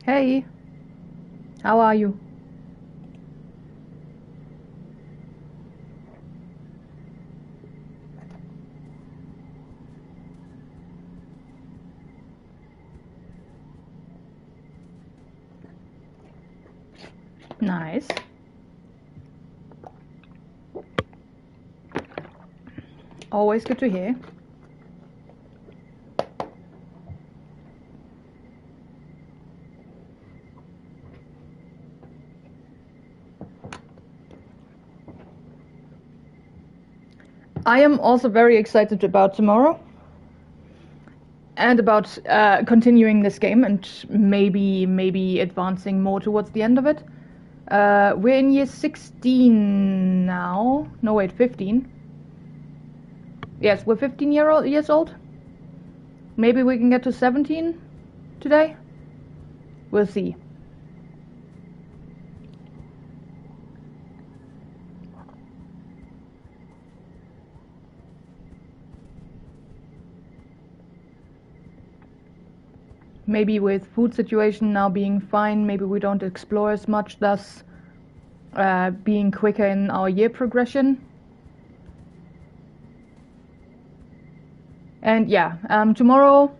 Hey, how are you? Nice. Always good to hear. I am also very excited about tomorrow and about continuing this game and maybe advancing more towards the end of it. We're in year 16 now. No, wait, 15. Yes, we're 15 years old. Maybe we can get to 17 today. We'll see. Maybe with food situation now being fine, maybe we don't explore as much, thus being quicker in our year progression. And yeah, tomorrow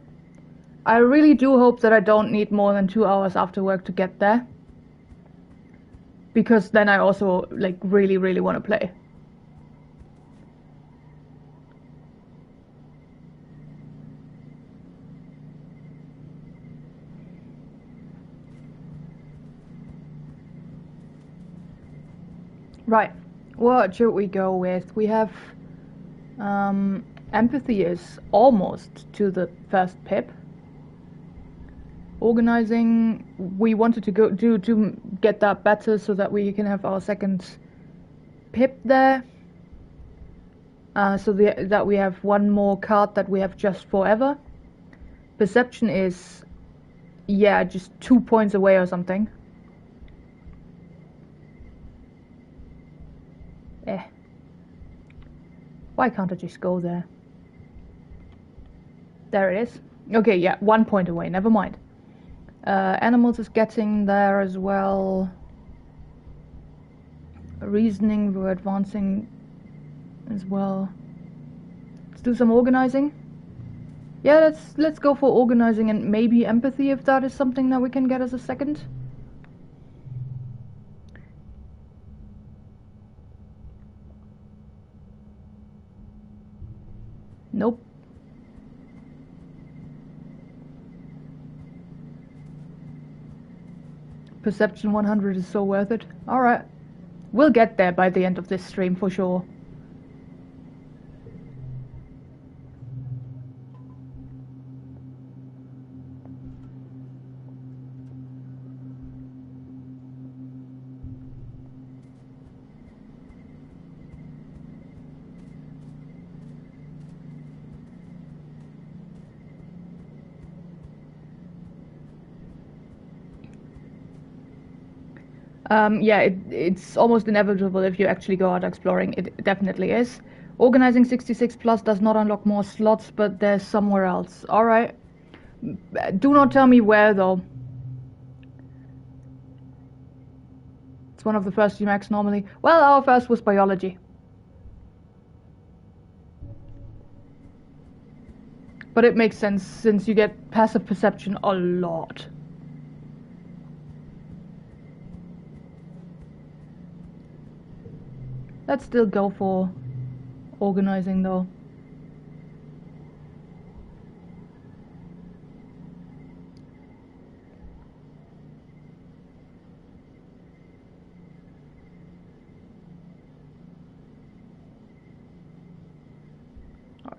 I really do hope that I don't need more than 2 hours after work to get there. Because then I also like really want to play. Right, what should we go with? We have empathy is almost to the first pip. Organizing, we wanted to go to get that better so that we can have our second pip there. So that we have one more card that we have just forever. Perception is, yeah, just 2 points away or something. Why can't I just go there? There it is. Okay, yeah, 1 point away, never mind. Animals is getting there as well. Reasoning, we're advancing as well. Let's do some organizing. Yeah, let's go for organizing and maybe empathy if that is something that we can get as a second. Nope. Perception 100 is so worth it. Alright. We'll get there by the end of this stream for sure. Yeah, it's almost inevitable if you actually go out exploring. It definitely is. Organizing 66 plus does not unlock more slots, but there's somewhere else. Alright. Do not tell me where, though. It's one of the first UMAX normally. Well, our first was biology. But it makes sense, since you get passive perception a lot. Let's still go for organizing, though.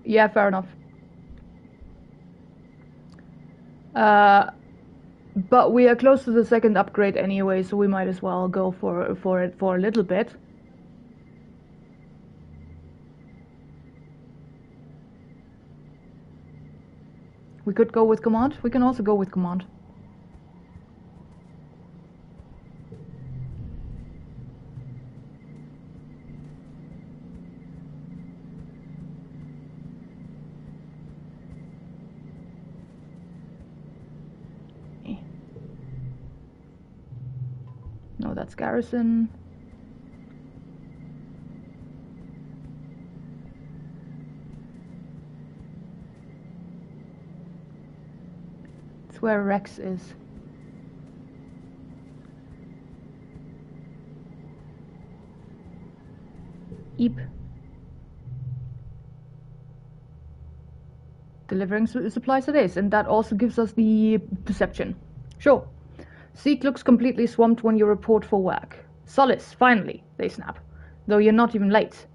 Yeah, fair enough. But we are close to the second upgrade anyway, so we might as well go for it for a little bit. We could go with command. We can also go with command. No, that's garrison. It's where Rex is. Eep. Delivering supplies it is, and that also gives us the perception. Sure. Seek looks completely swamped when you report for work. Solace, finally, they snap. Though you're not even late.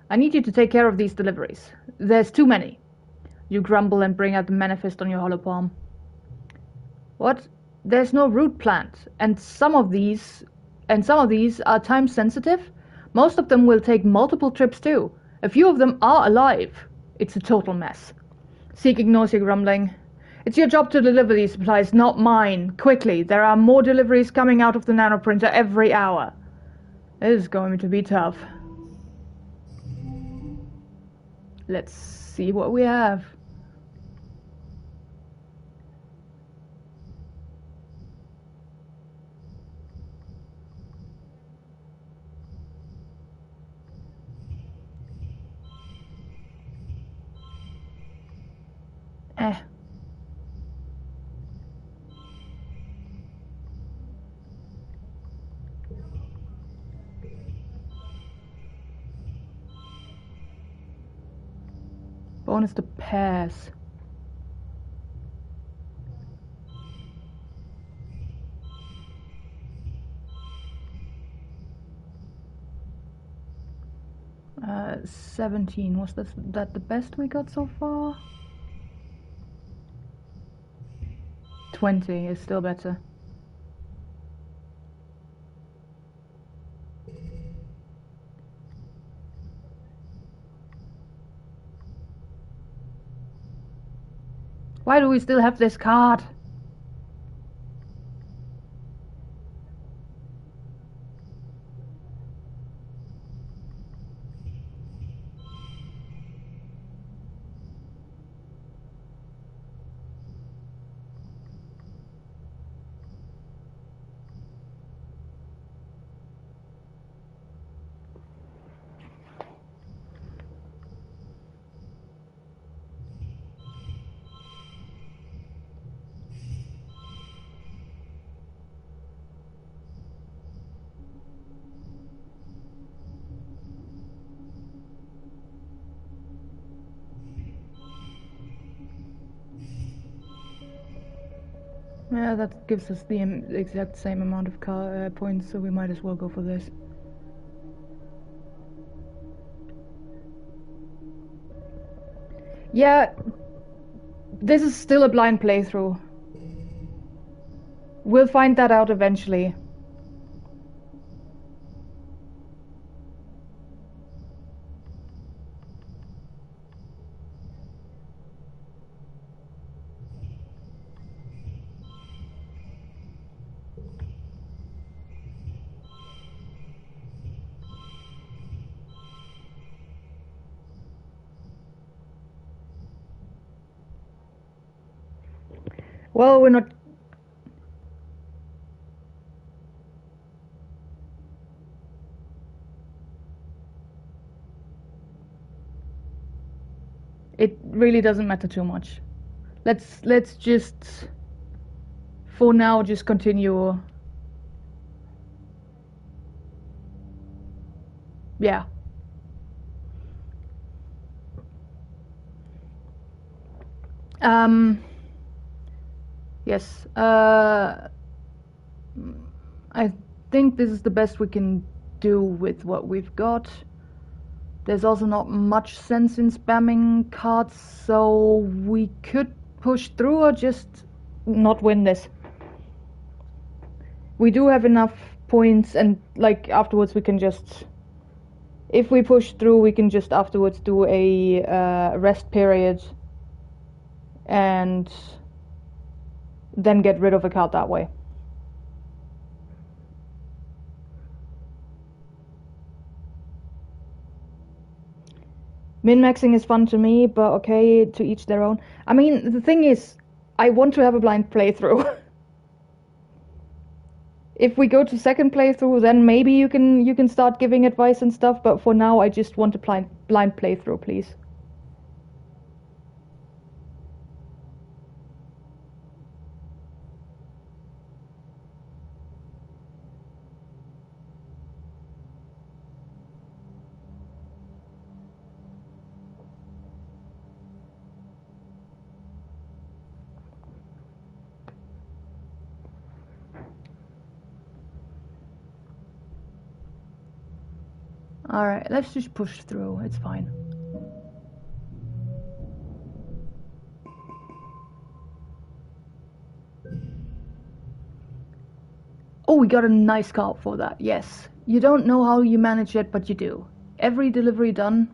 I need you to take care of these deliveries. There's too many. You grumble and bring out the manifest on your hollow palm. What? There's no route planned, and some of these are time sensitive. Most of them will take multiple trips too. A few of them are alive. It's a total mess. Seek ignores your grumbling. It's your job to deliver these supplies, not mine. Quickly, there are more deliveries coming out of the nanoprinter every hour. This is going to be tough. Let's see what we have. Bonus to pairs. Uh, 17. Was that the best we got so far? 20 is still better. Why do we still have this card? Yeah, that gives us the exact same amount of points, so we might as well go for this. Yeah, this is still a blind playthrough. We'll find that out eventually. Well, we're not... It really doesn't matter too much. Let's just... For now, just continue. Yeah. Yes. I think this is the best we can do with what we've got. There's also not much sense in spamming cards, so we could push through or just not win this. We do have enough points, and like afterwards we can just, if we push through, we can just afterwards do a rest period and then get rid of a card that way. Min-maxing is fun to me, but okay, to each their own. I mean, the thing is, I want to have a blind playthrough. If we go to second playthrough, then maybe you can start giving advice and stuff, but for now I just want a blind playthrough, please. Alright, let's just push through, it's fine. Oh, we got a nice card for that, yes. You don't know how you manage it, but you do. Every delivery done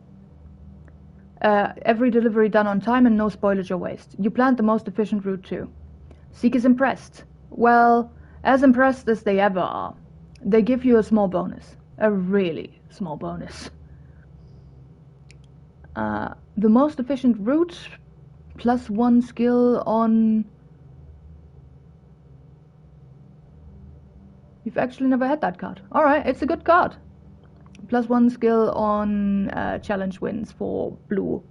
on time and no spoilage or waste. You planned the most efficient route too. Seek is impressed. Well, as impressed as they ever are. They give you a small bonus. A really small bonus. The most efficient route, +1 skill on... You've actually never had that card. Alright, it's a good card. +1 skill on challenge wins for blue.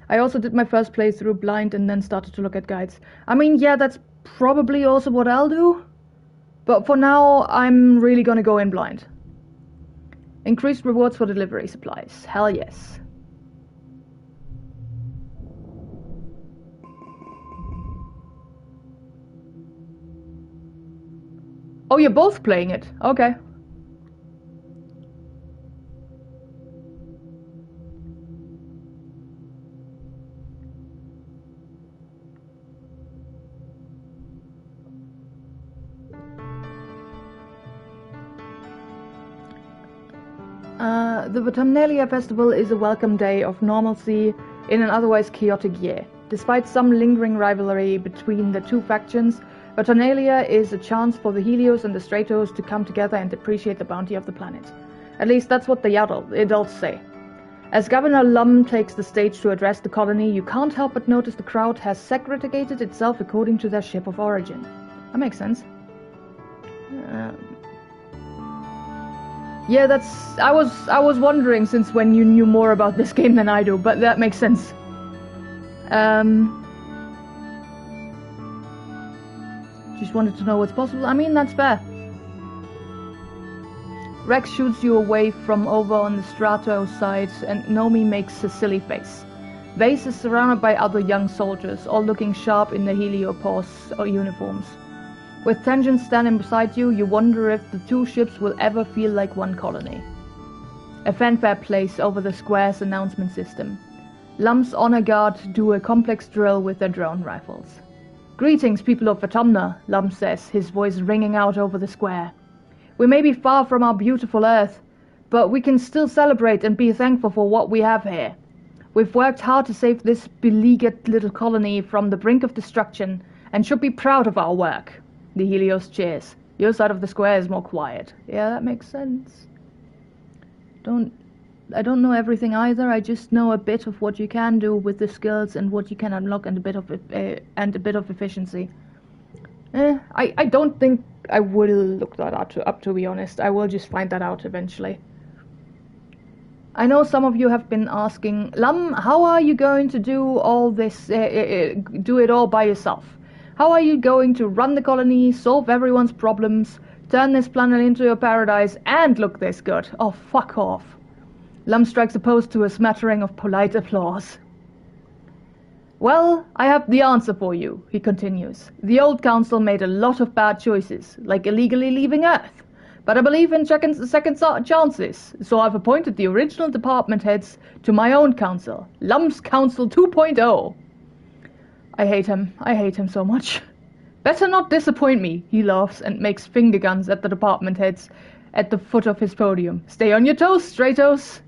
I also did my first playthrough blind and then started to look at guides. I mean, yeah, that's probably also what I'll do. But for now, I'm really gonna go in blind. Increased rewards for delivery supplies. Hell yes. Oh, you're both playing it. Okay. The Autumnalia Festival is a welcome day of normalcy in an otherwise chaotic year. Despite some lingering rivalry between the two factions, Autumnalia is a chance for the Helios and the Stratos to come together and appreciate the bounty of the planet. At least that's what the adults say. As Governor Lum takes the stage to address the colony, you can't help but notice the crowd has segregated itself according to their ship of origin. That makes sense. Yeah, that's... I was wondering since when you knew more about this game than I do, but that makes sense. Just wanted to know what's possible. I mean, that's fair. Rex shoots you away from over on the Strato side, and Nomi makes a silly face. Vase is surrounded by other young soldiers, all looking sharp in their Heliopause uniforms. With Tension standing beside you, you wonder if the two ships will ever feel like one colony. A fanfare plays over the square's announcement system. Lum's honor guard do a complex drill with their drone rifles. Greetings, people of Autumna, Lum says, his voice ringing out over the square. We may be far from our beautiful Earth, but we can still celebrate and be thankful for what we have here. We've worked hard to save this beleaguered little colony from the brink of destruction, and should be proud of our work. The Helios cheers. Your side of the square is more quiet. Yeah, that makes sense. I don't know everything either. I just know a bit of what you can do with the skills and what you can unlock, and a bit of efficiency. I don't think I will look that up, to be honest. I will just find that out eventually. I know some of you have been asking, Lum, how are you going to do all this, do it all by yourself? How are you going to run the colony, solve everyone's problems, turn this planet into a paradise, and look this good? Oh, fuck off. Lum strikes a pose to a smattering of polite applause. Well, I have the answer for you, he continues. The old council made a lot of bad choices, like illegally leaving Earth. But I believe in second chances, so I've appointed the original department heads to my own council, Lum's Council 2.0. I hate him so much. Better not disappoint me, he laughs and makes finger guns at the department heads at the foot of his podium. Stay on your toes, Stratos.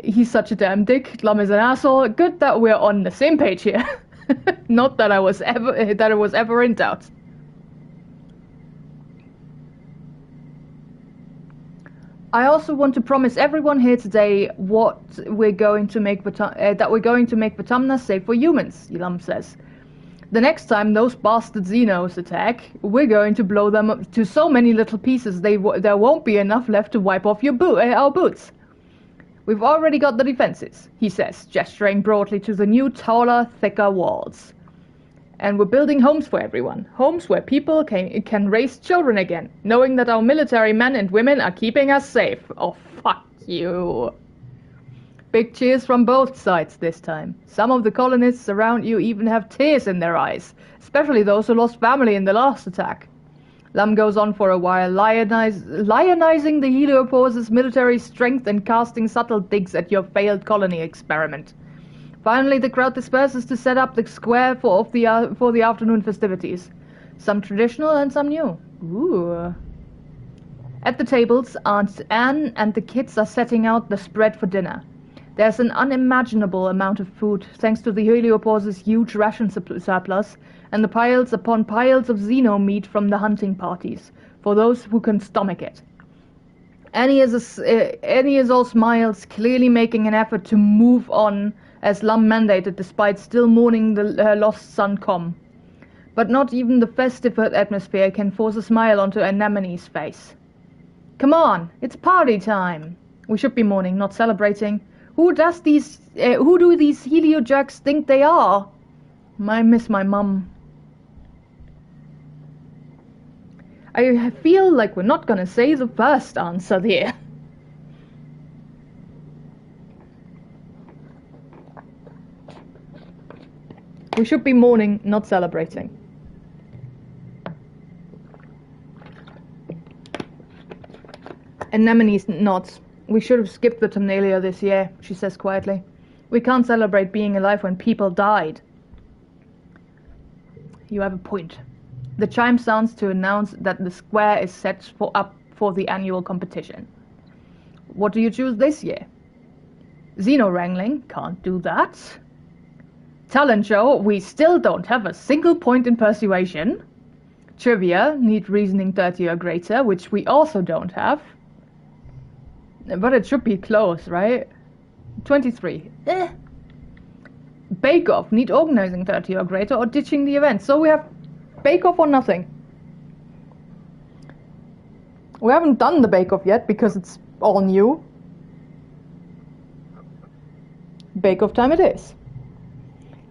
He's such a damn dick. Lum is an asshole. Good that we're on the same page here. Not that I was ever in doubt. I also want to promise everyone here today that we're going to make Vatumna safe for humans, Lum says. The next time those bastard Xenos attack, we're going to blow them up to so many little pieces there won't be enough left to wipe off our boots. We've already got the defenses, he says, gesturing broadly to the new, taller, thicker walls. And we're building homes for everyone. Homes where people can raise children again, knowing that our military men and women are keeping us safe. Oh, fuck you. Big cheers from both sides this time. Some of the colonists around you even have tears in their eyes, especially those who lost family in the last attack. Lum goes on for a while, lionizing the Heliopore's military strength and casting subtle digs at your failed colony experiment. Finally, the crowd disperses to set up the square for the afternoon festivities. Some traditional and some new. Ooh. At the tables, Aunt Anne and the kids are setting out the spread for dinner. There's an unimaginable amount of food, thanks to the Heliopore's huge ration surplus, and the piles upon piles of xeno meat from the hunting parties, for those who can stomach it. Annie is all smiles, clearly making an effort to move on, as Lum mandated, despite still mourning her lost son Com. But not even the festive atmosphere can force a smile onto Anemone's face. Come on, it's party time. We should be mourning, not celebrating. Who do these helio-jerks think they are? I miss my mum. I feel like we're not gonna say the first answer there. We should be mourning, not celebrating. Anemone nods. We should have skipped the Terminalia this year, she says quietly. We can't celebrate being alive when people died. You have a point. The chime sounds to announce that the square is set up for the annual competition. What do you choose this year? Xeno wrangling? Can't do that. Talent show? We still don't have a single point in persuasion. Trivia? Need reasoning 30 or greater, which we also don't have. But it should be close, right? 23. Bake Off. Need organizing 30 or greater or ditching the event. So we have Bake Off or nothing. We haven't done the Bake Off yet because it's all new. Bake Off time it is.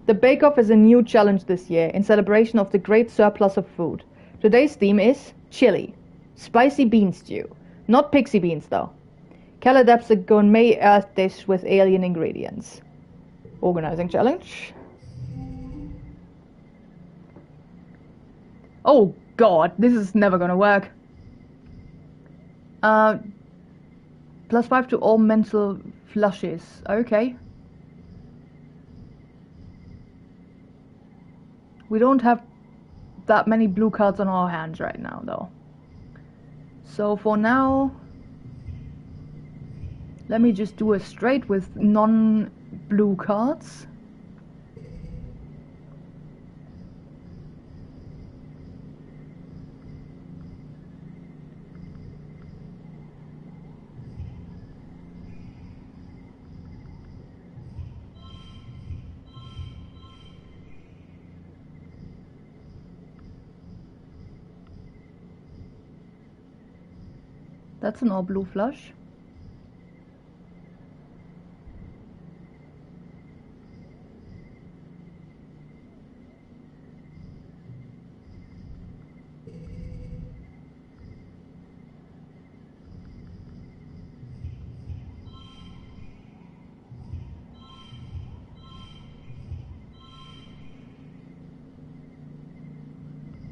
The Bake Off is a new challenge this year in celebration of the great surplus of food. Today's theme is chili. Spicy bean stew. Not pixie beans though. Caladap's a gourmet earth dish with alien ingredients. Organizing challenge. Oh god, this is never gonna work. +5 to all mental flushes. Okay. We don't have that many blue cards on our hands right now, though. So for now, let me just do a straight with non-blue cards. That's an all blue flush.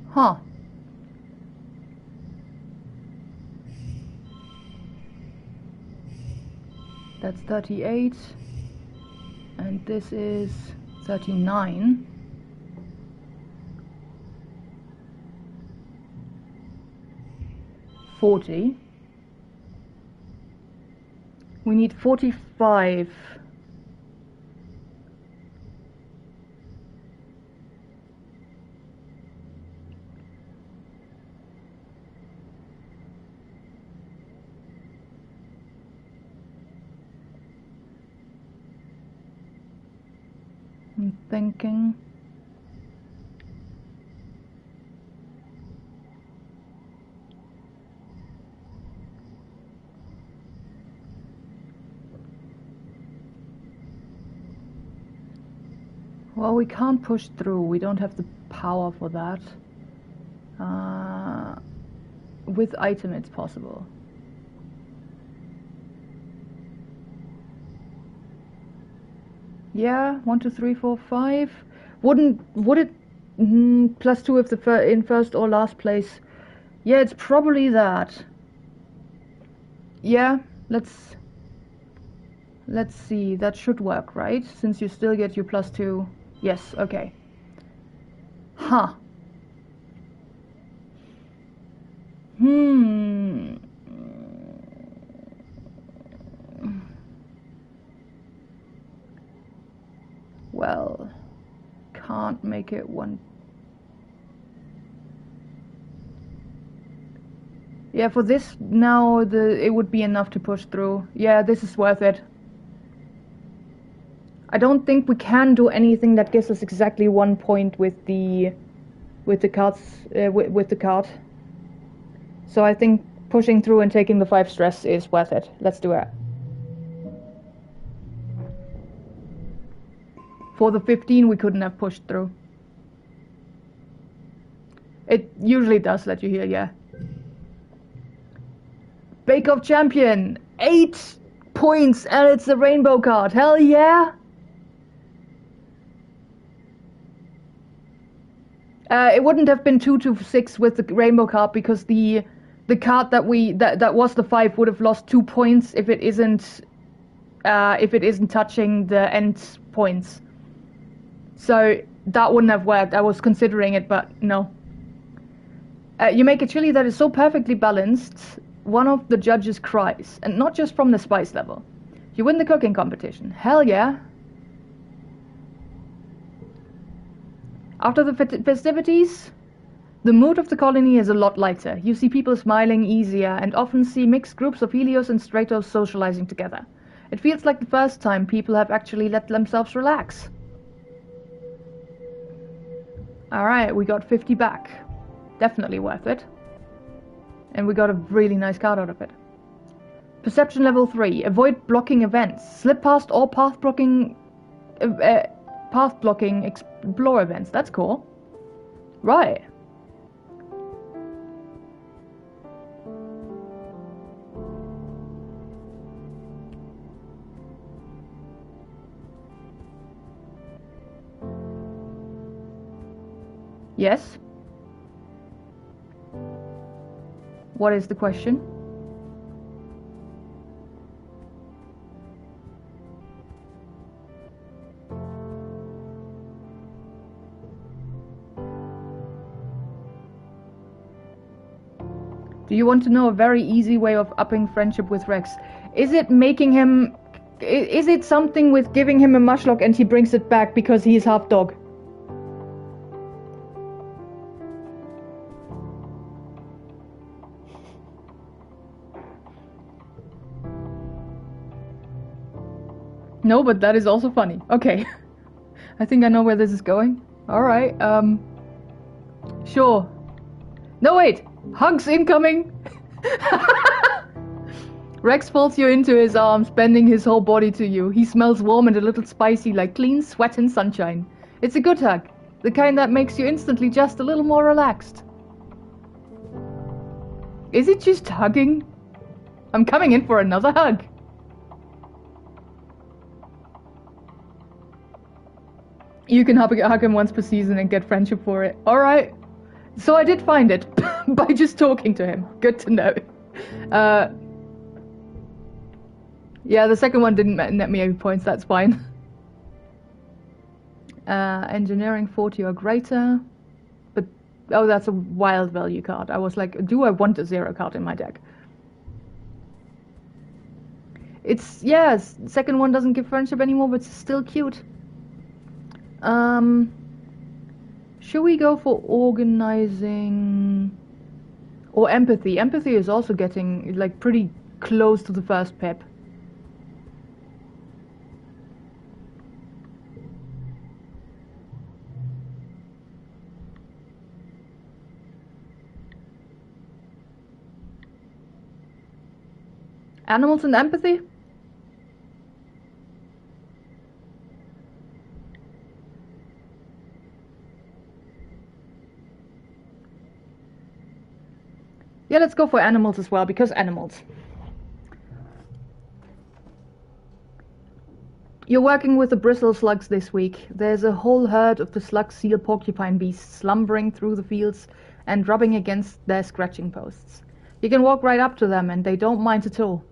Huh. That's 38. And this is 39. $40. We need 45. I'm thinking. Well, we can't push through. We don't have the power for that. With item, it's possible. Yeah, 1, 2, 3, 4, 5. Would it +2 if in first or last place? Yeah, it's probably that. Yeah, let's see. That should work, right? Since you still get your +2. Yes, okay. Huh. Well, can't make it one. Yeah, for this now, it would be enough to push through. Yeah, this is worth it. I don't think we can do anything that gives us exactly 1 point with the cards with the card. So I think pushing through and taking the 5 stress is worth it. Let's do it. For the 15, we couldn't have pushed through. It usually does let you heal, yeah. Bake Off Champion! 8 points, and it's the rainbow card. Hell yeah! It wouldn't have been 2 to 6 with the rainbow card because the card that was the 5 would have lost 2 points if it isn't touching the end points. So that wouldn't have worked. I was considering it, but no. You make a chili that is so perfectly balanced, one of the judges cries, and not just from the spice level. You win the cooking competition. Hell yeah. After the festivities, the mood of the colony is a lot lighter. You see people smiling easier and often see mixed groups of Helios and Stratos socializing together. It feels like the first time people have actually let themselves relax. Alright, we got 50 back. Definitely worth it. And we got a really nice card out of it. Perception level 3. Avoid blocking events. Slip past all path blocking explore events. That's cool. Right. Yes? What is the question? Do you want to know a very easy way of upping friendship with Rex? Is it making him... Is it something with giving him a mushlock and he brings it back because he's half dog? No, but that is also funny. Okay. I think I know where this is going. Alright, sure. No, wait! Hugs incoming! Rex pulls you into his arms, bending his whole body to you. He smells warm and a little spicy, like clean sweat and sunshine. It's a good hug. The kind that makes you instantly just a little more relaxed. Is it just hugging? I'm coming in for another hug. You can hug him once per season and get friendship for it. Alright. So I did find it by just talking to him. Good to know. Yeah, the second one didn't net me any points, that's fine. Engineering 40 or greater. But, oh, that's a wild value card. I was like, do I want a 0 card in my deck? It's, yeah, second one doesn't give friendship anymore, but it's still cute. Should we go for organizing or empathy? Empathy is also getting like pretty close to the first pip. Animals and empathy? Yeah, let's go for animals as well, because animals. You're working with the bristle slugs this week. There's a whole herd of the slug seal porcupine beasts slumbering through the fields and rubbing against their scratching posts. You can walk right up to them and they don't mind at all.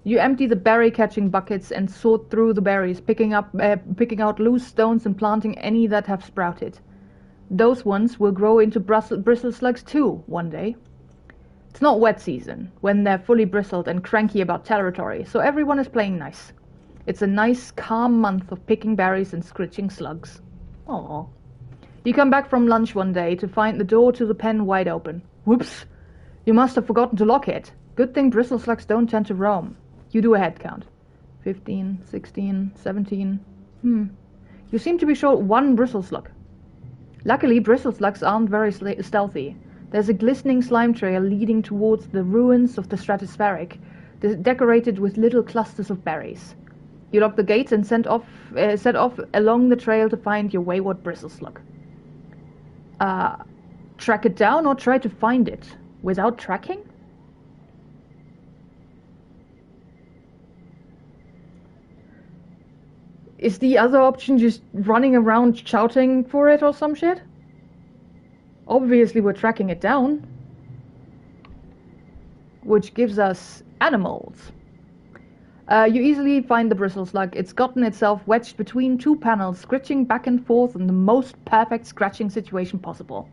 You empty the berry catching buckets and sort through the berries, picking out loose stones and planting any that have sprouted. Those ones will grow into bristle slugs too, one day. It's not wet season, when they're fully bristled and cranky about territory, so everyone is playing nice. It's a nice, calm month of picking berries and scritching slugs. Aww. You come back from lunch one day to find the door to the pen wide open. Whoops! You must have forgotten to lock it. Good thing bristle slugs don't tend to roam. You do a head count. 15, 16, 17. You seem to be short one bristle slug. Luckily, bristle slugs aren't very stealthy. There's a glistening slime trail leading towards the ruins of the stratospheric, decorated with little clusters of berries. You lock the gates and set off along the trail to find your wayward bristle slug. Track it down or try to find it without tracking? Is the other option just running around shouting for it or some shit? Obviously we're tracking it down. Which gives us animals. You easily find the bristle slug. It's gotten itself wedged between two panels, scritching back and forth in the most perfect scratching situation possible.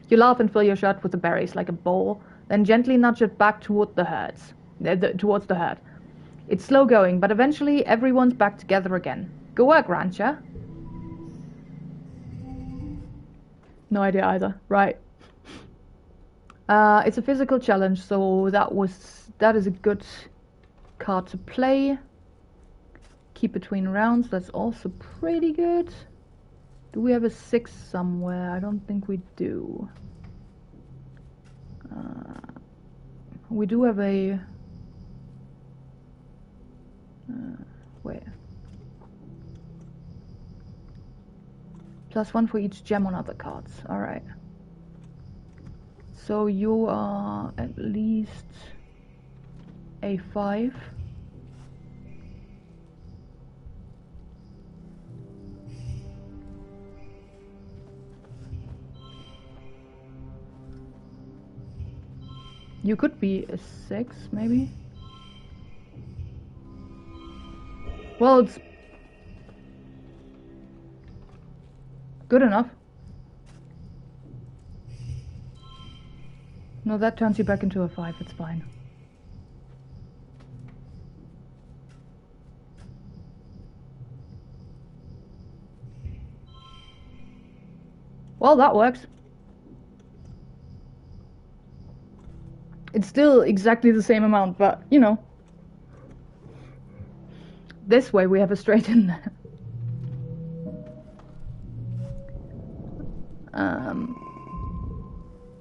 You laugh and fill your shirt with the berries like a bowl, then gently nudge it back toward towards the herd. It's slow going, but eventually everyone's back together again. Good work, Rancher. No idea either. Right. It's a physical challenge, so that is a good card to play. Keep between rounds, that's also pretty good. Do we have a 6 somewhere? I don't think we do. We do have a... wait. +1 for each gem on other cards. Alright. So you are at least a 5. You could be a 6, maybe. Well, it's good enough. No, that turns you back into a 5, it's fine. Well, that works. It's still exactly the same amount, but, you know. This way we have a straight in there.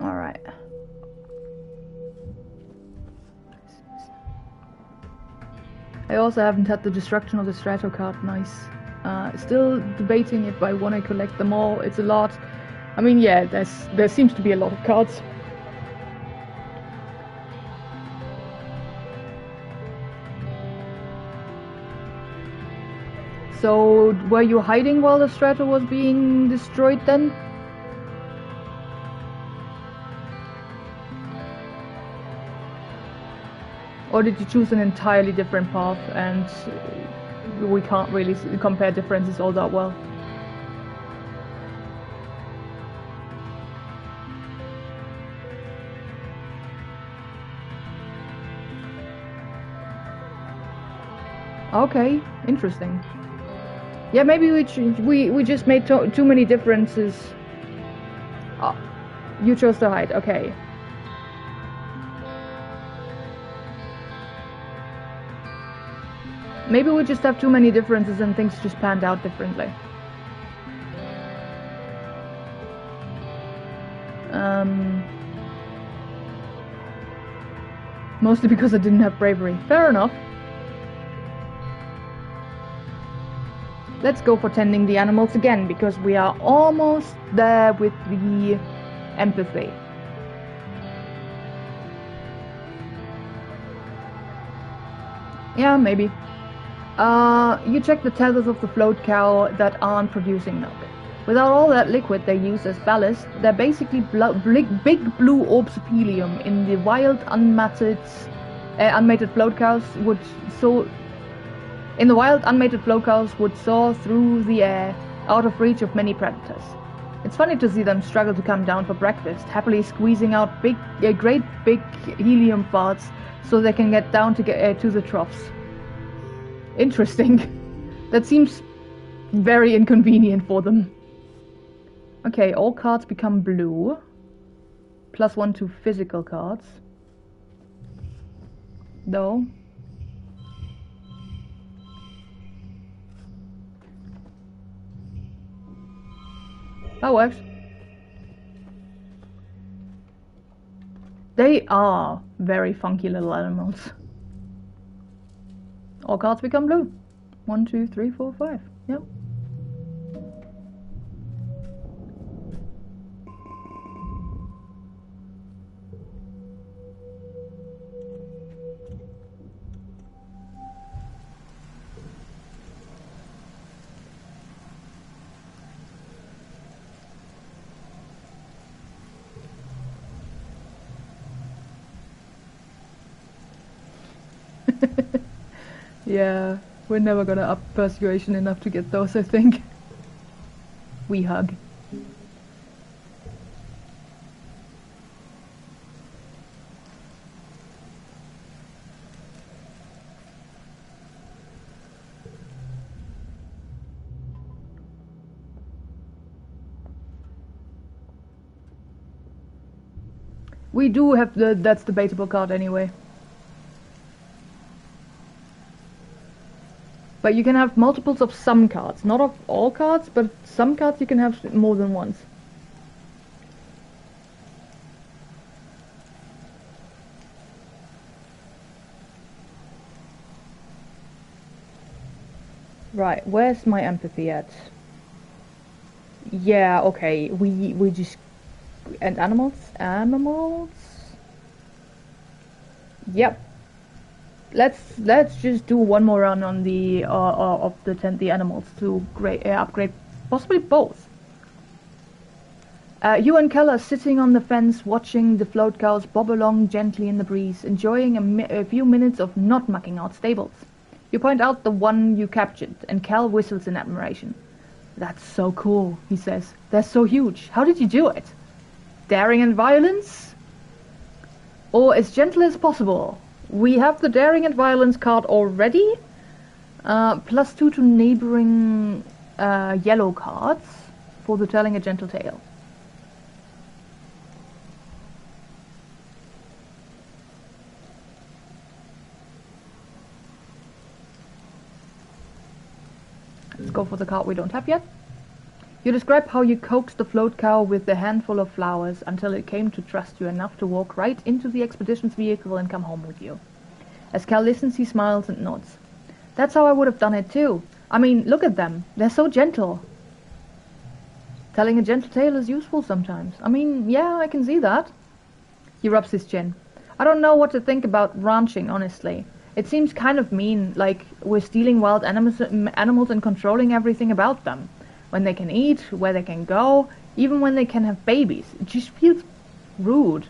Alright. I also haven't had the destruction of the Strato card, nice. Still debating if I want to collect them all, it's a lot. I mean, yeah, there seems to be a lot of cards. So, were you hiding while the Strato was being destroyed then? Or did you choose an entirely different path and we can't really compare differences all that well? Okay, interesting. Yeah, maybe we just made too many differences. Oh, you chose to hide. Okay. Maybe we just have too many differences and things just panned out differently. Mostly because I didn't have bravery. Fair enough. Let's go for tending the animals again, because we are almost there with the empathy. Yeah, maybe. You check the tethers of the float cow that aren't producing milk. Without all that liquid they use as ballast, they're basically big blue orbs of helium. In the wild, unmated float cows would soar. In the wild, unmated float cows would soar through the air, out of reach of many predators. It's funny to see them struggle to come down for breakfast, happily squeezing out great big helium farts so they can get down to the troughs. Interesting. That seems very inconvenient for them. Okay, all cards become blue. +1 to physical cards. Though. That works. They are very funky little animals. All cards become blue. 1, 2, 3, 4, 5. Yep. Yeah, we're never gonna up persuasion enough to get those, I think. We hug. We do have that's debatable card anyway. But you can have multiples of some cards. Not of all cards, but some cards you can have more than once. Right, where's my empathy at? Yeah, okay, we just... And animals? Animals? Yep. Let's just do one more run on the of the animals to upgrade possibly both. You and Kel are sitting on the fence watching the float cows bob along gently in the breeze, enjoying a few minutes of not mucking out stables. You point out the one you captured, and Kel whistles in admiration. "That's so cool," he says. "They're so huge. How did you do it? Daring and violence? Or as gentle as possible?" We have the daring and violence card already. +2 to neighboring yellow cards for the telling a gentle tale. Let's go for the card we don't have yet. You describe how you coaxed the float cow with a handful of flowers until it came to trust you enough to walk right into the expedition's vehicle and come home with you. As Cal listens, he smiles and nods. "That's how I would have done it too. I mean, look at them. They're so gentle." Telling a gentle tale is useful sometimes. I mean, yeah, I can see that. He rubs his chin. "I don't know what to think about ranching, honestly. It seems kind of mean, like we're stealing wild animals and controlling everything about them. When they can eat, where they can go, even when they can have babies. It just feels rude."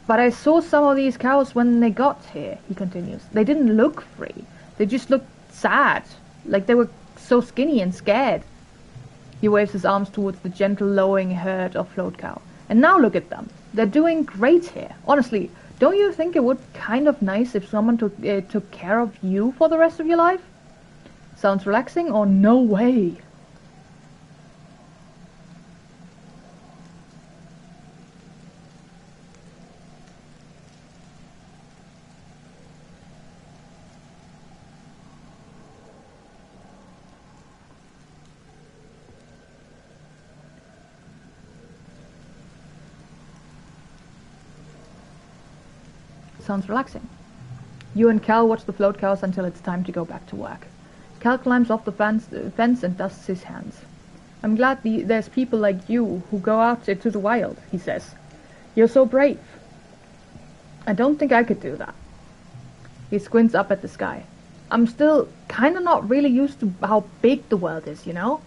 But I saw some of these cows when they got here, he continues. They didn't look free. They just looked sad. Like they were so skinny and scared. He waves his arms towards the gentle lowing herd of float cow. And now look at them. They're doing great here. Honestly, don't you think it would kind of nice if someone took care of you for the rest of your life? Sounds relaxing or no way? Sounds relaxing. You and Cal watch the float cows until it's time to go back to work. Cal climbs off the fence and dusts his hands. I'm glad there's people like you who go out to the wild, he says. You're so brave. I don't think I could do that. He squints up at the sky. I'm still kinda not really used to how big the world is, you know?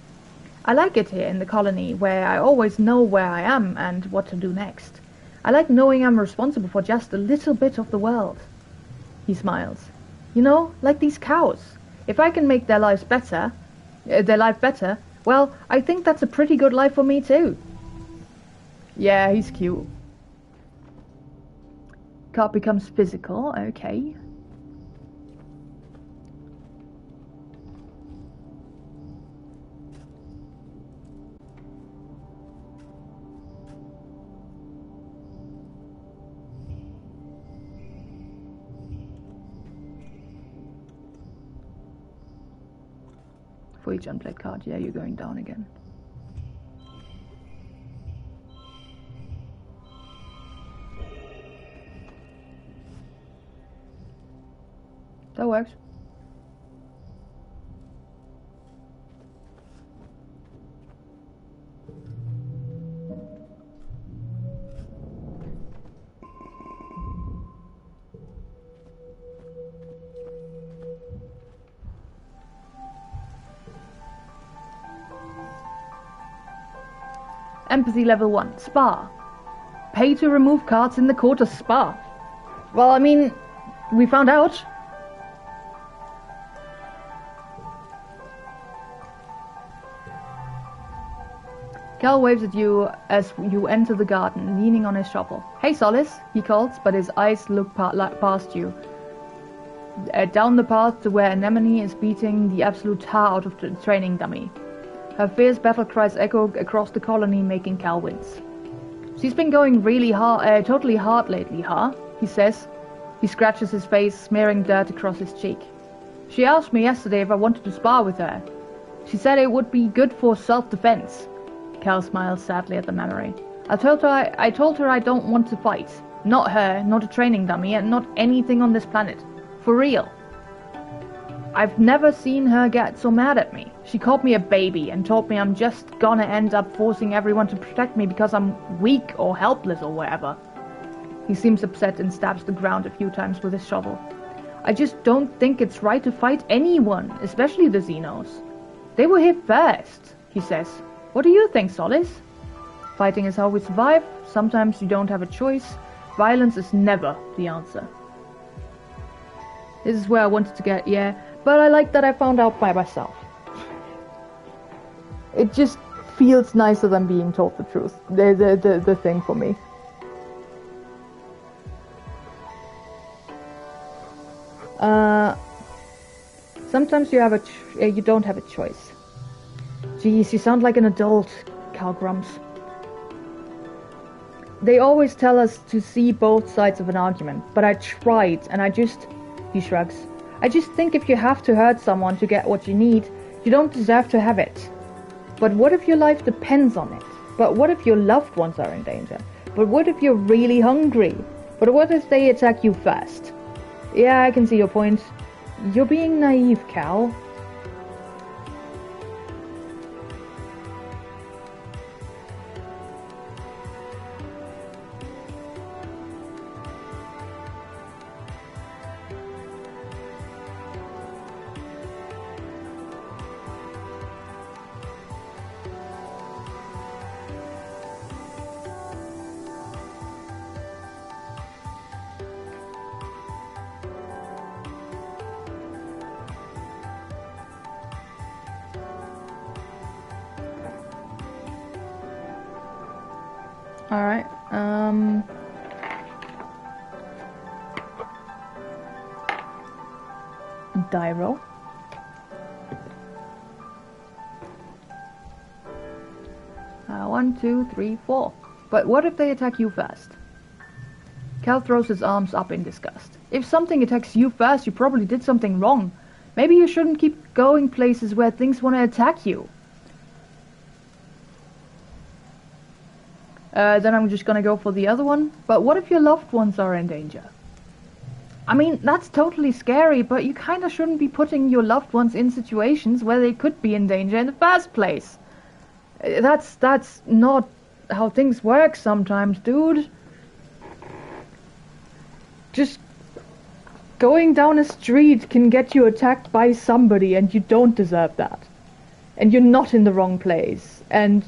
I like it here in the colony where I always know where I am and what to do next. I like knowing I'm responsible for just a little bit of the world. He smiles. You know, like these cows. If I can make their life better, well, I think that's a pretty good life for me too. Yeah, he's cute. Car becomes physical, okay. For each unplayed card, yeah, you're going down again. That works. Empathy level 1. Spa. Pay to remove cards in the court of Spa. Well, I mean, we found out. Cal waves at you as you enter the garden, leaning on his shovel. Hey, Solace, he calls, but his eyes look past you. Down the path to where Anemone is beating the absolute tar out of the training dummy. Her fierce battle cries echo across the colony, making Cal wince. She's been going really totally hard lately, huh? He says. He scratches his face, smearing dirt across his cheek. She asked me yesterday if I wanted to spar with her. She said it would be good for self-defense. Cal smiles sadly at the memory. I told her I don't want to fight. Not her, not a training dummy, and not anything on this planet. For real. I've never seen her get so mad at me. She called me a baby and told me I'm just gonna end up forcing everyone to protect me because I'm weak or helpless or whatever. He seems upset and stabs the ground a few times with his shovel. I just don't think it's right to fight anyone, especially the Xenos. They were here first, he says. What do you think, Solace? Fighting is how we survive. Sometimes you don't have a choice. Violence is never the answer. This is where I wanted to get, yeah. But I like that I found out by myself. It just feels nicer than being told the truth. The thing for me. Sometimes you don't have a choice. Geez, you sound like an adult, Cal grumps. They always tell us to see both sides of an argument, but I tried, and he shrugs. I just think if you have to hurt someone to get what you need, you don't deserve to have it. But what if your life depends on it? But what if your loved ones are in danger? But what if you're really hungry? But what if they attack you first? Yeah, I can see your point. You're being naive, Cal. Alright, die roll. One, two, three, four. But what if they attack you first? Cal throws his arms up in disgust. If something attacks you first, you probably did something wrong. Maybe you shouldn't keep going places where things want to attack you. Then I'm just gonna go for the other one. But what if your loved ones are in danger? I mean, that's totally scary, but you kinda shouldn't be putting your loved ones in situations where they could be in danger in the first place. That's not how things work sometimes, dude. Just going down a street can get you attacked by somebody and you don't deserve that. And you're not in the wrong place. And,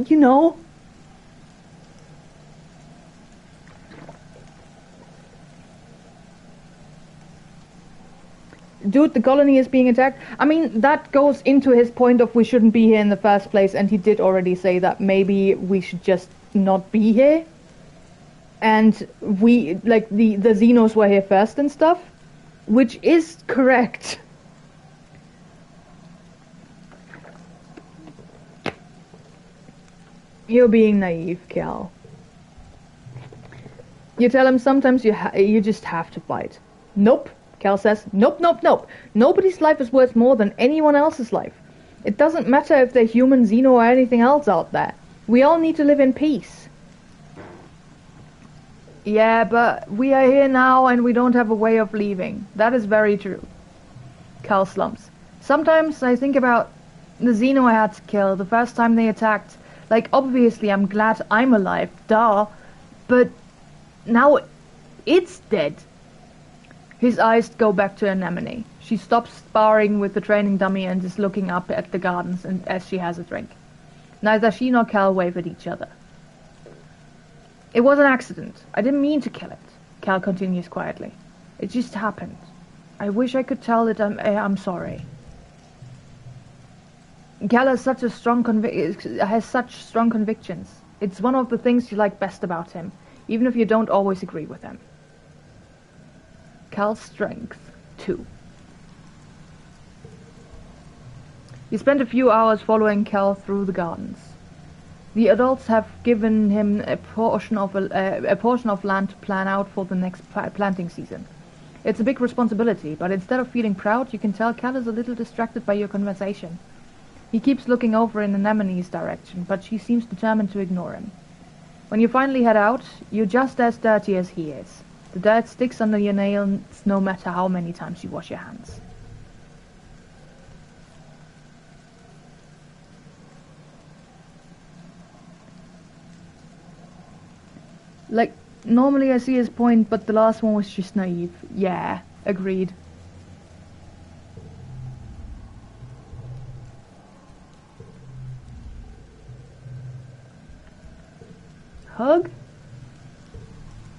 you know... Dude, the colony is being attacked. I mean, that goes into his point of we shouldn't be here in the first place, and he did already say that maybe we should just not be here. And we, like, the Xenos were here first and stuff, which is correct. You're being naive, Cal. You tell him sometimes you just have to fight. Nope. Cal says, nope, nope, nope. Nobody's life is worth more than anyone else's life. It doesn't matter if they're human, Xeno, or anything else out there. We all need to live in peace. Yeah, but we are here now and we don't have a way of leaving. That is very true. Cal slumps. Sometimes I think about the Xeno I had to kill the first time they attacked. Like, obviously I'm glad I'm alive, duh. But now it's dead. His eyes go back to Anemone. She stops sparring with the training dummy and is looking up at the gardens as she has a drink. Neither she nor Cal wave at each other. It was an accident. I didn't mean to kill it, Cal continues quietly. It just happened. I wish I could tell it I'm sorry. Cal has such strong convictions. It's one of the things you like best about him, even if you don't always agree with him. Cal's strength, 2. You spend a few hours following Cal through the gardens. The adults have given him a portion of land to plan out for the next planting season. It's a big responsibility, but instead of feeling proud, you can tell Cal is a little distracted by your conversation. He keeps looking over in Anemone's direction, but she seems determined to ignore him. When you finally head out, you're just as dirty as he is. The dirt sticks under your nails no matter how many times you wash your hands. Like, normally I see his point, but the last one was just naive. Yeah, agreed. Hug?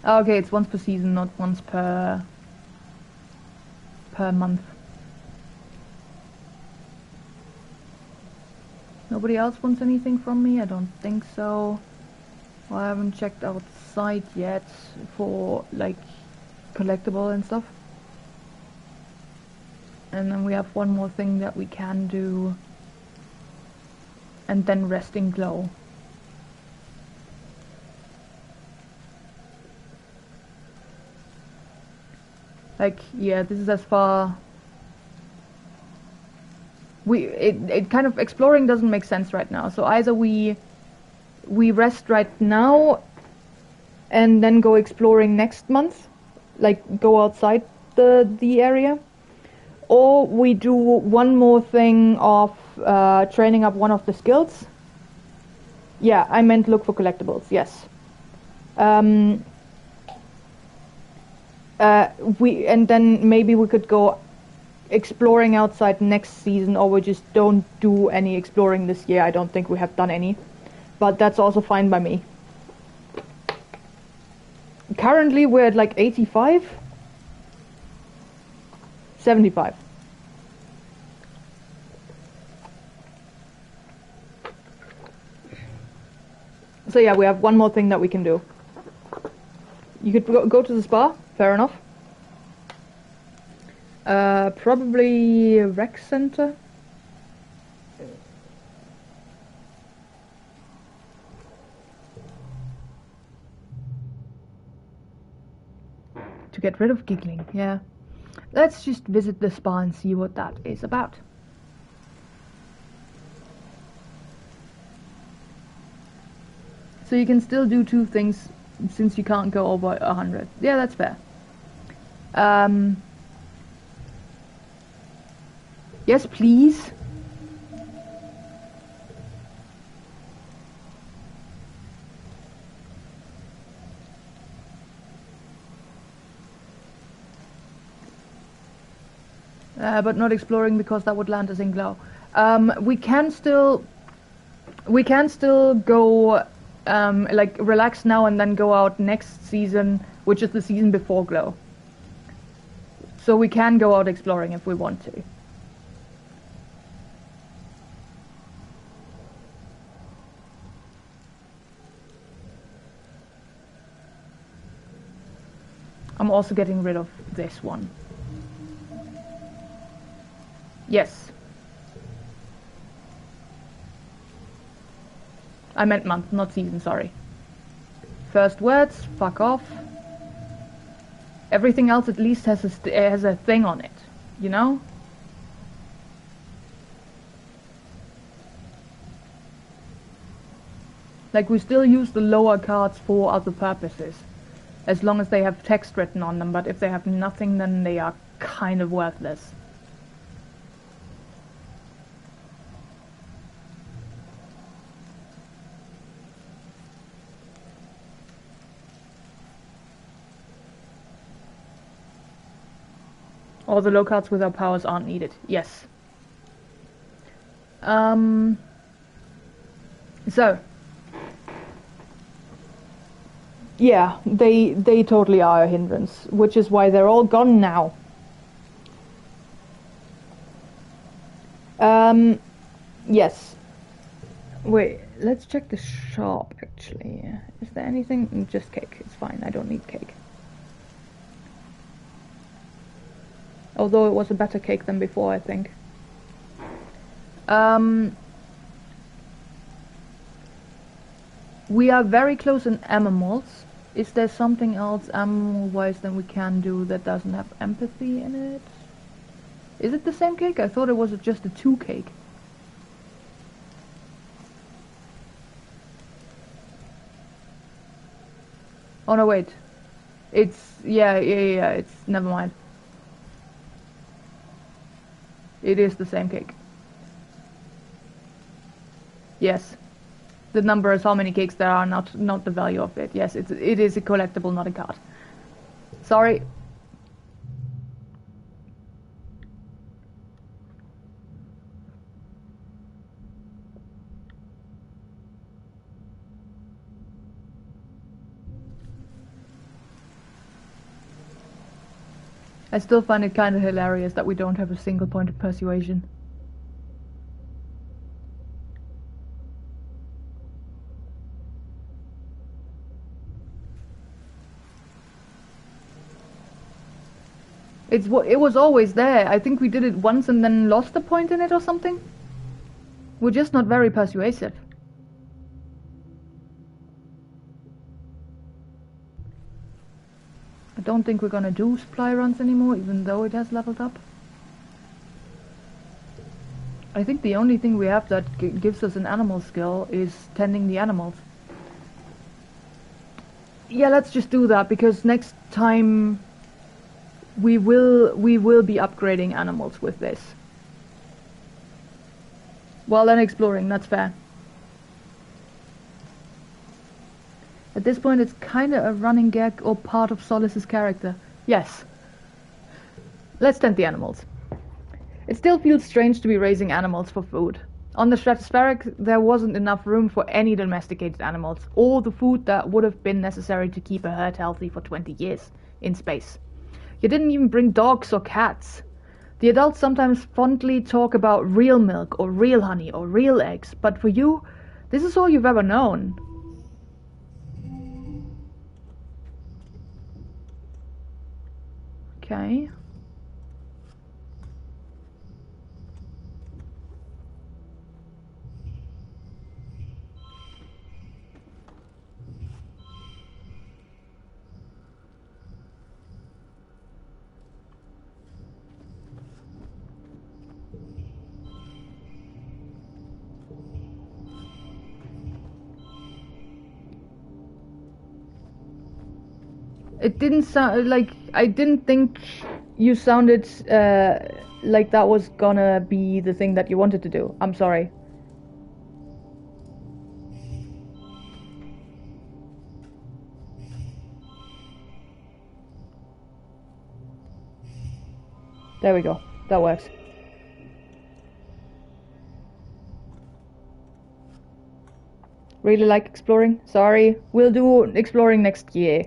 Oh, okay, it's once per season, not once per month. Nobody else wants anything from me? I don't think so. Well, I haven't checked outside yet for, like, collectible and stuff. And then we have one more thing that we can do. And then resting glow. Like, yeah, this is as far... It kind of... Exploring doesn't make sense right now. So either we rest right now and then go exploring next month. Like, go outside the area. Or we do one more thing of training up one of the skills. Yeah, I meant look for collectibles, yes. And then maybe we could go exploring outside next season, or we just don't do any exploring this year. I don't think we have done any. But that's also fine by me. Currently we're at like 85? 75. So yeah, we have one more thing that we can do. You could go to the spa, fair enough. Probably a rec center. To get rid of giggling, yeah. Let's just visit the spa and see what that is about. So you can still do 2 things since you can't go over 100. Yeah, that's fair. Yes, please. But not exploring because that would land us in glow. We can still go like relax now and then go out next season, which is the season before glow. So we can go out exploring if we want to. I'm also getting rid of this one. Yes. I meant month, not season, sorry. First words, fuck off. Everything else at least has a thing on it, you know? Like, we still use the lower cards for other purposes, as long as they have text written on them, but if they have nothing, then they are kind of worthless. All the low cards with our powers aren't needed. Yes. So. Yeah, they totally are a hindrance, which is why they're all gone now. Yes. Wait, let's check the shop, actually. Is there anything? Just cake. It's fine, I don't need cake. Although it was a better cake than before, I think. We are very close in animals. Is there something else animal-wise than we can do that doesn't have empathy in it? Is it the same cake? I thought it was just a 2 cake. Oh no, wait. It's, yeah, it's, never mind. It is the same cake. Yes. The number is how many cakes there are, not the value of it. Yes, it is a collectible, not a card. Sorry. I still find it kind of hilarious that we don't have a single point of persuasion. It was always there. I think we did it once and then lost a point in it or something. We're just not very persuasive. I don't think we're gonna do supply runs anymore, even though it has leveled up. I think the only thing we have that gives us an animal skill is tending the animals. Yeah, let's just do that, because next time we will be upgrading animals with this. Well, then exploring, that's fair. At this point, it's kinda a running gag or part of Solis's character. Yes. Let's tend the animals. It still feels strange to be raising animals for food. On the stratospheric, there wasn't enough room for any domesticated animals, or the food that would have been necessary to keep a herd healthy for 20 years in space. You didn't even bring dogs or cats. The adults sometimes fondly talk about real milk or real honey or real eggs, but for you, this is all you've ever known. Okay. It didn't sound like, I didn't think you sounded like that was gonna be the thing that you wanted to do. I'm sorry. There we go. That works. Really like exploring? Sorry. We'll do exploring next year.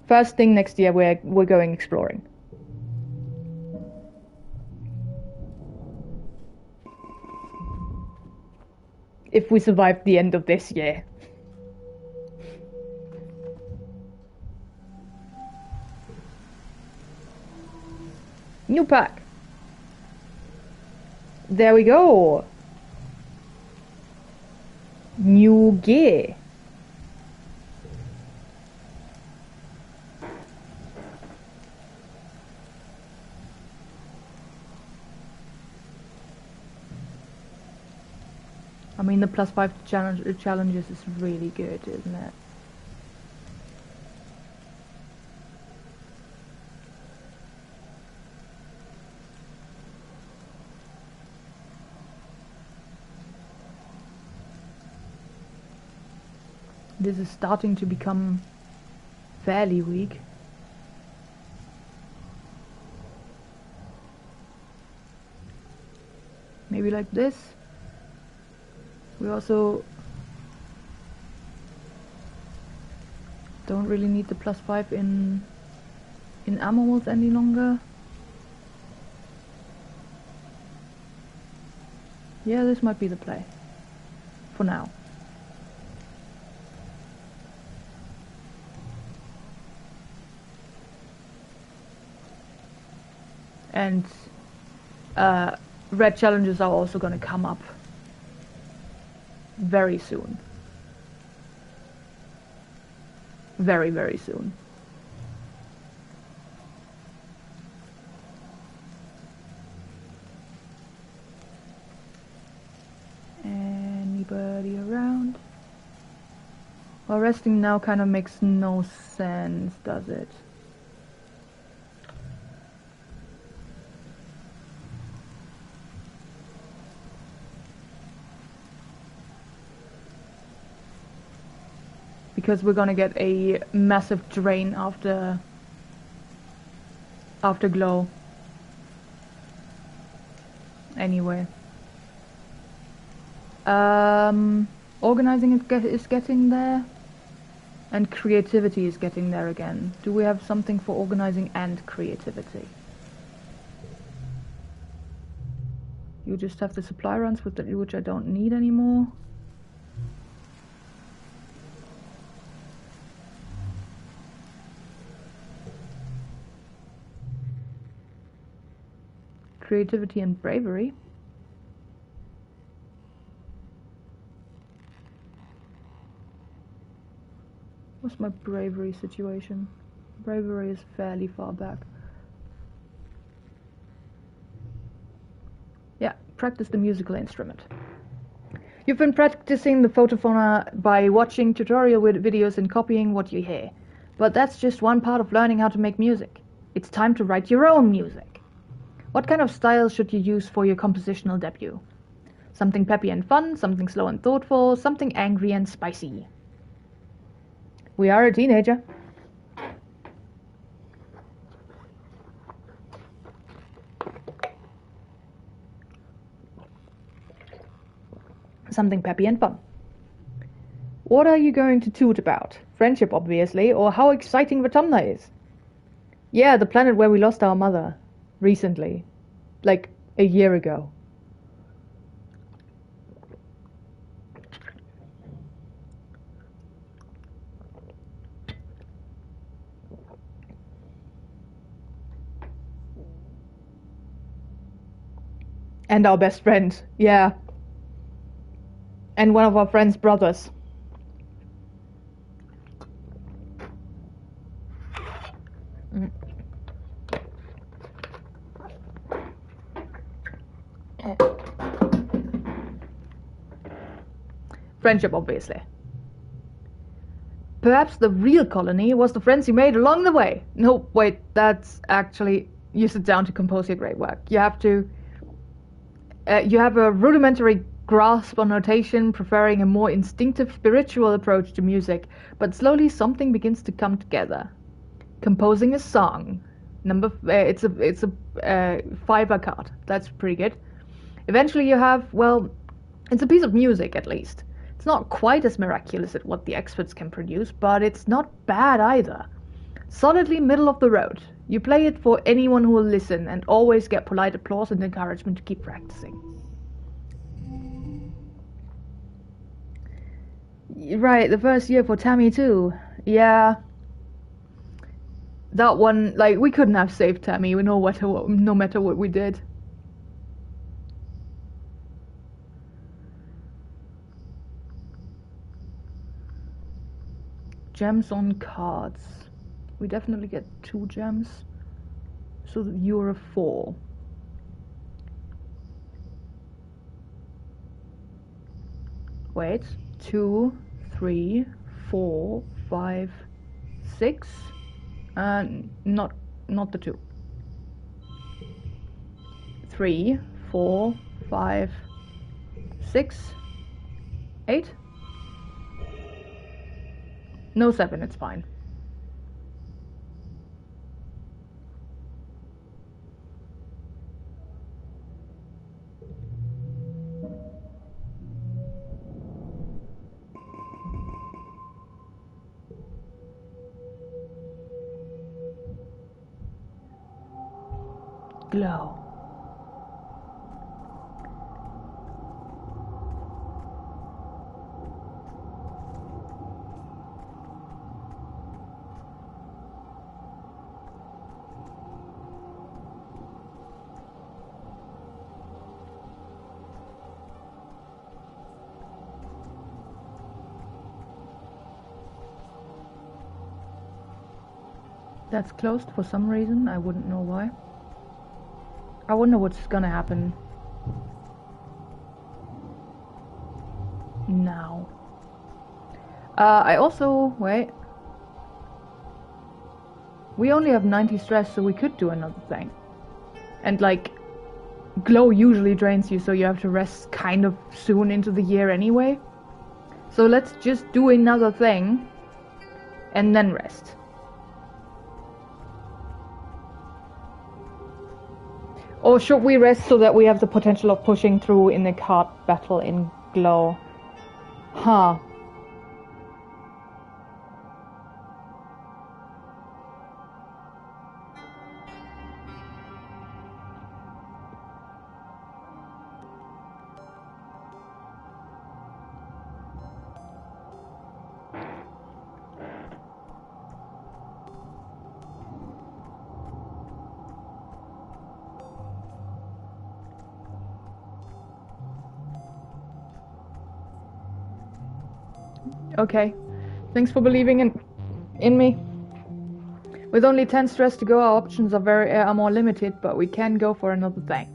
First thing next year, we're going exploring. If we survive the end of this year. New pack. There we go. New gear. I mean, the +5 challenges is really good, isn't it? This is starting to become fairly weak. Maybe like this. We also don't really need the +5 in animals any longer. Yeah, this might be the play. For now. And red challenges are also going to come up very soon. Very, very soon. Anybody around? Well, resting now kind of makes no sense, does it? Because we're gonna get a massive drain after glow. Anyway. Organizing is getting there. And creativity is getting there again. Do we have something for organizing and creativity? You just have the supply runs, which I don't need anymore. Creativity and bravery. What's my bravery situation? Bravery is fairly far back. Yeah, practice the musical instrument. You've been practicing the photophona by watching tutorial videos and copying what you hear. But that's just one part of learning how to make music. It's time to write your own music. What kind of style should you use for your compositional debut? Something peppy and fun, something slow and thoughtful, something angry and spicy. We are a teenager. Something peppy and fun. What are you going to toot about? Friendship, obviously, or how exciting Vatumna is. Yeah, the planet where we lost our mother. Recently. Like, a year ago. And our best friend, yeah. And one of our friend's brothers. Mm. Friendship, obviously. Perhaps the real colony was the friends you made along the way. No, wait, that's actually... You sit down to compose your great work. You have to... you have a rudimentary grasp on notation, preferring a more instinctive spiritual approach to music, but slowly something begins to come together. Composing a song. It's a fiver card. That's pretty good. Eventually you have, well, it's a piece of music at least. It's not quite as miraculous as what the experts can produce, but it's not bad either. Solidly middle of the road. You play it for anyone who will listen and always get polite applause and encouragement to keep practicing. Right, the first year for Tammy too. Yeah. That one, like, we couldn't have saved Tammy no matter what we did. Gems on cards. We definitely get 2 gems. So you're a 4. Wait. 2, 3, 4, 5, 6. Not the 2. 3, 4, 5, 6, 8. No 7, it's fine. Glow. That's closed for some reason, I wouldn't know why. I wonder what's gonna happen now. I also... wait. We only have 90 stress, so we could do another thing. And like, glow usually drains you, so you have to rest kind of soon into the year anyway. So let's just do another thing, and then rest. Or should we rest so that we have the potential of pushing through in a card battle in glow? Huh. Okay. Thanks for believing in me. With only 10 stress to go, our options are more limited, but we can go for another thing.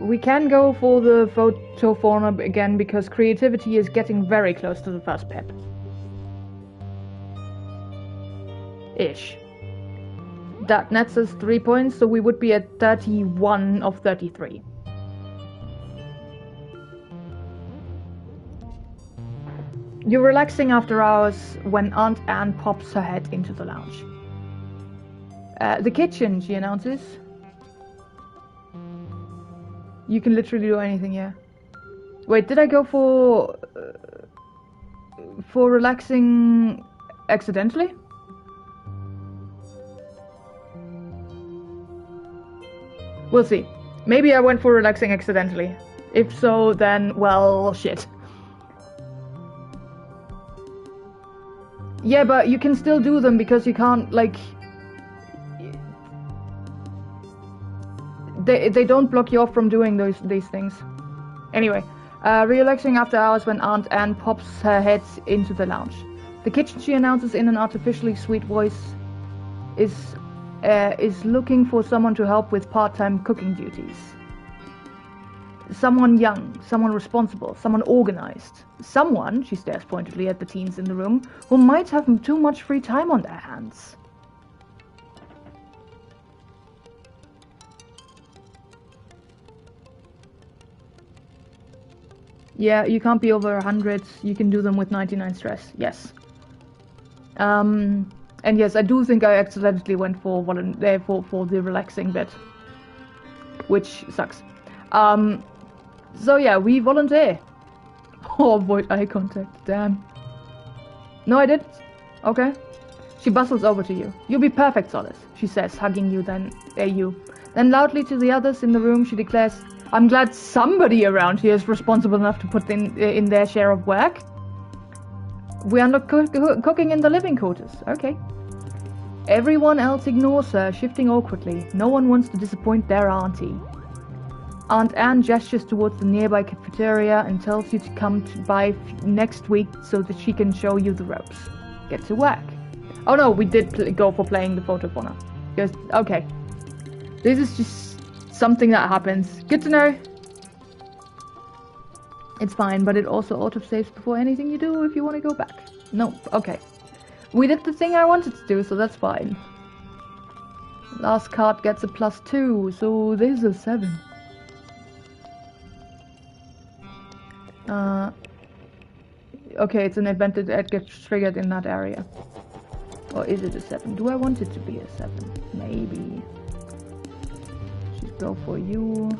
We can go for the photo fauna again, because creativity is getting very close to the first pip. Ish. That nets us 3 points, so we would be at 31 of 33. You're relaxing after hours when Aunt Anne pops her head into the lounge. The kitchen, she announces. You can literally do anything, yeah. Wait, did I go for relaxing accidentally? We'll see. Maybe I went for relaxing accidentally. If so, then, well, shit. Yeah, but you can still do them because you can't, like... They don't block you off from doing these things. Anyway, relaxing after hours when Aunt Anne pops her head into the lounge. The kitchen, she announces in an artificially sweet voice, is looking for someone to help with part-time cooking duties. Someone young, someone responsible, someone organized. Someone, she stares pointedly at the teens in the room, who might have too much free time on their hands. Yeah, you can't be over 100. You can do them with 99 stress. Yes. And yes, I do think I accidentally went for the relaxing bit, which sucks. So yeah, we volunteer. Oh, avoid eye contact. Damn. No, I didn't. Okay. She bustles over to you. You'll be perfect, Solace, she says, hugging you. Then loudly to the others in the room, she declares, I'm glad somebody around here is responsible enough to put in their share of work. We are not cooking in the living quarters. Okay. Everyone else ignores her, shifting awkwardly. No one wants to disappoint their auntie. Aunt Anne gestures towards the nearby cafeteria and tells you to come by next week so that she can show you the ropes. Get to work. Oh no, we did go for playing the photo fauna. Because, okay. This is just something that happens. Good to know. It's fine, but it also auto-saves before anything you do if you want to go back. No, okay. We did the thing I wanted to do, so that's fine. Last card gets a +2, so there's a 7. Okay, it's an event that gets triggered in that area. Or is it a 7? Do I want it to be a 7? Maybe. Just go for you.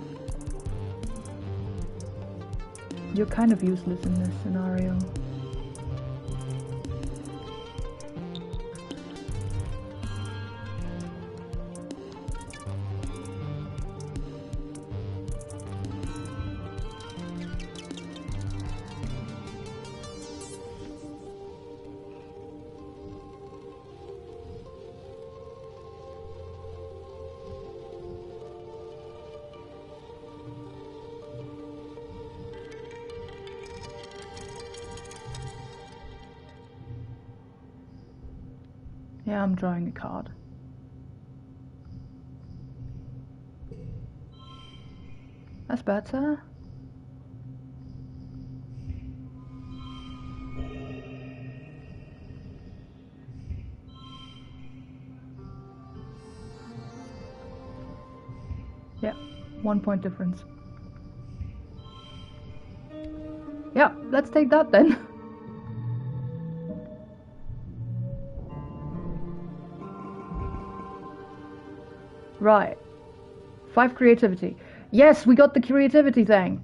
You're kind of useless in this scenario. Yeah, I'm drawing a card. That's better. Yeah, 1 point difference. Yeah, let's take that then. Right. 5 creativity. Yes, we got the creativity thing.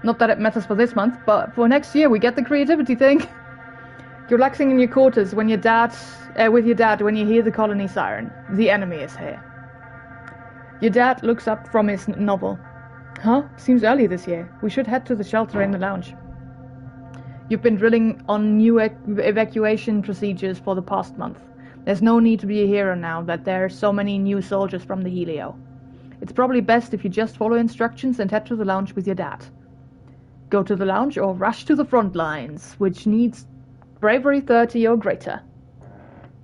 Not that it matters for this month, but for next year we get the creativity thing. You're relaxing in your quarters when with your dad when you hear the colony siren. The enemy is here. Your dad looks up from his novel. Huh? Seems early this year. We should head to the shelter in the lounge. You've been drilling on new evacuation procedures for the past month. There's no need to be a hero now that there are so many new soldiers from the Helio. It's probably best if you just follow instructions and head to the lounge with your dad. Go to the lounge or rush to the front lines, which needs bravery 30 or greater.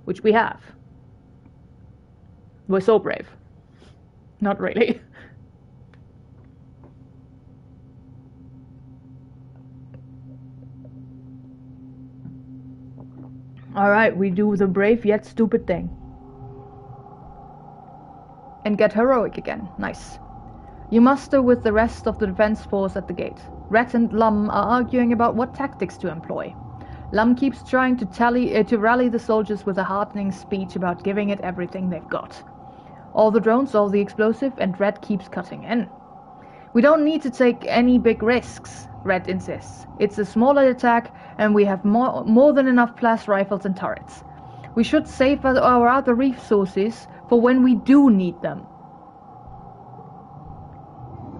Which we have. We're so brave. Not really. Alright, we do the brave yet stupid thing. And get heroic again. Nice. You muster with the rest of the defense force at the gate. Rhett and Lum are arguing about what tactics to employ. Lum keeps trying to rally the soldiers with a heartening speech about giving it everything they've got. All the drones, all the explosive, and Rhett keeps cutting in. We don't need to take any big risks, Rhett insists. It's a smaller attack, and we have more than enough blast rifles and turrets. We should save our other resources for when we do need them.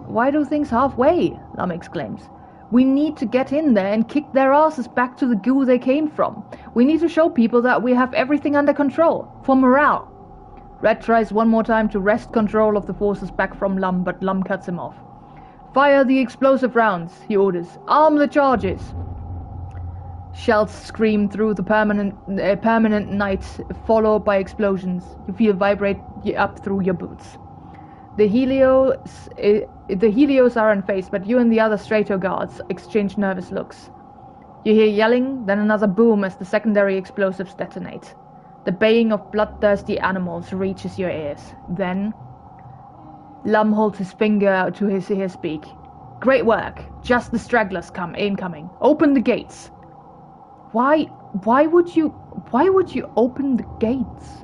Why do things halfway? Lum exclaims. We need to get in there and kick their asses back to the goo they came from. We need to show people that we have everything under control. For morale. Red tries one more time to wrest control of the forces back from Lum, but Lum cuts him off. Fire the explosive rounds, he orders. Arm the charges. Shells scream through the permanent night, followed by explosions. You feel vibrate up through your boots. The Helios are unfazed, but you and the other Strato guards exchange nervous looks. You hear yelling, then another boom as the secondary explosives detonate. The baying of bloodthirsty animals reaches your ears. Then, Lum holds his finger to his ear speak. Great work. Just the stragglers incoming. Open the gates. Why would you open the gates?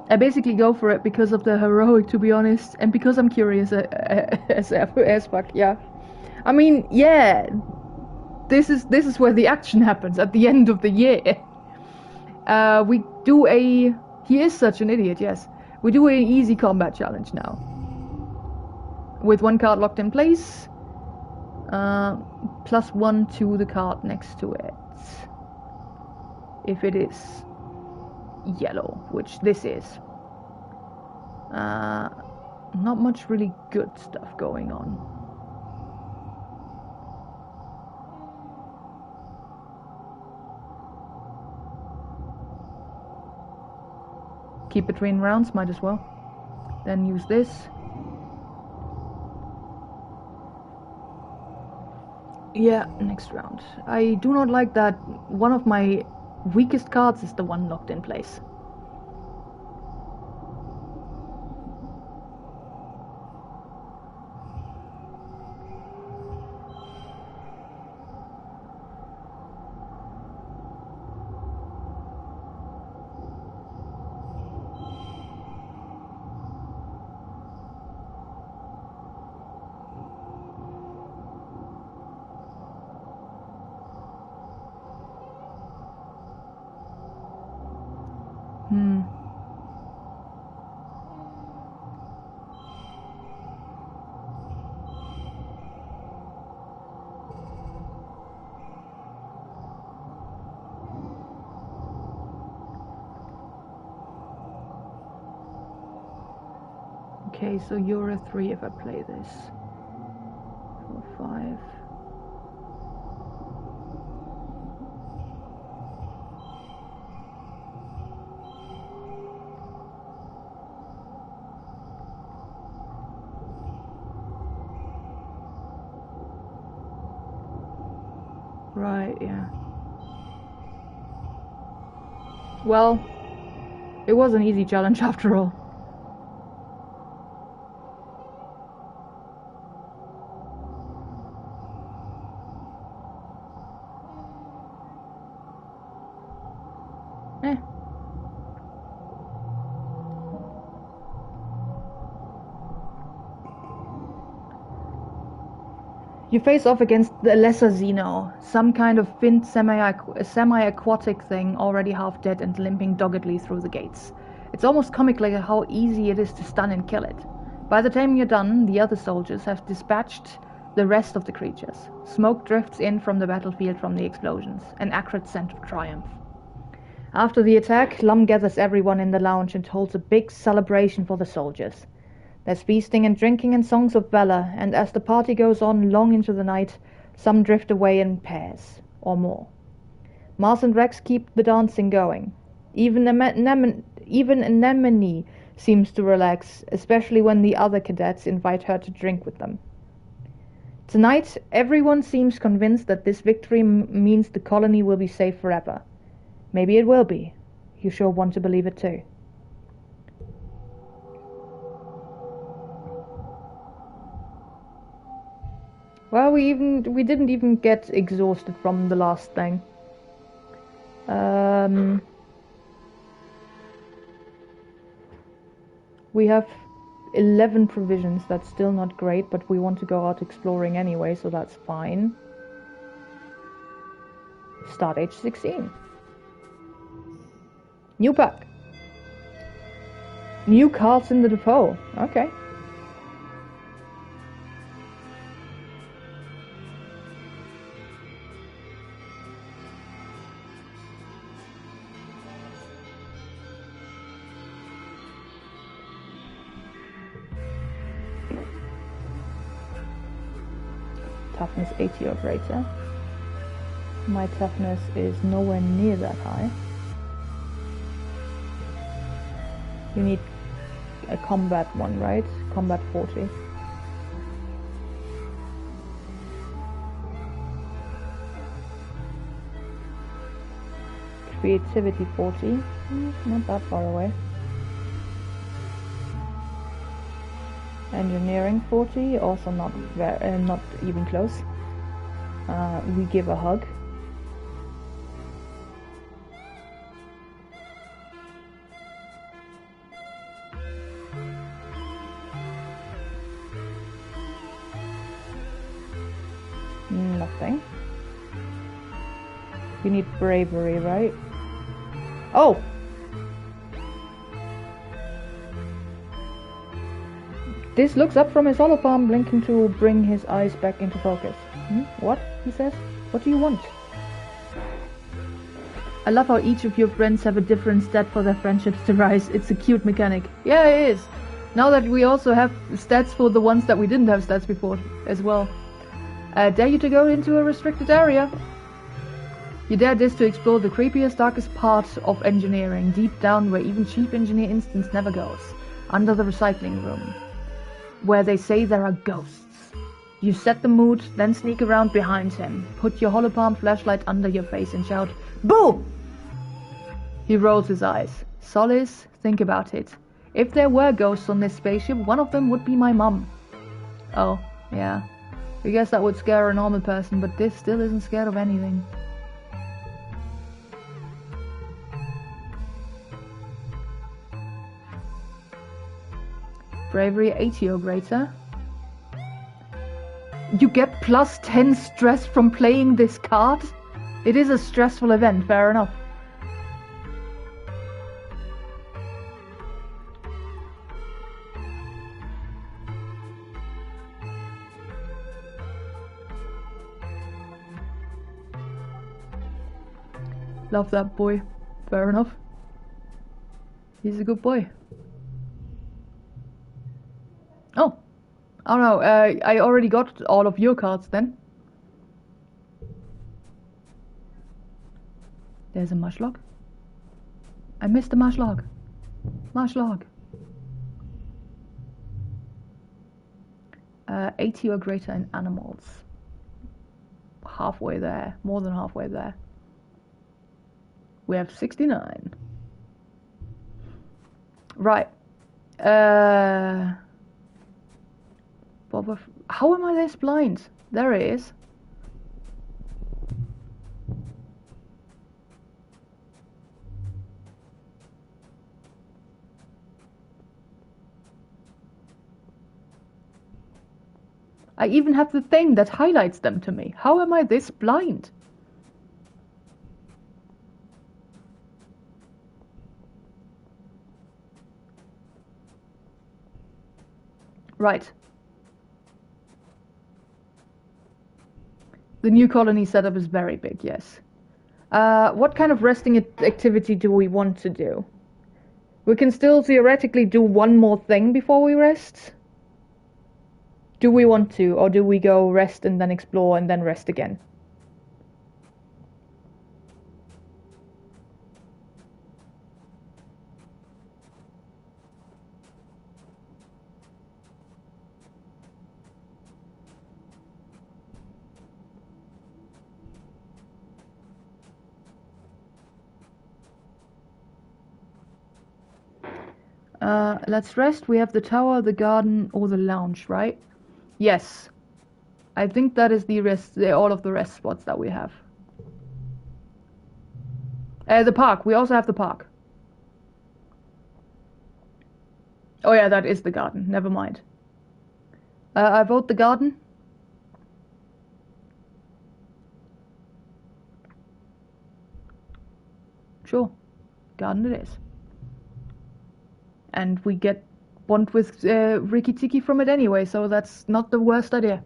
I basically go for it because of the heroic, to be honest, and because I'm curious as fuck, yeah. I mean, yeah, this is where the action happens, at the end of the year. He is such an idiot, yes. We do an easy combat challenge now. With one card locked in place, +1 to the card next to it. If it is yellow, which this is. Not much really good stuff going on. Keep between rounds, might as well. Then use this. Yeah, next round. I do not like that one of my weakest cards is the one locked in place. Okay, so you're a 3 if I play this. 4, 5. Right, yeah. Well, it was an easy challenge after all. You face off against the lesser Xeno, some kind of fin semi-aquatic thing, already half dead and limping doggedly through the gates. It's almost comical how easy it is to stun and kill it. By the time you're done, the other soldiers have dispatched the rest of the creatures. Smoke drifts in from the battlefield from the explosions, an acrid scent of triumph. After the attack, Lum gathers everyone in the lounge and holds a big celebration for the soldiers. There's feasting and drinking and songs of valor, and as the party goes on long into the night, some drift away in pairs, or more. Mars and Rex keep the dancing going. Even Anemone seems to relax, especially when the other cadets invite her to drink with them. Tonight, everyone seems convinced that this victory means the colony will be safe forever. Maybe it will be. You sure want to believe it too. Well, we didn't even get exhausted from the last thing. We have 11 provisions. That's still not great, but we want to go out exploring anyway, so that's fine. Start age 16. New pack. New cards in the depot. Okay. toughness 80 or greater. My toughness is nowhere near that high. You need a combat one, right? Combat 40. Creativity 40. Not that far away. Engineering 40, also not even close. We give a hug. Nothing. You need bravery, right? Oh! This looks up from his hollow palm, blinking to bring his eyes back into focus. What? He says. What do you want? I love how each of your friends have a different stat for their friendships to rise. It's a cute mechanic. Yeah, it is. Now that we also have stats for the ones that we didn't have stats before as well. Dare you to go into a restricted area. You dare this to explore the creepiest, darkest part of engineering, deep down where even chief engineer instance never goes. Under the recycling room. Where they say there are ghosts. You set the mood, then sneak around behind him. Put your holopalm flashlight under your face and shout, "Boo!" He rolls his eyes. Solace, think about it. If there were ghosts on this spaceship, one of them would be my mum. Oh, yeah. I guess that would scare a normal person, but this still isn't scared of anything. Bravery 80 or greater. You get plus 10 stress from playing this card? It is a stressful event, fair enough. Love that boy. Fair enough. He's a good boy. Oh no, I already got all of your cards then. There's a mushlock. I missed the mushlock. Mushlock. 80 or greater in animals. Halfway there. More than halfway there. We have 69. Right. How am I this blind? There it is. I even have the thing that highlights them to me. How am I this blind? Right. The new colony setup is very big, yes. What kind of resting activity do we want to do? We can still theoretically do one more thing before we rest. Do we want to, or do we go rest and then explore and then rest again? Let's rest. We have the tower, the garden, or the lounge, right? Yes. I think that is the rest, all of the rest spots that we have. The park. We also have the park. Oh yeah, that is the garden. Never mind. I vote the garden. Sure. Garden it is. And we get bond with Riki Tiki from it anyway, so that's not the worst idea.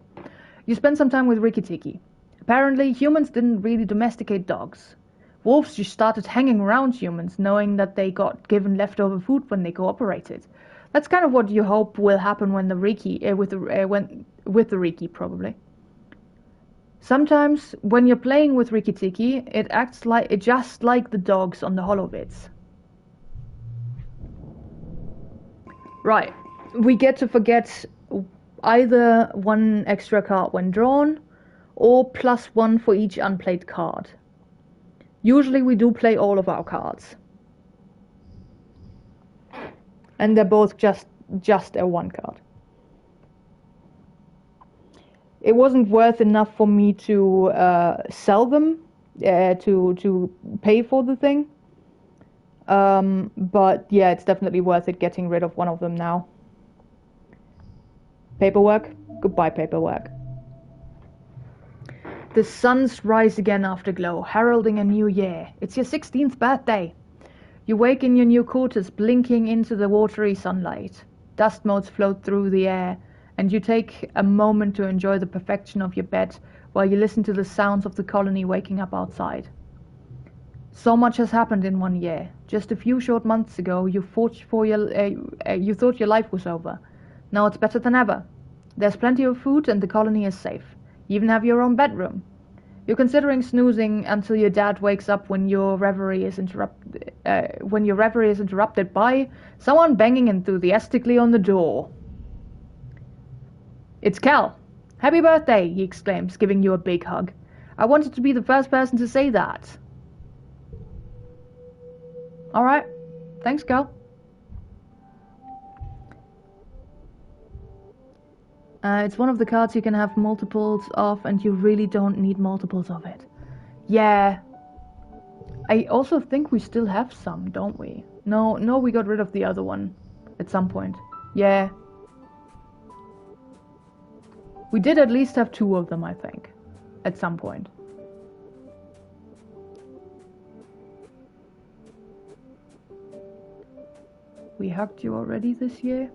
You spend some time with Riki Tiki. Apparently, humans didn't really domesticate dogs. Wolves just started hanging around humans, knowing that they got given leftover food when they cooperated. That's kind of what you hope will happen when the Riki, with the Riki, probably. Sometimes, when you're playing with Rikki-Tikki, it just like the dogs on the holobits. Right. We get to forget either one extra card when drawn, or +1 for each unplayed card. Usually we do play all of our cards. And they're both just a 1 card. It wasn't worth enough for me to sell them, to pay for the thing. But yeah, it's definitely worth it getting rid of one of them now. Paperwork? Goodbye, paperwork. The suns rise again after glow, heralding a new year. It's your 16th birthday. You wake in your new quarters, blinking into the watery sunlight. Dust motes float through the air, and you take a moment to enjoy the perfection of your bed while you listen to the sounds of the colony waking up outside. So much has happened in 1 year. Just a few short months ago, you thought your life was over. Now it's better than ever. There's plenty of food and the colony is safe. You even have your own bedroom. You're considering snoozing until your dad wakes up when your reverie is interrupted by someone banging enthusiastically on the door. It's Cal. Happy birthday, he exclaims, giving you a big hug. I wanted to be the first person to say that. Alright. Thanks, Cal. It's one of the cards you can have multiples of, and you really don't need multiples of it. Yeah. I also think we still have some, don't we? No, we got rid of the other one at some point. Yeah. We did at least have 2 of them, I think, at some point. We hugged you already this year?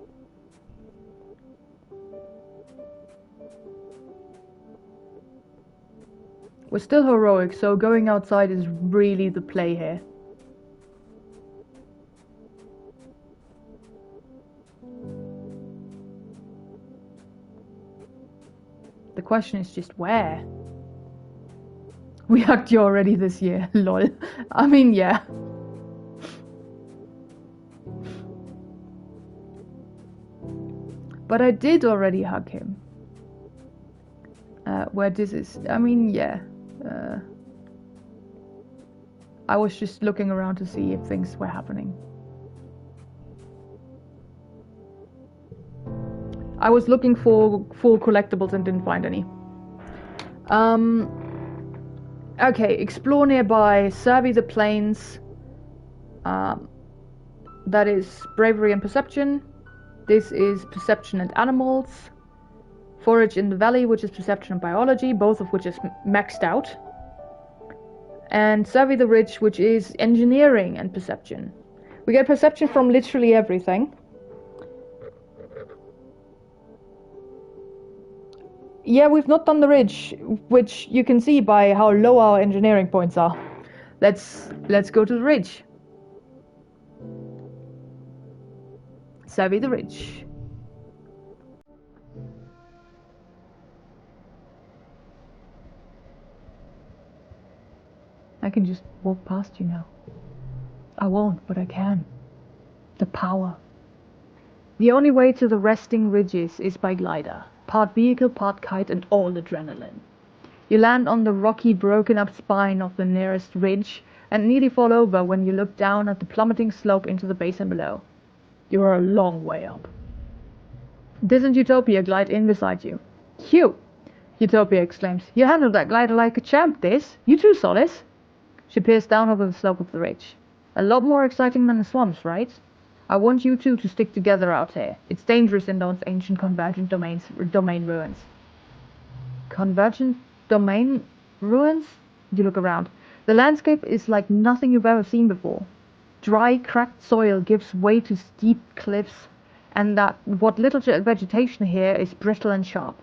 We're still heroic, so going outside is really the play here. The question is just where? We hugged you already this year, lol. I mean, yeah. But I did already hug him. Where this is, I mean, yeah. I was just looking around to see if things were happening. I was looking for collectibles and didn't find any. Okay, explore nearby, survey the plains. That is bravery and perception. This is perception and animals. Forage in the valley, which is perception and biology, both of which is maxed out. And survey the ridge, which is engineering and perception. We get perception from literally everything. Yeah, we've not done the ridge, which you can see by how low our engineering points are. Let's go to the ridge. Survey the ridge. I can just walk past you now. I won't, but I can. The power. The only way to the resting ridges is by glider. Part vehicle, part kite, and all adrenaline. You land on the rocky, broken-up spine of the nearest ridge and nearly fall over when you look down at the plummeting slope into the basin below. You are a long way up. Diz and Utopia glide in beside you. Phew! Utopia exclaims. You handled that glider like a champ, Diz. You too, Solace. She peers down over the slope of the ridge. A lot more exciting than the swamps, right? I want you two to stick together out here. It's dangerous in those ancient convergent domain ruins. Convergent domain ruins? You look around. The landscape is like nothing you've ever seen before. Dry, cracked soil gives way to steep cliffs, and that what little vegetation here is brittle and sharp.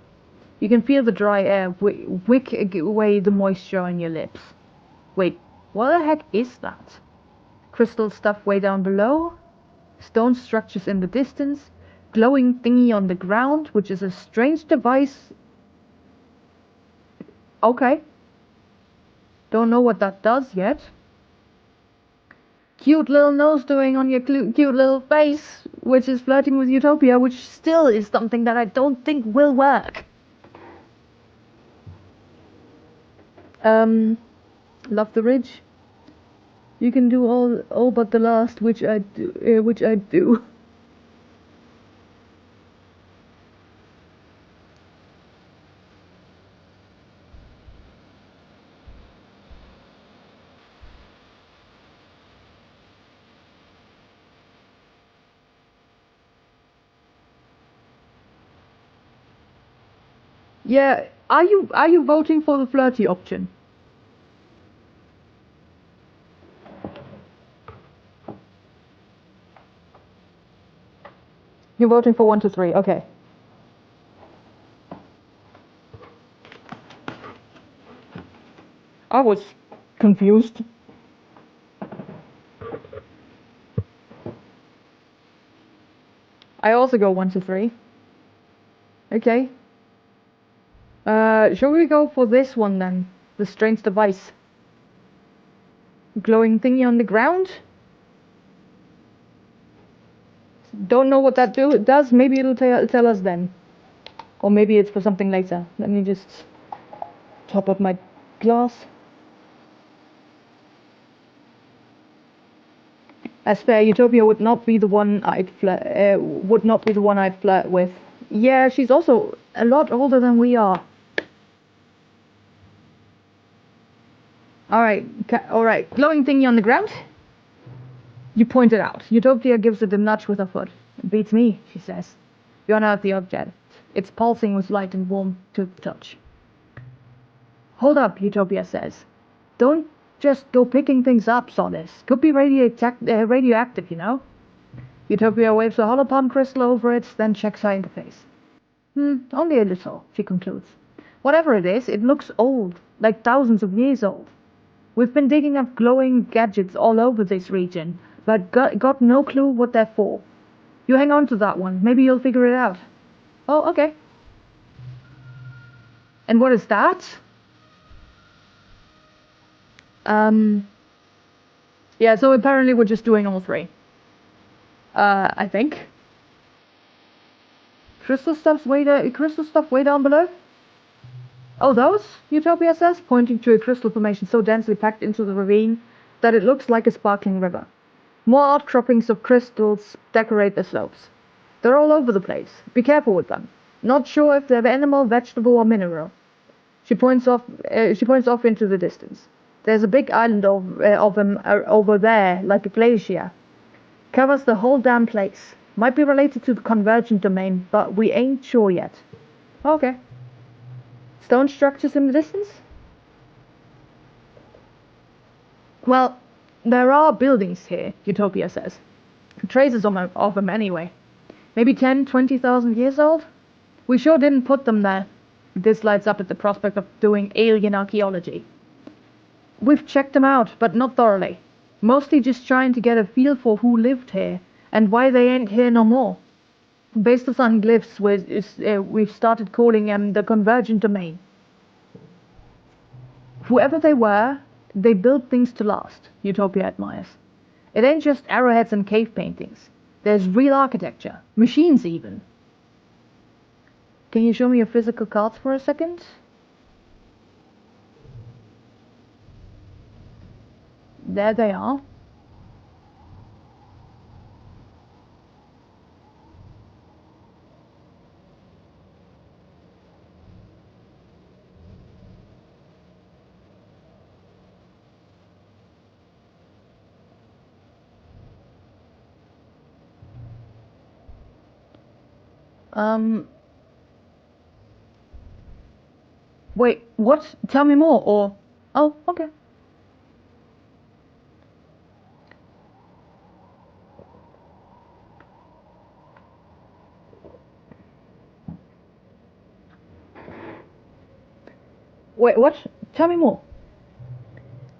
You can feel the dry air wick away the moisture on your lips. Wait, what the heck is that? Crystal stuff way down below? Stone structures in the distance? Glowing thingy on the ground, which is a strange device. Okay. Don't know what that does yet. Cute little nose doing on your cute little face, which is flirting with Utopia, which still is something that I don't think will work. Love the ridge. You can do all but the last, which I do. Yeah, are you voting for the flirty option? You're voting for 1 to 3, okay. I was confused. I also go 1 to 3. Okay. Shall we go for this one then? The strange device. Glowing thingy on the ground? Don't know what that does. Maybe it'll tell us then. Or maybe it's for something later. Let me just top up my glass. As fair, Utopia would not be the one I'd flirt with. Yeah, she's also a lot older than we are. Alright. Glowing thingy on the ground? You point it out. Utopia gives it a nudge with her foot. It beats me, she says. You're not the object. It's pulsing with light and warm to the touch. Hold up, Utopia says. Don't just go picking things up, Solace. Could be radioactive, you know? Utopia waves a holopalm crystal over it, then checks her interface. Only a little, she concludes. Whatever it is, it looks old, like thousands of years old. We've been digging up glowing gadgets all over this region, but got no clue what they're for. You hang on to that one, maybe you'll figure it out. Oh, okay. And what is that? Yeah, so apparently we're just doing all 3. I think. Crystal stuff way down below? Oh, those? Utopia says, pointing to a crystal formation so densely packed into the ravine that it looks like a sparkling river. More outcroppings of crystals decorate the slopes. They're all over the place. Be careful with them. Not sure if they're animal, vegetable, or mineral. She points off into the distance. There's a big island of them over there, like a glacier. Covers the whole damn place. Might be related to the convergent domain, but we ain't sure yet. Okay. Stone structures in the distance? Well, there are buildings here, Utopia says. Traces of them anyway. Maybe 10, 20,000 years old? We sure didn't put them there. This lights up at the prospect of doing alien archaeology. We've checked them out, but not thoroughly. Mostly just trying to get a feel for who lived here, and why they ain't here no more. Based on glyphs, we've started calling them the convergent domain. Whoever they were, they built things to last, Utopia admires. It ain't just arrowheads and cave paintings. There's real architecture, machines even. Can you show me your physical cards for a second? There they are. Wait, what? Tell me more, or... Oh, okay. Wait, what? Tell me more.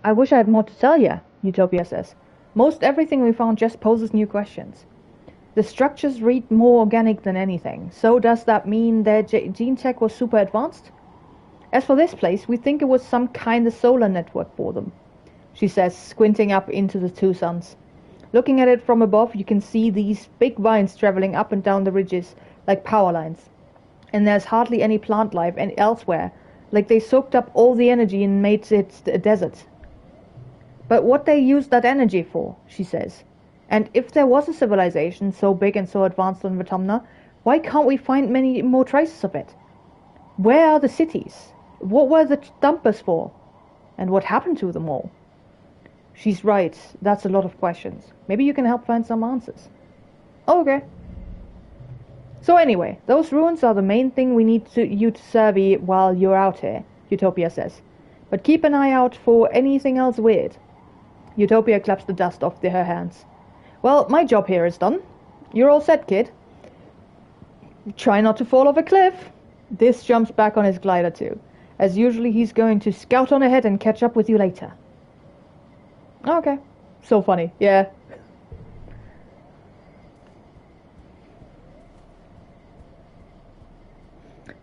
I wish I had more to tell you, Utopia says. Most everything we found just poses new questions. The structures read more organic than anything, so does that mean their gene tech was super advanced? As for this place, we think it was some kind of solar network for them, she says, squinting up into the two suns. Looking at it from above, you can see these big vines traveling up and down the ridges like power lines. And there's hardly any plant life elsewhere, like they soaked up all the energy and made it a desert. But what they used that energy for, she says. And if there was a civilization so big and so advanced on Vitamna, why can't we find many more traces of it? Where are the cities? What were the dumpers for? And what happened to them all? She's right, that's a lot of questions. Maybe you can help find some answers. Okay. So anyway, those ruins are the main thing we need you to survey while you're out here, Utopia says. But keep an eye out for anything else weird. Utopia claps the dust off her hands. Well, my job here is done. You're all set, kid. Try not to fall off a cliff. This jumps back on his glider too. As usually, he's going to scout on ahead and catch up with you later. Okay. So funny, yeah.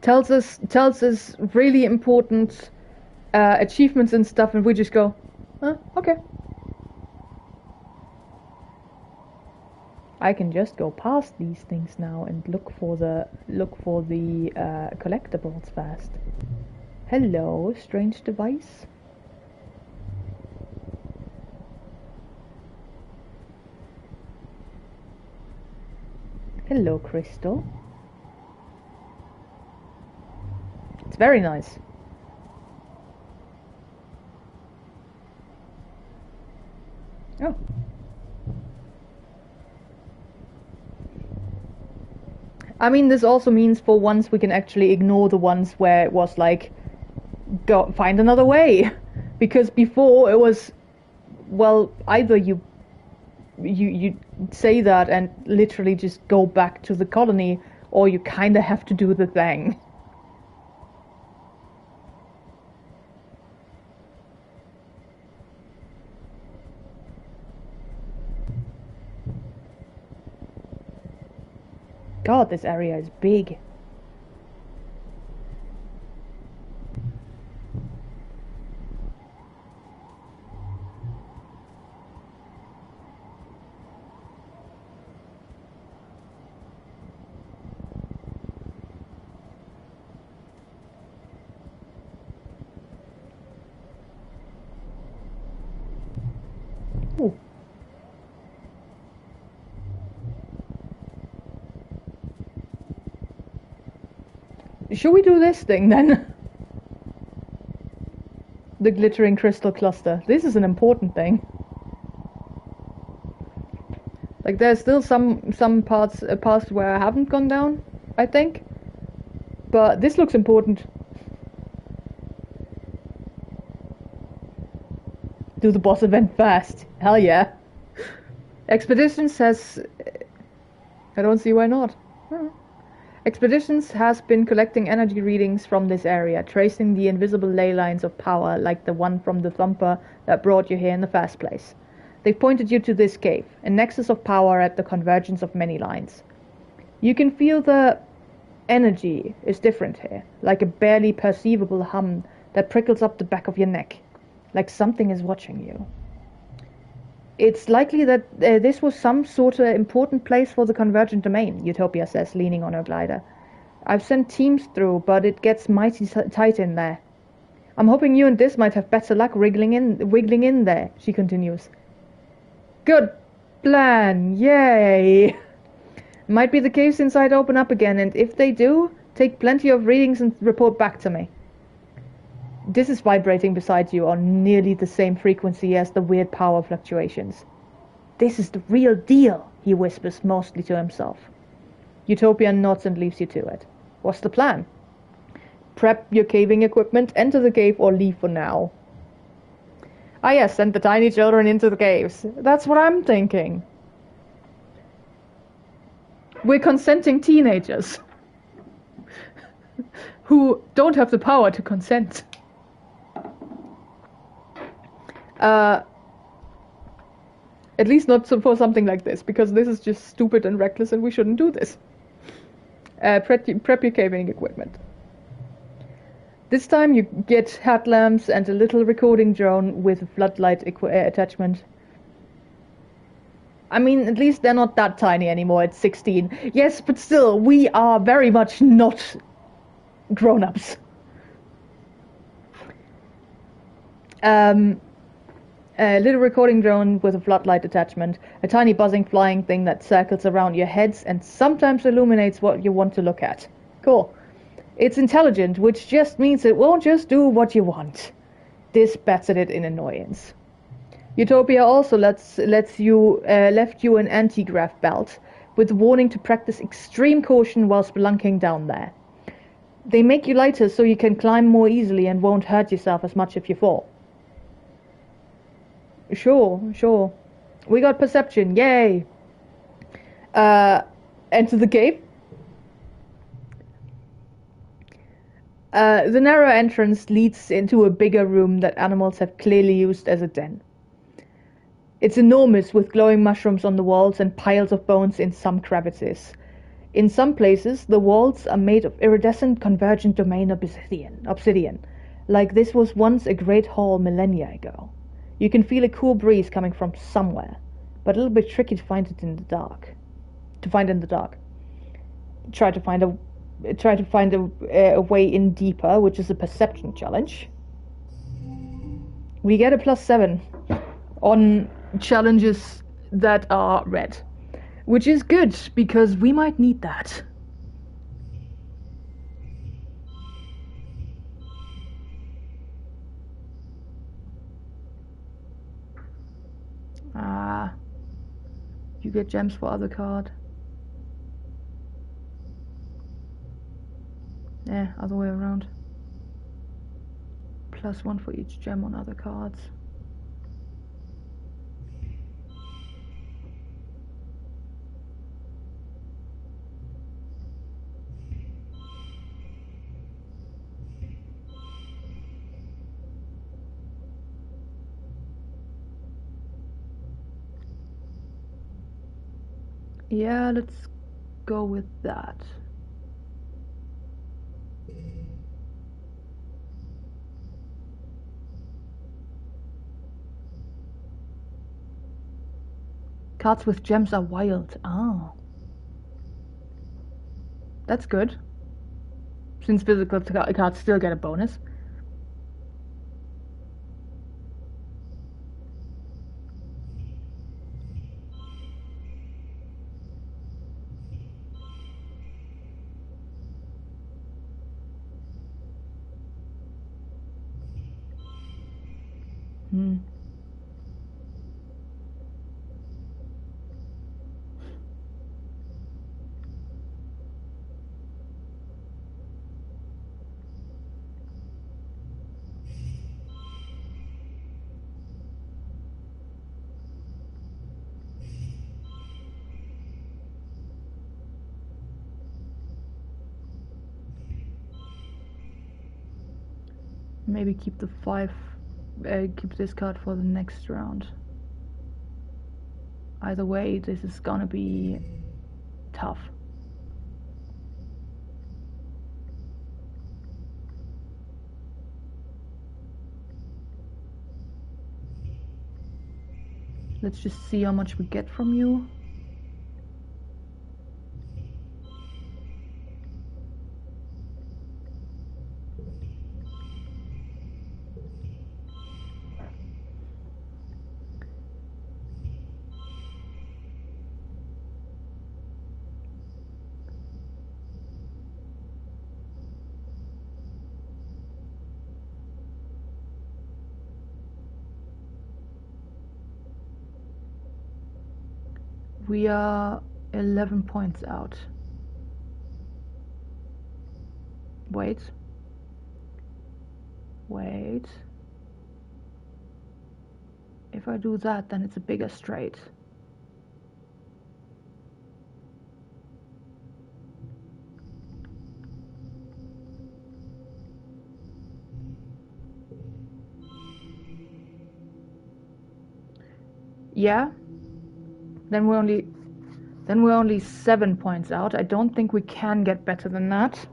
Tells us really important achievements and stuff, and we just go, okay. I can just go past these things now and look for the collectibles first. Hello, strange device. Hello, crystal. It's very nice. Oh. I mean, this also means for once we can actually ignore the ones where it was like, go find another way. Because before it was, well, either you say that and literally just go back to the colony, or you kinda have to do the thing. God, this area is big. Ooh. Should we do this thing then? The glittering crystal cluster. This is an important thing. Like there's still some parts where I haven't gone down, I think. But this looks important. Do the boss event fast. Hell yeah. Expeditions has... I don't see why not. Expeditions has been collecting energy readings from this area, tracing the invisible ley lines of power like the one from the thumper that brought you here in the first place. They've pointed you to this cave, a nexus of power at the convergence of many lines. You can feel the energy is different here, like a barely perceivable hum that prickles up the back of your neck, like something is watching you. It's likely that this was some sort of important place for the convergent domain, Utopia says, leaning on her glider. I've sent teams through, but it gets mighty tight in there. I'm hoping you and this might have better luck wiggling in there, she continues. Good plan, yay! Might be the caves inside open up again, and if they do, take plenty of readings and report back to me. This is vibrating beside you on nearly the same frequency as the weird power fluctuations. This is the real deal, he whispers mostly to himself. Utopia nods and leaves you to it. What's the plan? Prep your caving equipment, enter the cave, or leave for now. Ah yes, send the tiny children into the caves. That's what I'm thinking. We're consenting teenagers who don't have the power to consent. At least not for something like this, because this is just stupid and reckless and we shouldn't do this. Prep your caving equipment. This time you get headlamps and a little recording drone with a floodlight attachment. I mean, at least they're not that tiny anymore at 16. Yes, but still, we are very much not grown-ups. A little recording drone with a floodlight attachment, a tiny buzzing flying thing that circles around your heads and sometimes illuminates what you want to look at. Cool. It's intelligent, which just means it won't just do what you want. This bats at it in annoyance. Utopia also left you an anti-grav belt, with warning to practice extreme caution while spelunking down there. They make you lighter so you can climb more easily and won't hurt yourself as much if you fall. Sure. We got perception, yay! Enter the cave. The narrow entrance leads into a bigger room that animals have clearly used as a den. It's enormous, with glowing mushrooms on the walls and piles of bones in some crevices. In some places, the walls are made of iridescent convergent domain obsidian, like this was once a great hall millennia ago. You can feel a cool breeze coming from somewhere, but a little bit tricky to find it in the dark. Try to find a way in deeper, which is a perception challenge. We get a +7 on challenges that are red, which is good because we might need that. You get gems for other card. Yeah, other way around. +1 for each gem on other cards. Yeah, let's go with that. Cards with gems are wild. Oh. That's good. Since physical cards still get a bonus. Maybe keep the 5. Keep this card for the next round. Either way, this is gonna be tough. Let's just see how much we get from you. We are 11 points out. Wait. If I do that, then it's a bigger straight. Yeah. Then we're only 7 points out. I don't think we can get better than that.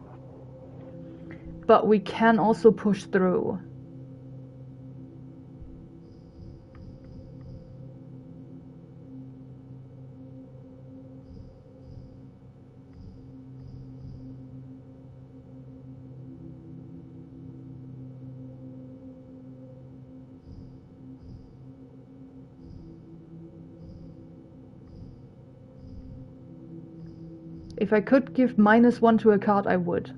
But we can also push through. If I could give -1 to a card, I would.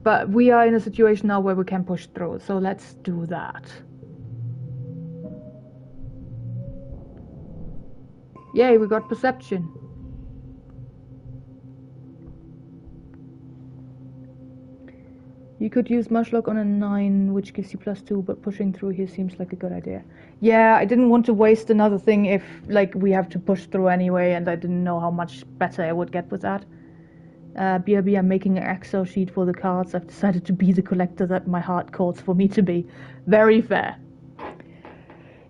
But we are in a situation now where we can push through, so let's do that. Yay, we got perception. You could use Mushlock on a 9, which gives you +2, but pushing through here seems like a good idea. Yeah, I didn't want to waste another thing if, like, we have to push through anyway, and I didn't know how much better I would get with that. BRB, I'm making an Excel sheet for the cards. I've decided to be the collector that my heart calls for me to be. Very fair.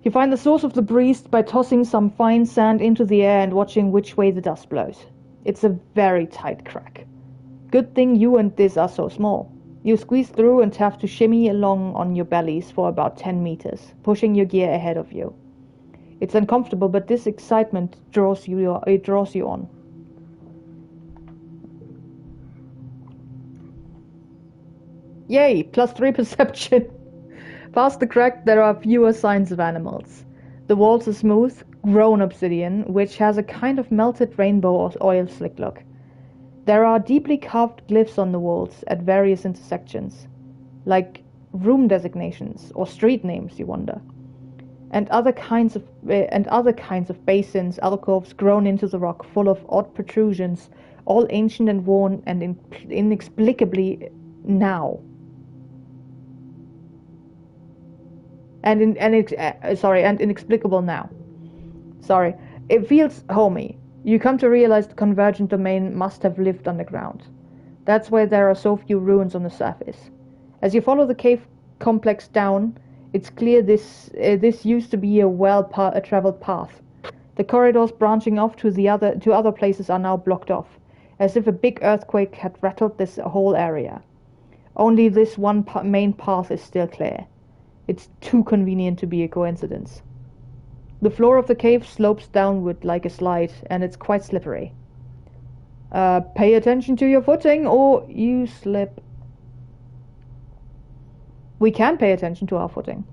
You find the source of the breeze by tossing some fine sand into the air and watching which way the dust blows. It's a very tight crack. Good thing you and this are so small. You squeeze through and have to shimmy along on your bellies for about 10 meters, pushing your gear ahead of you. It's uncomfortable, but this excitement draws you on. Yay, +3 perception. Past the crack, there are fewer signs of animals. The walls are smooth, grown obsidian, which has a kind of melted rainbow or oil slick look. There are deeply carved glyphs on the walls at various intersections, like room designations or street names, you wonder, and other kinds of basins, alcoves grown into the rock, full of odd protrusions, all ancient and worn and inexplicably now. And inexplicable now. Sorry, it feels homey. You come to realize the convergent domain must have lived underground. That's why there are so few ruins on the surface. As you follow the cave complex down, it's clear this used to be a well-traveled path. The corridors branching off to other places are now blocked off, as if a big earthquake had rattled this whole area. Only this one main path is still clear. It's too convenient to be a coincidence. The floor of the cave slopes downward like a slide, and it's quite slippery. Pay attention to your footing, or you slip. We can pay attention to our footing.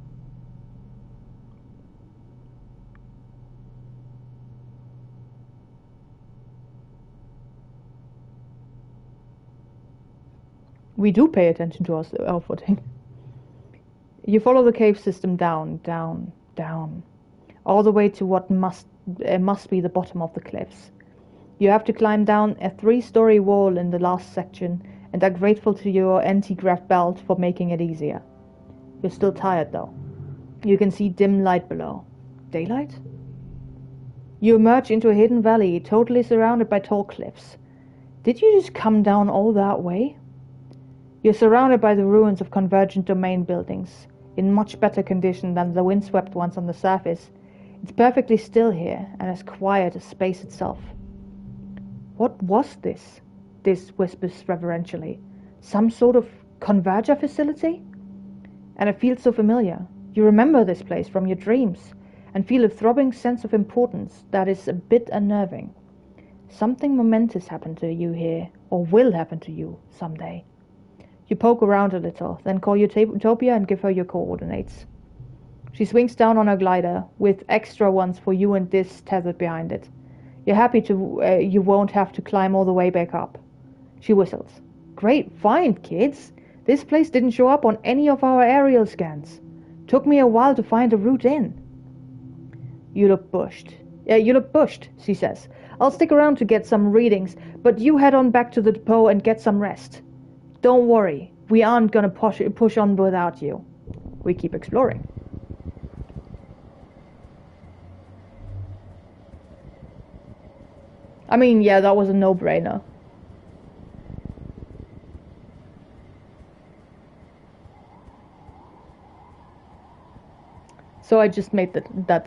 We do pay attention to our footing. You follow the cave system down, down, down, all the way to what must be the bottom of the cliffs. You have to climb down a 3-story wall in the last section, and are grateful to your anti-grav belt for making it easier. You're still tired, though. You can see dim light below. Daylight? You emerge into a hidden valley, totally surrounded by tall cliffs. Did you just come down all that way? You're surrounded by the ruins of convergent domain buildings, in much better condition than the windswept ones on the surface. It's perfectly still here, and as quiet as space itself. What was this? This whispers reverentially. Some sort of converger facility? And it feels so familiar. You remember this place from your dreams, and feel a throbbing sense of importance that is a bit unnerving. Something momentous happened to you here, or will happen to you someday. You poke around a little, then call Utopia and give her your coordinates. She swings down on her glider, with extra ones for you and Diz tethered behind it. You're happy you won't have to climb all the way back up. She whistles. Great find, kids! This place didn't show up on any of our aerial scans. Took me a while to find a route in. You look bushed, she says. I'll stick around to get some readings, but you head on back to the depot and get some rest. Don't worry, we aren't gonna push on without you. We keep exploring. I mean, yeah, that was a no-brainer. So I just made that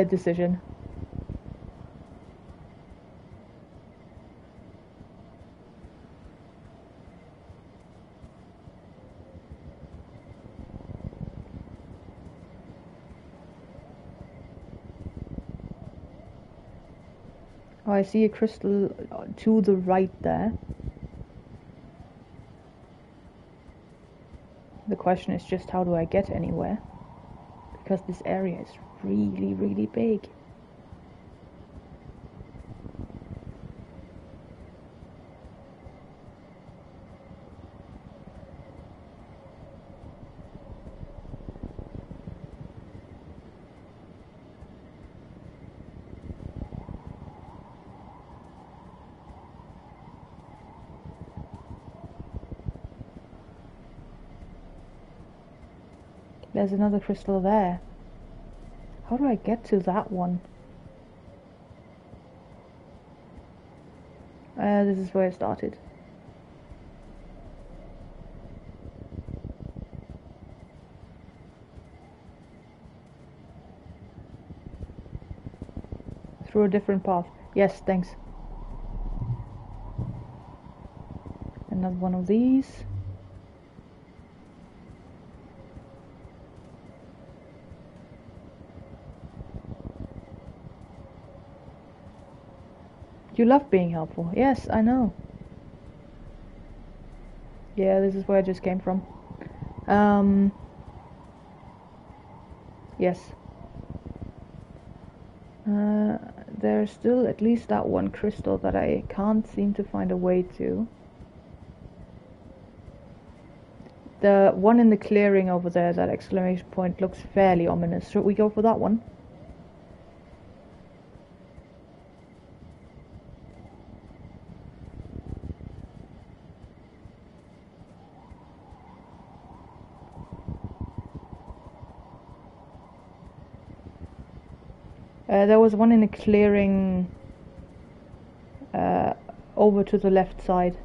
decision. Oh, I see a crystal to the right there. The question is just how do I get anywhere? Because this area is really, really big. There's another crystal there. How do I get to that one? This is where I started. Through a different path. Yes, thanks. Another one of these. You love being helpful. Yes, I know. Yeah, this is where I just came from. Yes. There's still at least that one crystal that I can't seem to find a way to. The one in the clearing over there, that exclamation point, looks fairly ominous. Should we go for that one? There was one in the clearing over to the left side.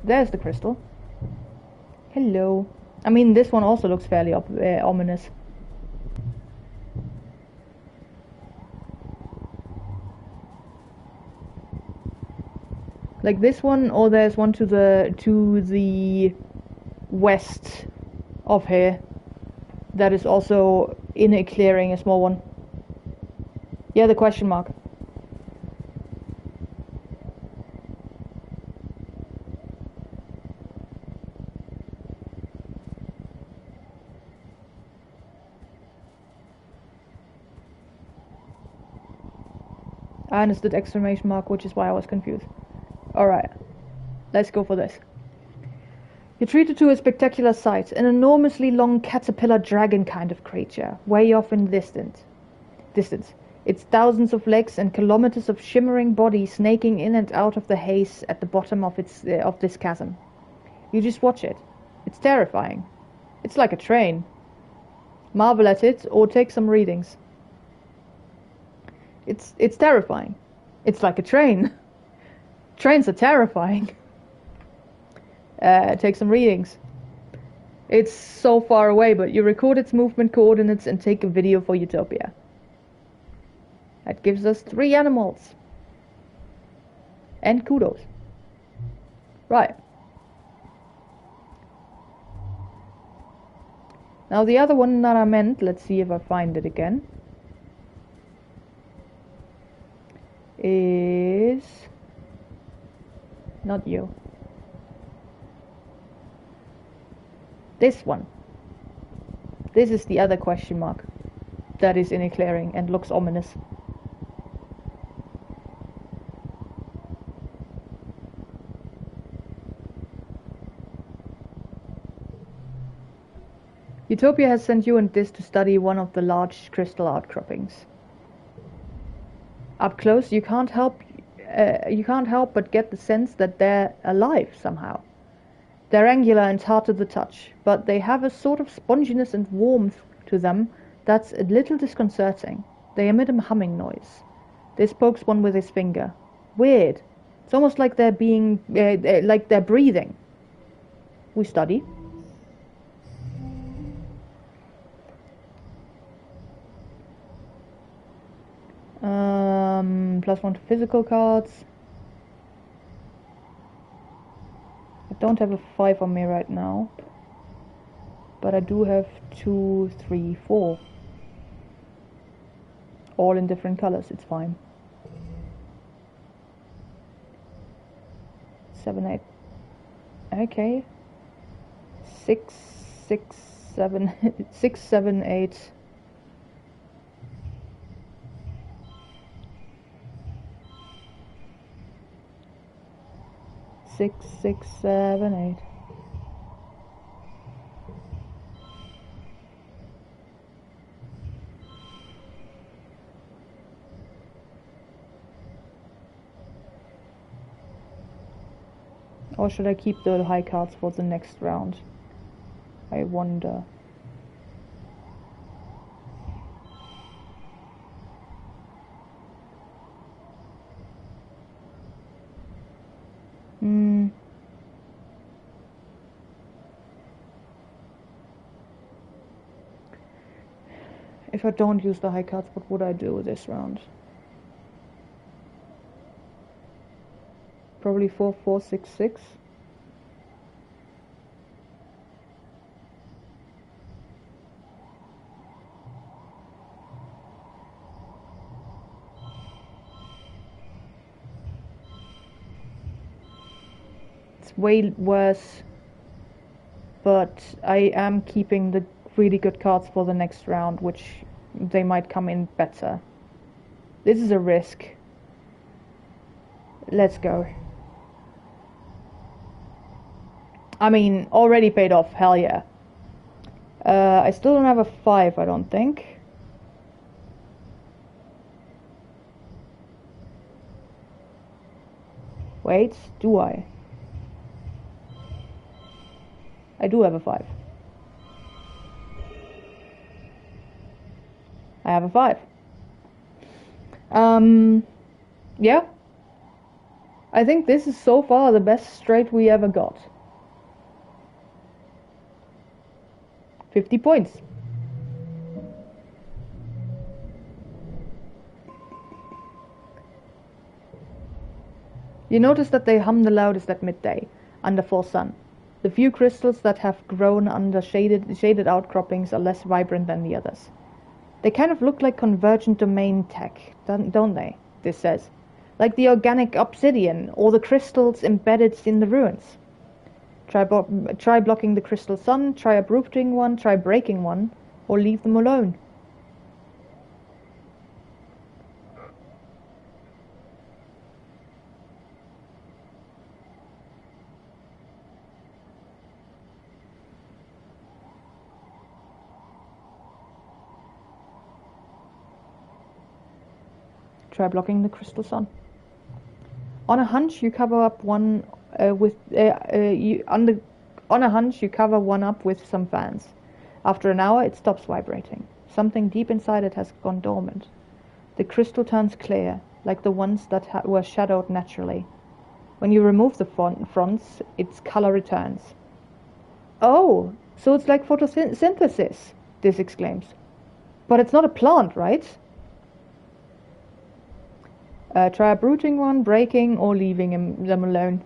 There's the crystal. Hello. I mean, this one also looks fairly ominous. Like this one, or there's one to the west of here that is also in a clearing, a small one. Yeah, the question mark. I understood exclamation mark, which is why I was confused. Alright, let's go for this. You're treated to a spectacular sight, an enormously long caterpillar dragon kind of creature, way off in the distance. Its thousands of legs and kilometers of shimmering body snaking in and out of the haze at the bottom of this chasm. You just watch it. It's terrifying. It's like a train. Marvel at it or take some readings. It's terrifying. It's like a train. Trains are terrifying. Take some readings. It's so far away, but you record its movement coordinates and take a video for Utopia. That gives us 3 animals. And kudos. Right. Now the other one that I meant, let's see if I find it again, is not you. This one. This is the other question mark that is in a clearing and looks ominous. Utopia has sent you and this to study one of the large crystal outcroppings. Up close, you can't help but get the sense that they're alive somehow. They're angular and hard to the touch, but they have a sort of sponginess and warmth to them that's a little disconcerting. They emit a humming noise. This pokes one with his finger. Weird. It's almost like they're breathing. We study. +1 to physical cards. I don't have a 5 on me right now, but I do have 2, 3, 4. All in different colors, it's fine. 7, 8. Okay. 6, 6, 7, 6, 7, 8. Six, 6, 7, 8. Or should I keep the high cards for the next round? I wonder. If I don't use the high cards, what would I do this round? Probably 4, 4, 6, 6. It's way worse, but I am keeping the really good cards for the next round, which they might come in better. This is a risk. Let's go. I mean, already paid off, hell yeah. I still don't have a 5, I don't think. Wait, do I? I do have a 5. I have a 5. Yeah. I think this is so far the best straight we ever got. 50 points. You notice that they hum the loudest at midday, under full sun. The few crystals that have grown under shaded outcroppings are less vibrant than the others. They kind of look like convergent domain tech, don't they? This says. Like the organic obsidian, or the crystals embedded in the ruins. Try blocking the crystal sun, try uprooting one, try breaking one, or leave them alone. Try blocking the crystal sun. On a hunch, you cover up one on a hunch, you cover one up with some fans. After an hour, it stops vibrating. Something deep inside it has gone dormant. The crystal turns clear, like the ones that were shadowed naturally. When you remove the fronts, its color returns. Oh, so it's like photosynthesis, this exclaims. But it's not a plant, right? Try uprooting one, breaking, or leaving them alone.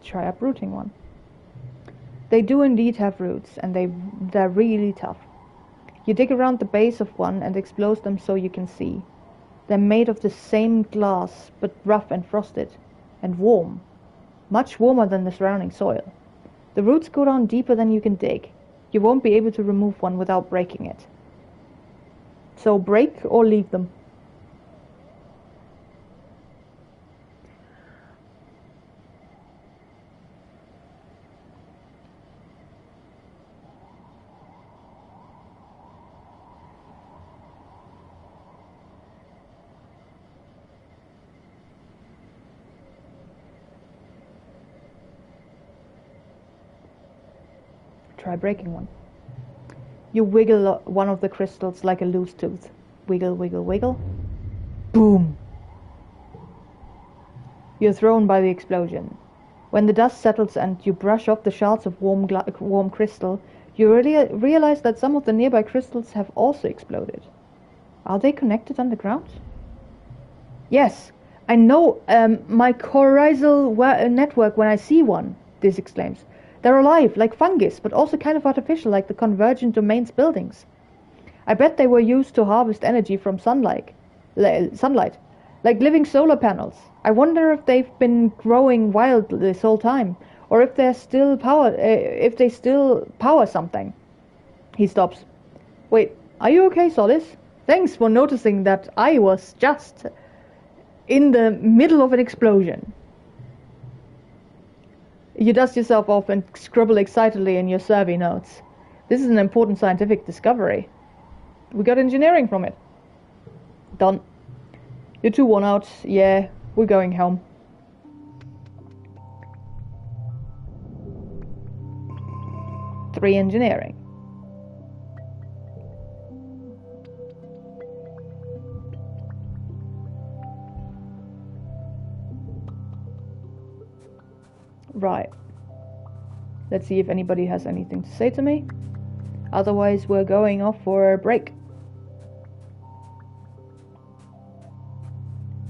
Try uprooting one. They do indeed have roots, and they're really tough. You dig around the base of one and expose them so you can see. They're made of the same glass, but rough and frosted, and warm. Much warmer than the surrounding soil. The roots go down deeper than you can dig. You won't be able to remove one without breaking it. So break or leave them. Try breaking one. You wiggle one of the crystals like a loose tooth. Wiggle, wiggle, wiggle. Boom! You're thrown by the explosion. When the dust settles and you brush off the shards of warm crystal, you really realize that some of the nearby crystals have also exploded. Are they connected underground? Yes, I know my corizal network when I see one, Diz exclaims. They're alive, like fungus, but also kind of artificial, like the convergent domains buildings. I bet they were used to harvest energy from sunlight, like living solar panels. I wonder if they've been growing wild this whole time, or if if they still power something. He stops. Wait, are you okay, Solis? Thanks for noticing that I was just in the middle of an explosion. You dust yourself off and scribble excitedly in your survey notes. This is an important scientific discovery. We got engineering from it. Done. You're too worn out. Yeah, we're going home. Three engineering. Right. Let's see if anybody has anything to say to me. Otherwise, we're going off for a break.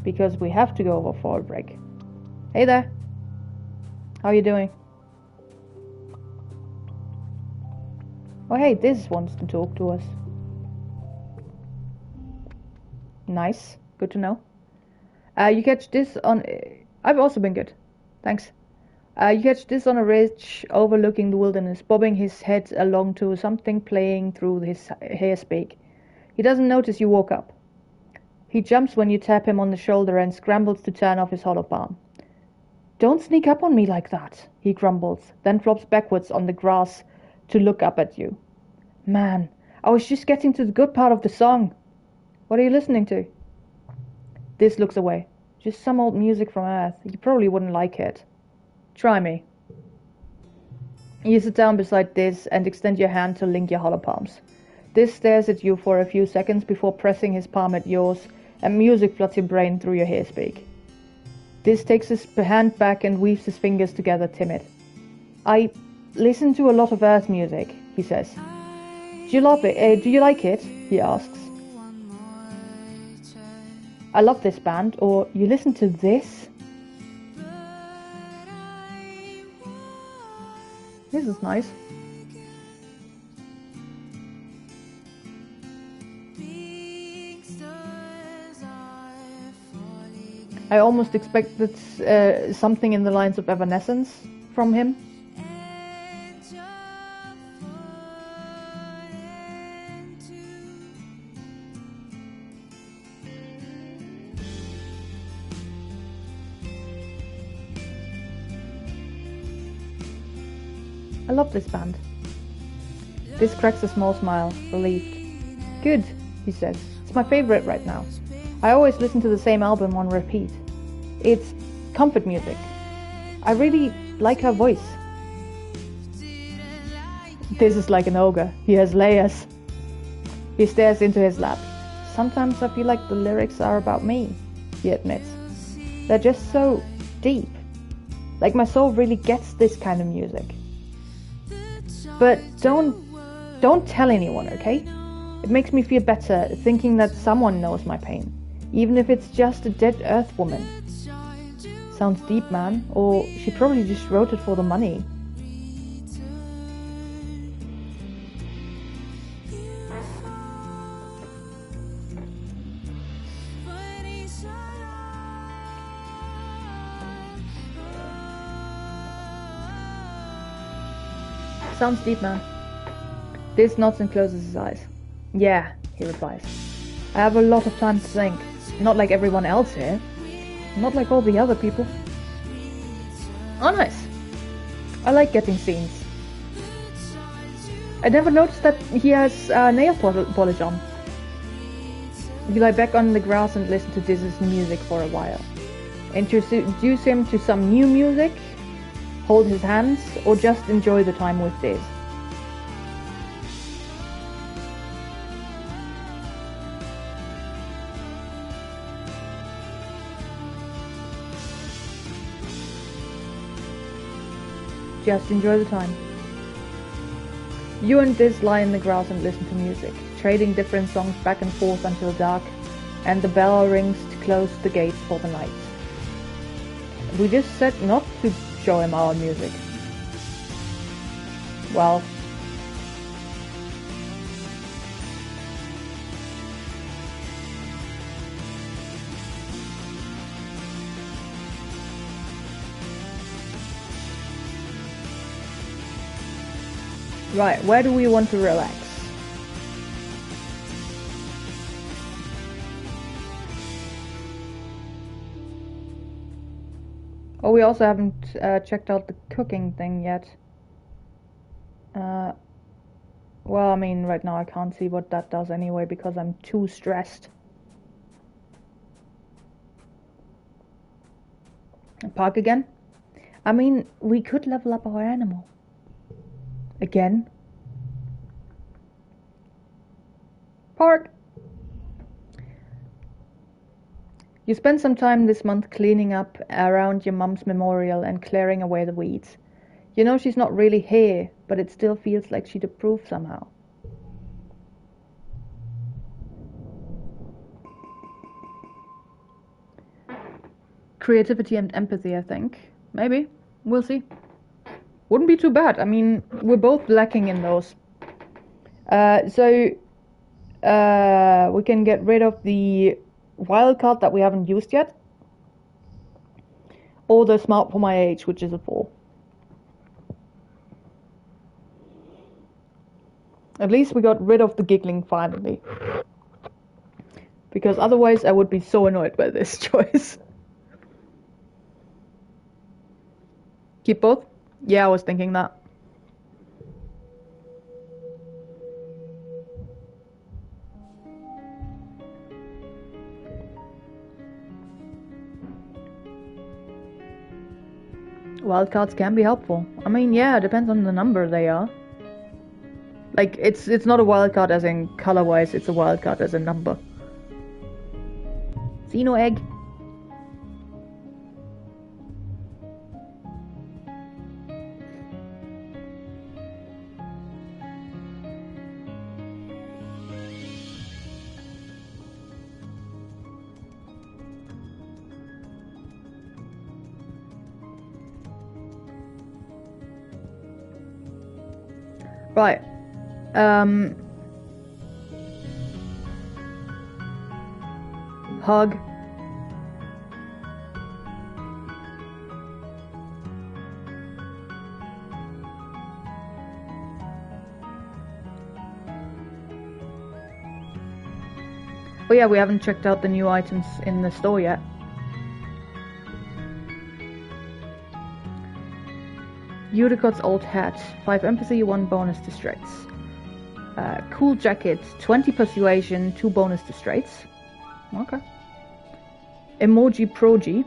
Because we have to go off for a break. Hey there. How are you doing? Oh hey, Diz wants to talk to us. Nice. Good to know. You catch this on... I've also been good. Thanks. You catch this on a ridge overlooking the wilderness, bobbing his head along to something playing through his hairspake. He doesn't notice you walk up. He jumps when you tap him on the shoulder and scrambles to turn off his hollow palm. Don't sneak up on me like that, he grumbles, then flops backwards on the grass to look up at you. Man, I was just getting to the good part of the song. What are you listening to? This looks away. Just some old music from Earth. You probably wouldn't like it. Try me. You sit down beside Diz and extend your hand to link your hollow palms. Diz stares at you for a few seconds before pressing his palm at yours, and music floods your brain through your hairspake. Diz takes his hand back and weaves his fingers together, timid. I listen to a lot of Earth music, he says. Do you love it? Do you like it? He asks. I love this band, or you listen to this? This is nice. I almost expected something in the lines of Evanescence from him. I love this band. Diz cracks a small smile, relieved. Good, he says. It's my favorite right now. I always listen to the same album on repeat. It's comfort music. I really like her voice. Diz is like an ogre. He has layers. He stares into his lap. Sometimes I feel like the lyrics are about me, he admits. They're just so deep. Like my soul really gets this kind of music. But don't tell anyone, okay? It makes me feel better thinking that someone knows my pain, even if it's just a dead Earth woman. Sounds deep, man, or she probably just wrote it for the money. Sounds deep, man. Diz nods and closes his eyes. Yeah, he replies. I have a lot of time to think. Not like everyone else here. Not like all the other people. Oh, nice. I like getting scenes. I never noticed that he has nail polish on. You lie back on the grass and listen to Diz's music for a while. Introduce him to some new music, hold his hands, or just enjoy the time with Diz. Just enjoy the time. You and Diz lie in the grass and listen to music, trading different songs back and forth until dark, and the bell rings to close the gates for the night. We just said not to show him our music. Well... Right, where do we want to relax? Oh, we also haven't checked out the cooking thing yet. Well, I mean, right now I can't see what that does anyway because I'm too stressed. Park again? I mean, we could level up our animal. Again? Park! You spent some time this month cleaning up around your mum's memorial and clearing away the weeds. You know she's not really here, but it still feels like she'd approve somehow. Creativity and empathy, I think. Maybe. We'll see. Wouldn't be too bad. I mean, we're both lacking in those. So we can get rid of the wildcard that we haven't used yet. Or the smart for my age, which is a 4. At least we got rid of the giggling finally. Because otherwise I would be so annoyed by this choice. Keep both? Yeah, I was thinking that. Wildcards can be helpful. I mean, yeah, it depends on the number they are. Like, it's not a wildcard as in color-wise, it's a wildcard as a number. Xeno egg. Right. Hug. Oh yeah, we haven't checked out the new items in the store yet. Udicot's old hat, 5 empathy, 1 bonus to strengths. Cool jacket, 20 persuasion, 2 bonus to strengths. Okay. Emoji proji,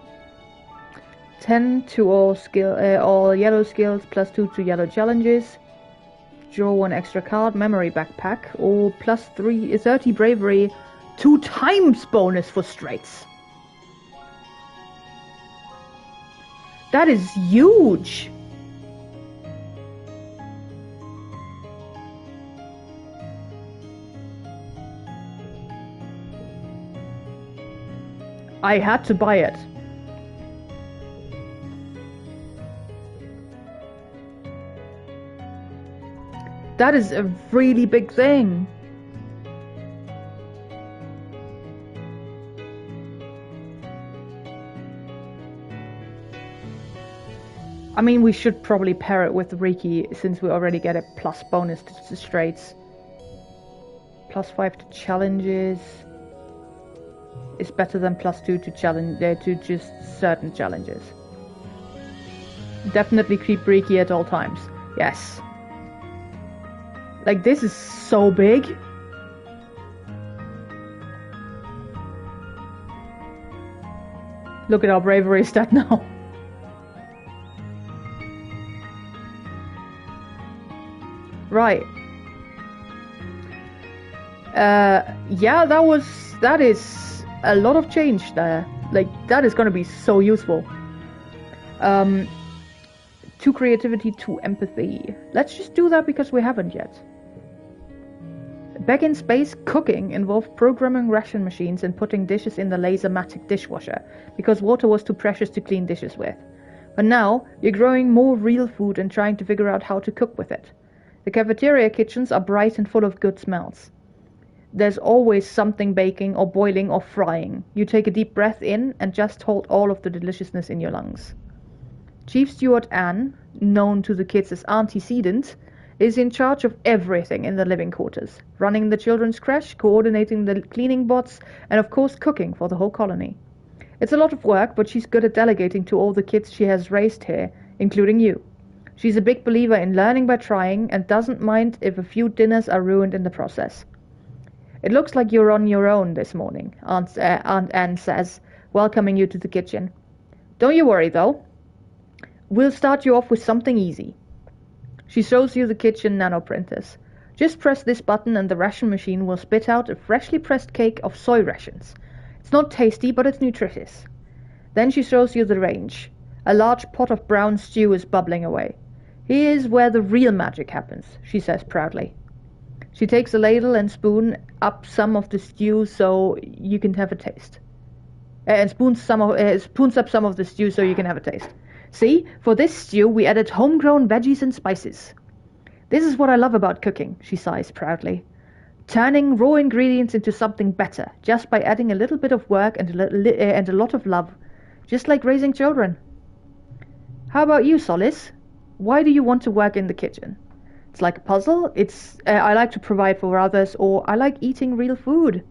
10 to all yellow skills, plus 2 to yellow challenges. Draw 1 extra card, memory backpack, or plus 30 bravery, 2 times bonus for strengths. That is huge! I had to buy it. That is a really big thing. I mean, we should probably pair it with Reiki, since we already get a plus bonus to straights. Plus 5 to challenges. Is better than plus 2 to challenge to just certain challenges. Definitely keep Reiki at all times. Yes. Like, this is so big. Look at our bravery stat now. Right. Yeah, that is a lot of change there. Like, that is gonna be so useful. 2 creativity, 2 empathy. Let's just do that because we haven't yet. Back in space, cooking involved programming ration machines and putting dishes in the laser-matic dishwasher, because water was too precious to clean dishes with. But now, you're growing more real food and trying to figure out how to cook with it. The cafeteria kitchens are bright and full of good smells. There's always something baking or boiling or frying. You take a deep breath in and just hold all of the deliciousness in your lungs. Chief Steward Anne, known to the kids as Auntie Sedent, is in charge of everything in the living quarters, running the children's creche, coordinating the cleaning bots, and of course cooking for the whole colony. It's a lot of work, but she's good at delegating to all the kids she has raised here, including you. She's a big believer in learning by trying and doesn't mind if a few dinners are ruined in the process. It looks like you're on your own this morning, Aunt Anne says, welcoming you to the kitchen. Don't you worry, though. We'll start you off with something easy. She shows you the kitchen nanoprinters. Just press this button and the ration machine will spit out a freshly pressed cake of soy rations. It's not tasty, but it's nutritious. Then she shows you the range. A large pot of brown stew is bubbling away. Here's where the real magic happens, she says proudly. She takes a ladle and spoons up some of the stew so you can have a taste. Spoons up some of the stew so you can have a taste. See, for this stew we added homegrown veggies and spices. This is what I love about cooking, she sighs proudly. Turning raw ingredients into something better, just by adding a little bit of work and a lot of love. Just like raising children. How about you, Solace? Why do you want to work in the kitchen? It's like a puzzle. I like to provide for others, or I like eating real food.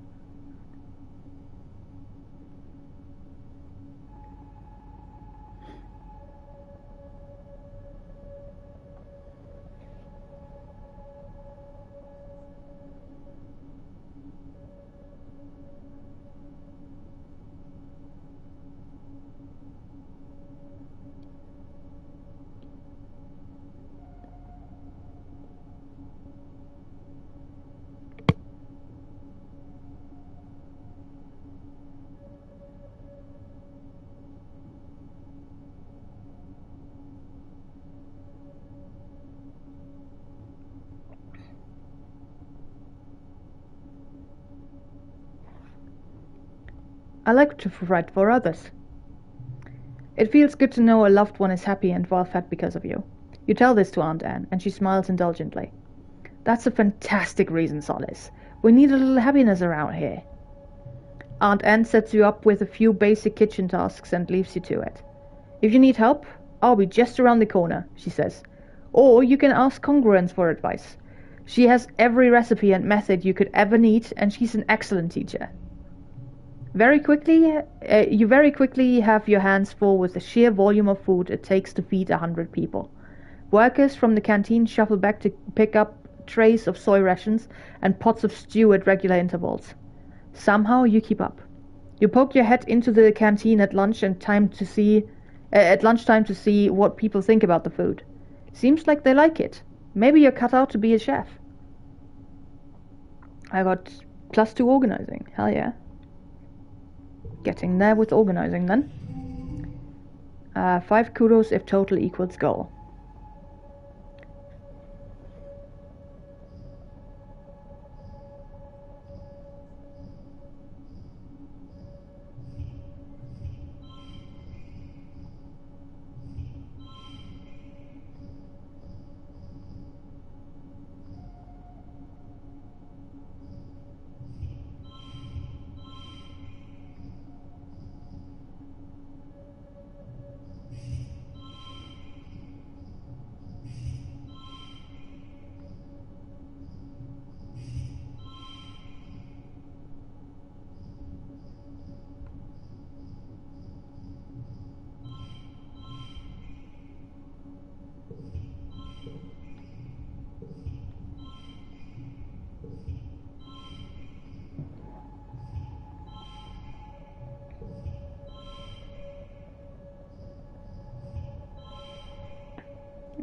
I like to provide for others. It feels good to know a loved one is happy and well fed because of you. You tell this to Aunt Anne, and she smiles indulgently. That's a fantastic reason, Solace. We need a little happiness around here. Aunt Anne sets you up with a few basic kitchen tasks and leaves you to it. If you need help, I'll be just around the corner, she says. Or you can ask Congruence for advice. She has every recipe and method you could ever need, and she's an excellent teacher. You very quickly have your hands full with the sheer volume of food it takes to feed 100 people. Workers from the canteen shuffle back to pick up trays of soy rations and pots of stew at regular intervals. Somehow you keep up. You poke your head into the canteen at lunchtime to see what people think about the food. Seems like they like it. Maybe you're cut out to be a chef. I got +2 organizing. Hell yeah. Getting there with organizing then. 5 kudos if total equals goal.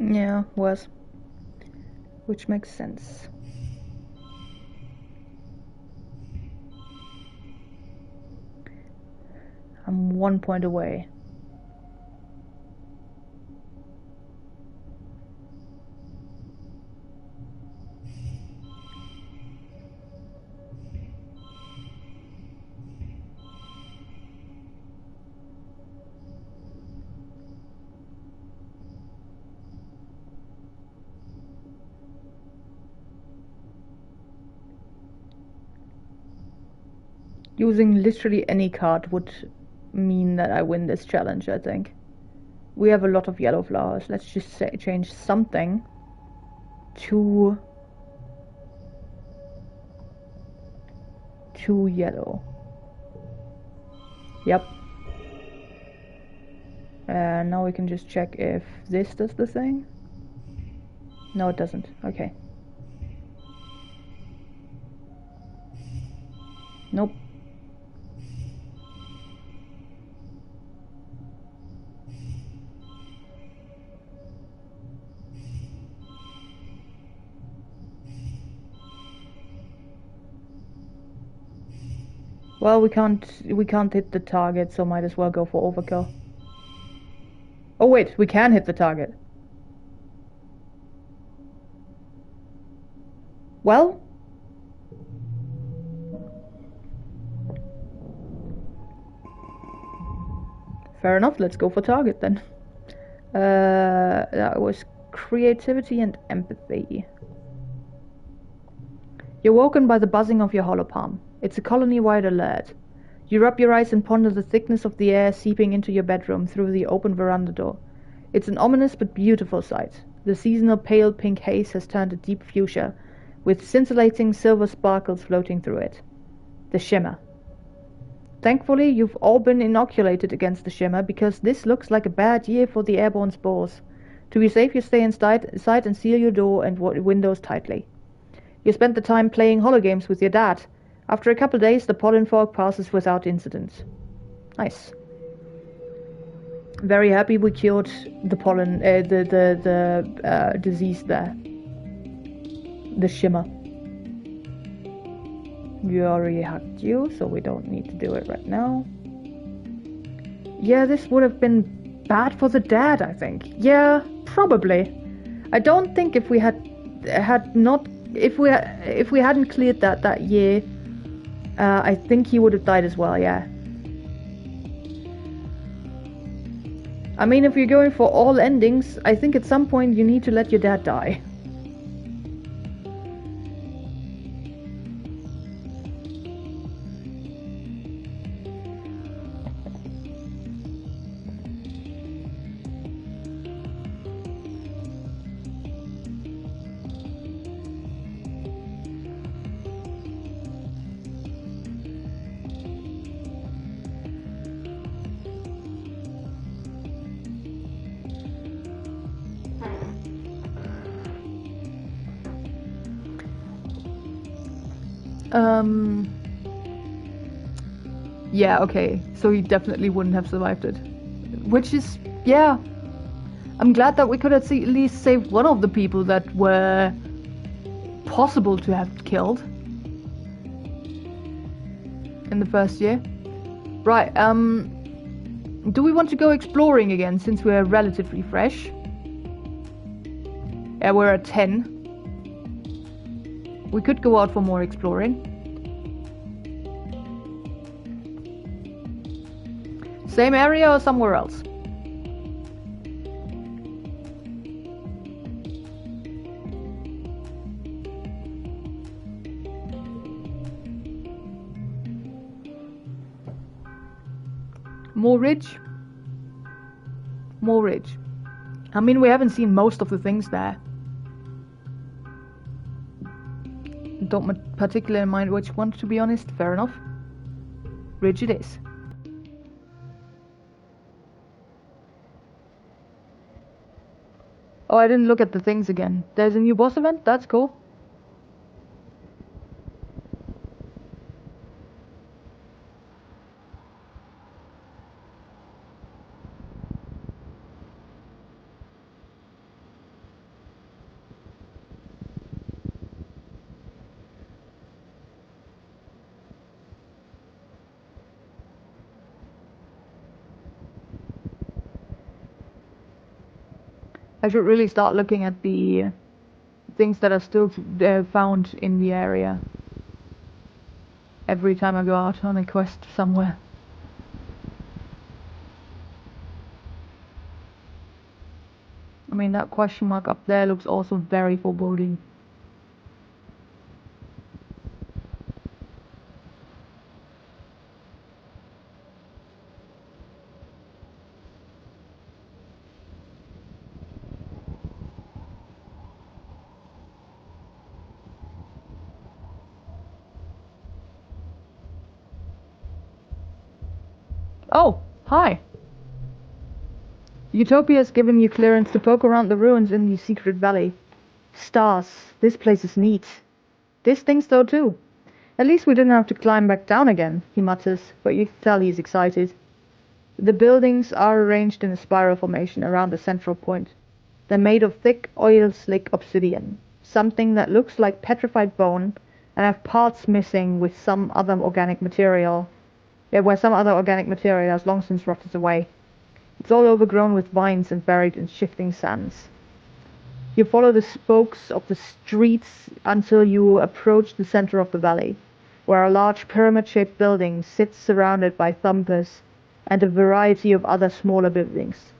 Yeah, was. Which makes sense. I'm 1 point away. Using literally any card would mean that I win this challenge, I think. We have a lot of yellow flowers. Let's just change something to yellow. Yep. Now we can just check if this does the thing. No, it doesn't. Okay. Nope. Well, we can't hit the target, so might as well go for overkill. Oh wait, we can hit the target. Well, fair enough, let's go for target then. That was creativity and empathy. You're woken by the buzzing of your holopalm. It's a colony-wide alert. You rub your eyes and ponder the thickness of the air seeping into your bedroom through the open veranda door. It's an ominous but beautiful sight. The seasonal pale pink haze has turned a deep fuchsia, with scintillating silver sparkles floating through it. The shimmer. Thankfully, you've all been inoculated against the shimmer, because this looks like a bad year for the airborne spores. To be safe, you stay inside and seal your door and windows tightly. You spent the time playing hologames with your dad. After a couple days, the pollen fog passes without incident. Nice. Very happy we cured the pollen, the disease there. The shimmer. We already hacked you, so we don't need to do it right now. Yeah, this would have been bad for the dad, I think. Yeah, probably. I don't think if we if we hadn't cleared that year, I think he would have died as well, yeah. I mean, if you're going for all endings, I think at some point you need to let your dad die. Yeah, okay. So he definitely wouldn't have survived it. Which is, yeah. I'm glad that we could at least save one of the people that were possible to have killed in the first year. Right, do we want to go exploring again since we're relatively fresh? Yeah, we're at 10. We could go out for more exploring. Same area or somewhere else? More ridge? More ridge. I mean, we haven't seen most of the things there. Don't particularly mind which one, to be honest. Fair enough. Ridge it is. Oh, I didn't look at the things again. There's a new boss event? That's cool. I should really start looking at the things that are still found in the area every time I go out on a quest somewhere. I mean, that question mark up there looks also very foreboding. Oh, hi. Utopia has given you clearance to poke around the ruins in the secret valley. Stars, this place is neat. This thinks so too. At least we didn't have to climb back down again, he mutters, but you can tell he's excited. The buildings are arranged in a spiral formation around a central point. They're made of thick, oil-slick obsidian, something that looks like petrified bone, and have parts missing with some other organic material. Yeah, where some other organic material has long since rotted away. It's all overgrown with vines and buried in shifting sands. You follow the spokes of the streets until you approach the center of the valley, where a large pyramid-shaped building sits surrounded by thumpers and a variety of other smaller buildings.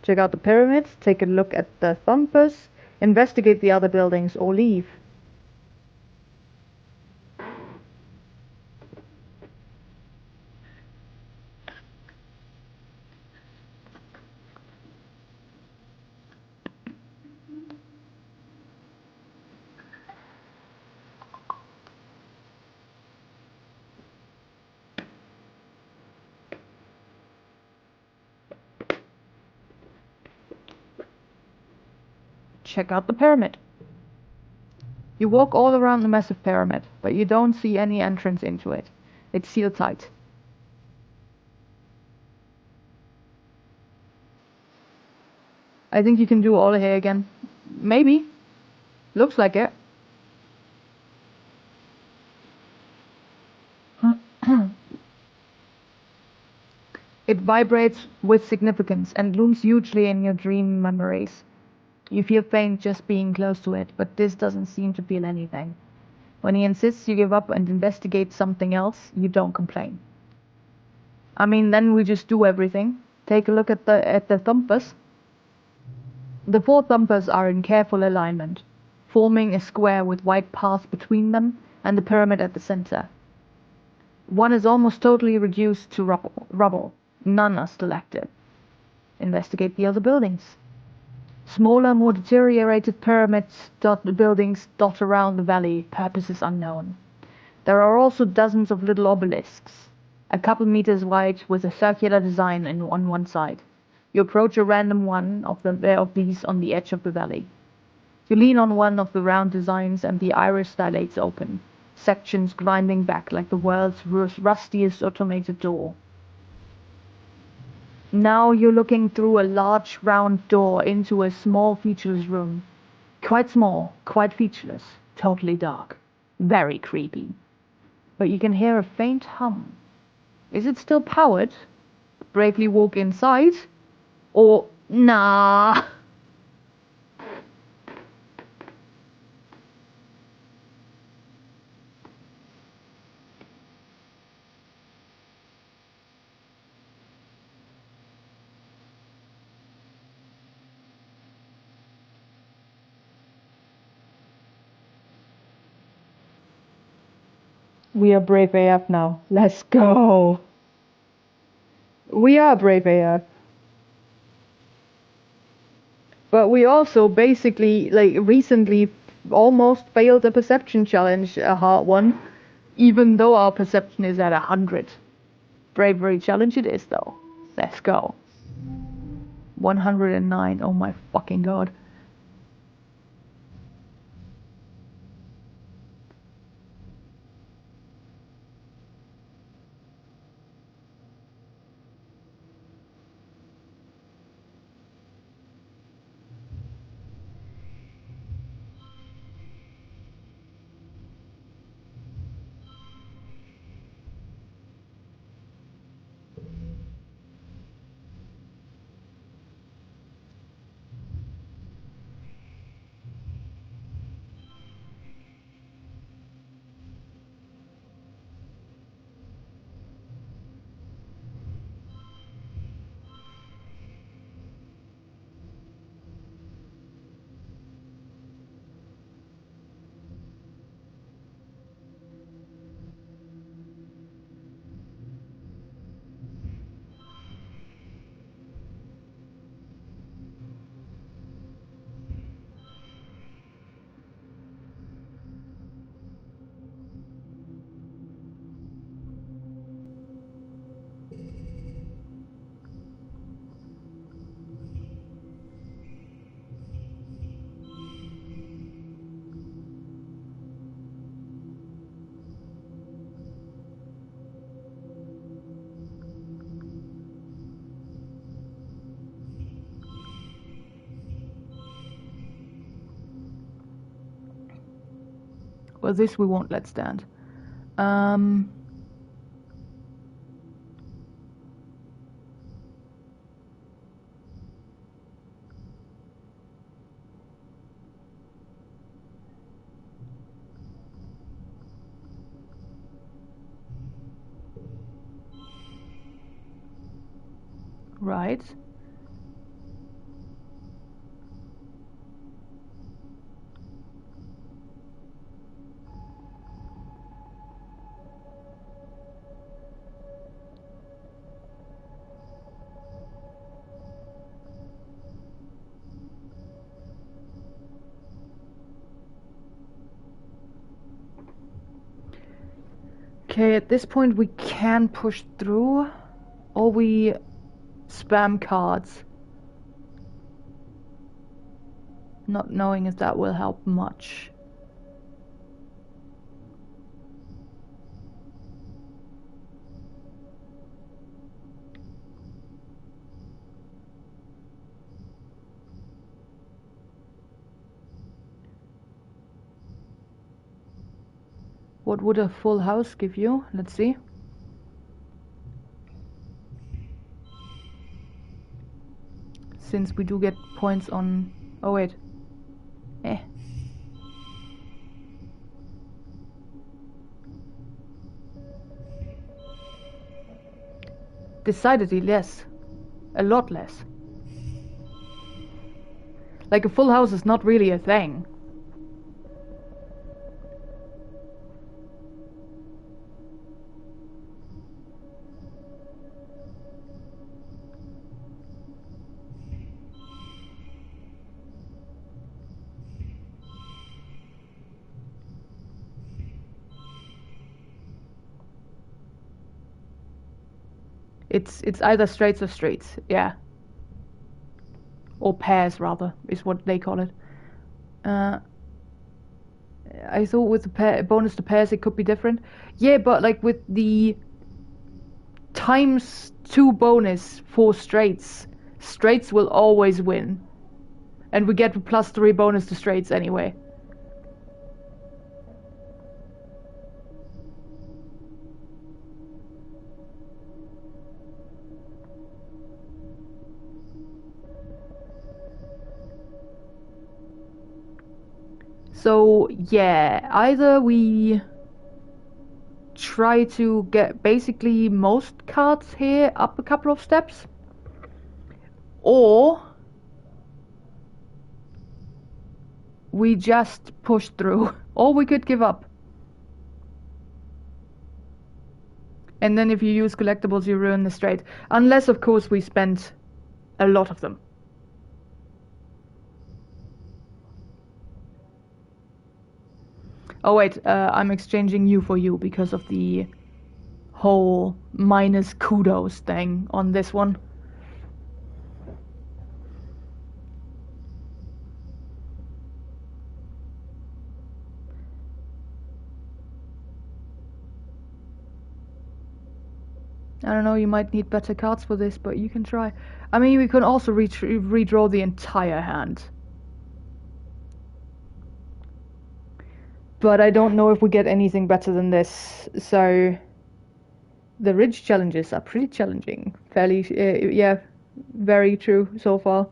Check out the pyramids, take a look at the thumpers, investigate the other buildings, or leave. Check out the pyramid. You walk all around the massive pyramid, but you don't see any entrance into it. It's sealed tight. I think you can do all here again. Maybe. Looks like it. It vibrates with significance and looms hugely in your dream memories. You feel faint just being close to it, but this doesn't seem to feel anything. When he insists you give up and investigate something else, you don't complain. I mean, then we just do everything. Take a look at the thumpers. The four thumpers are in careful alignment, forming a square with wide paths between them and the pyramid at the center. One is almost totally reduced to rubble. None are still active. Investigate the other buildings. Smaller, more deteriorated pyramids buildings dot around the valley, purposes unknown. There are also dozens of little obelisks, a couple meters wide with a circular design on one side. You approach a random one of these on the edge of the valley. You lean on one of the round designs and the iris dilates open, sections grinding back like the world's rustiest automated door. Now you're looking through a large round door into a small featureless room. Quite small, quite featureless, totally dark. Very creepy. But you can hear a faint hum. Is it still powered? Bravely walk inside? Or, nah. We are brave AF now. Let's go. We are brave AF. But we also basically, like, recently almost failed a perception challenge, a hard one, even though our perception is at 100. Bravery challenge it is, though. Let's go. 109, oh my fucking god. Well, this we won't let stand. Right. Okay, at this point we can push through, or we spam cards. Not knowing if that will help much. What would a full house give you? Let's see. Since we do get points on... Oh wait. Decidedly less. A lot less. Like, a full house is not really a thing. It's either straights or streets, yeah. Or pairs, rather, is what they call it. I thought with the bonus to pairs it could be different. Yeah, but like with the ×2 bonus for straights, straights will always win. And we get a +3 bonus to straights anyway. So, yeah, either we try to get basically most cards here up a couple of steps, or we just push through, or we could give up. And then if you use collectibles, you ruin the straight. Unless, of course, we spend a lot of them. Oh wait, I'm exchanging you for you because of the whole minus kudos thing on this one. I don't know, you might need better cards for this, but you can try. I mean, we can also redraw the entire hand. But I don't know if we get anything better than this, so... The ridge challenges are pretty challenging. Fairly, yeah, very true so far.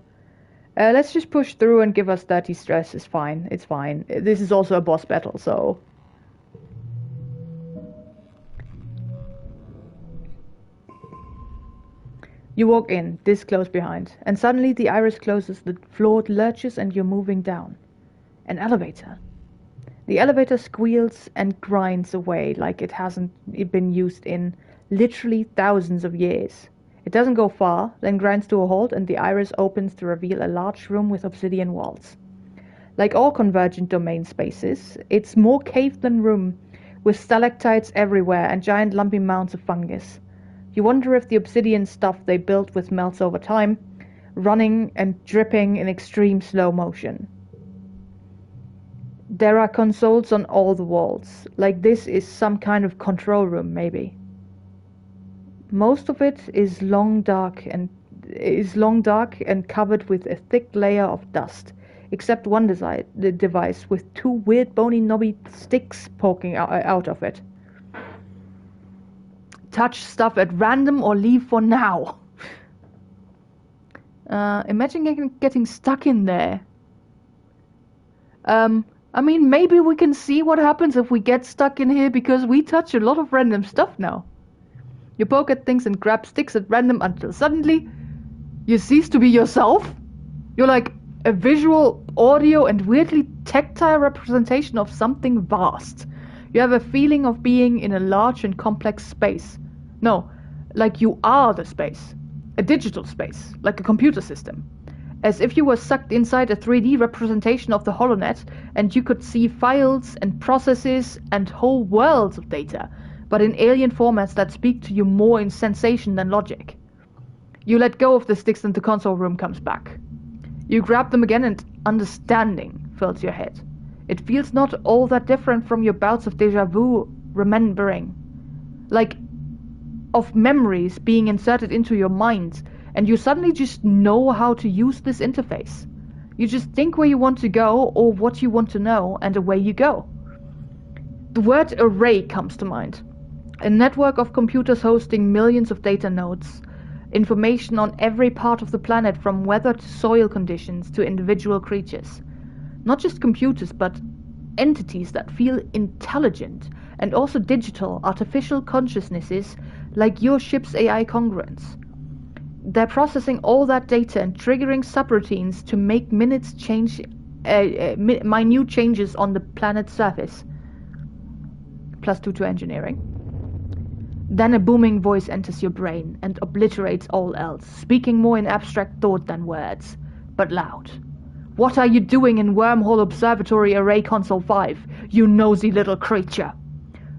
Let's just push through and give us 30 stress, it's fine, it's fine. This is also a boss battle, so... You walk in, this close behind, and suddenly the iris closes, the floor lurches and you're moving down. An elevator. The elevator squeals and grinds away like it hasn't been used in literally thousands of years. It doesn't go far, then grinds to a halt and the iris opens to reveal a large room with obsidian walls. Like all convergent domain spaces, it's more cave than room, with stalactites everywhere and giant lumpy mounds of fungus. You wonder if the obsidian stuff they built with melts over time, running and dripping in extreme slow motion. There are consoles on all the walls, like this is some kind of control room, maybe. Most of it is long dark and covered with a thick layer of dust, except one the device with two weird bony knobby sticks poking out of it. Touch stuff at random or leave for now. Imagine getting stuck in there. I mean, maybe we can see what happens if we get stuck in here, because we touch a lot of random stuff now. You poke at things and grab sticks at random until suddenly you cease to be yourself. You're like a visual, audio, and weirdly tactile representation of something vast. You have a feeling of being in a large and complex space. No, like you are the space. A digital space, like a computer system. As if you were sucked inside a 3D representation of the HoloNet and you could see files and processes and whole worlds of data, but in alien formats that speak to you more in sensation than logic. You let go of the sticks and the console room comes back. You grab them again and understanding fills your head. It feels not all that different from your bouts of déjà vu remembering. Like of memories being inserted into your mind, and you suddenly just know how to use this interface. You just think where you want to go or what you want to know, and away you go. The word array comes to mind. A network of computers hosting millions of data nodes, information on every part of the planet from weather to soil conditions to individual creatures. Not just computers, but entities that feel intelligent and also digital, artificial consciousnesses like your ship's AI congruence. They're processing all that data and triggering subroutines to make minute changes on the planet's surface. +2 to engineering. Then a booming voice enters your brain and obliterates all else, speaking more in abstract thought than words, but loud. What are you doing in Wormhole Observatory Array Console 5, you nosy little creature?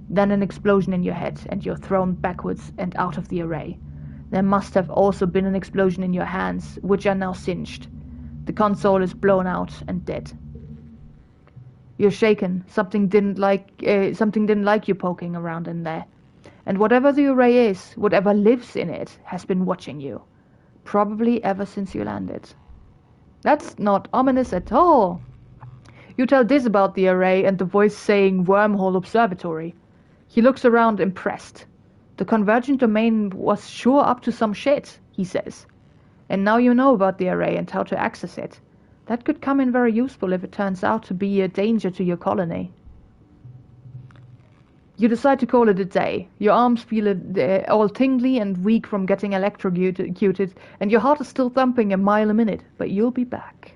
Then an explosion in your head, and you're thrown backwards and out of the array. There must have also been an explosion in your hands, which are now singed. The console is blown out and dead. You're shaken. Something didn't like you poking around in there. And whatever the array is, whatever lives in it, has been watching you. Probably ever since you landed. That's not ominous at all. You tell Diz about the array and the voice saying Wormhole Observatory. He looks around impressed. The convergent domain was sure up to some shit, he says. And now you know about the array and how to access it. That could come in very useful if it turns out to be a danger to your colony. You decide to call it a day. Your arms feel all tingly and weak from getting electrocuted, and your heart is still thumping a mile a minute, but you'll be back.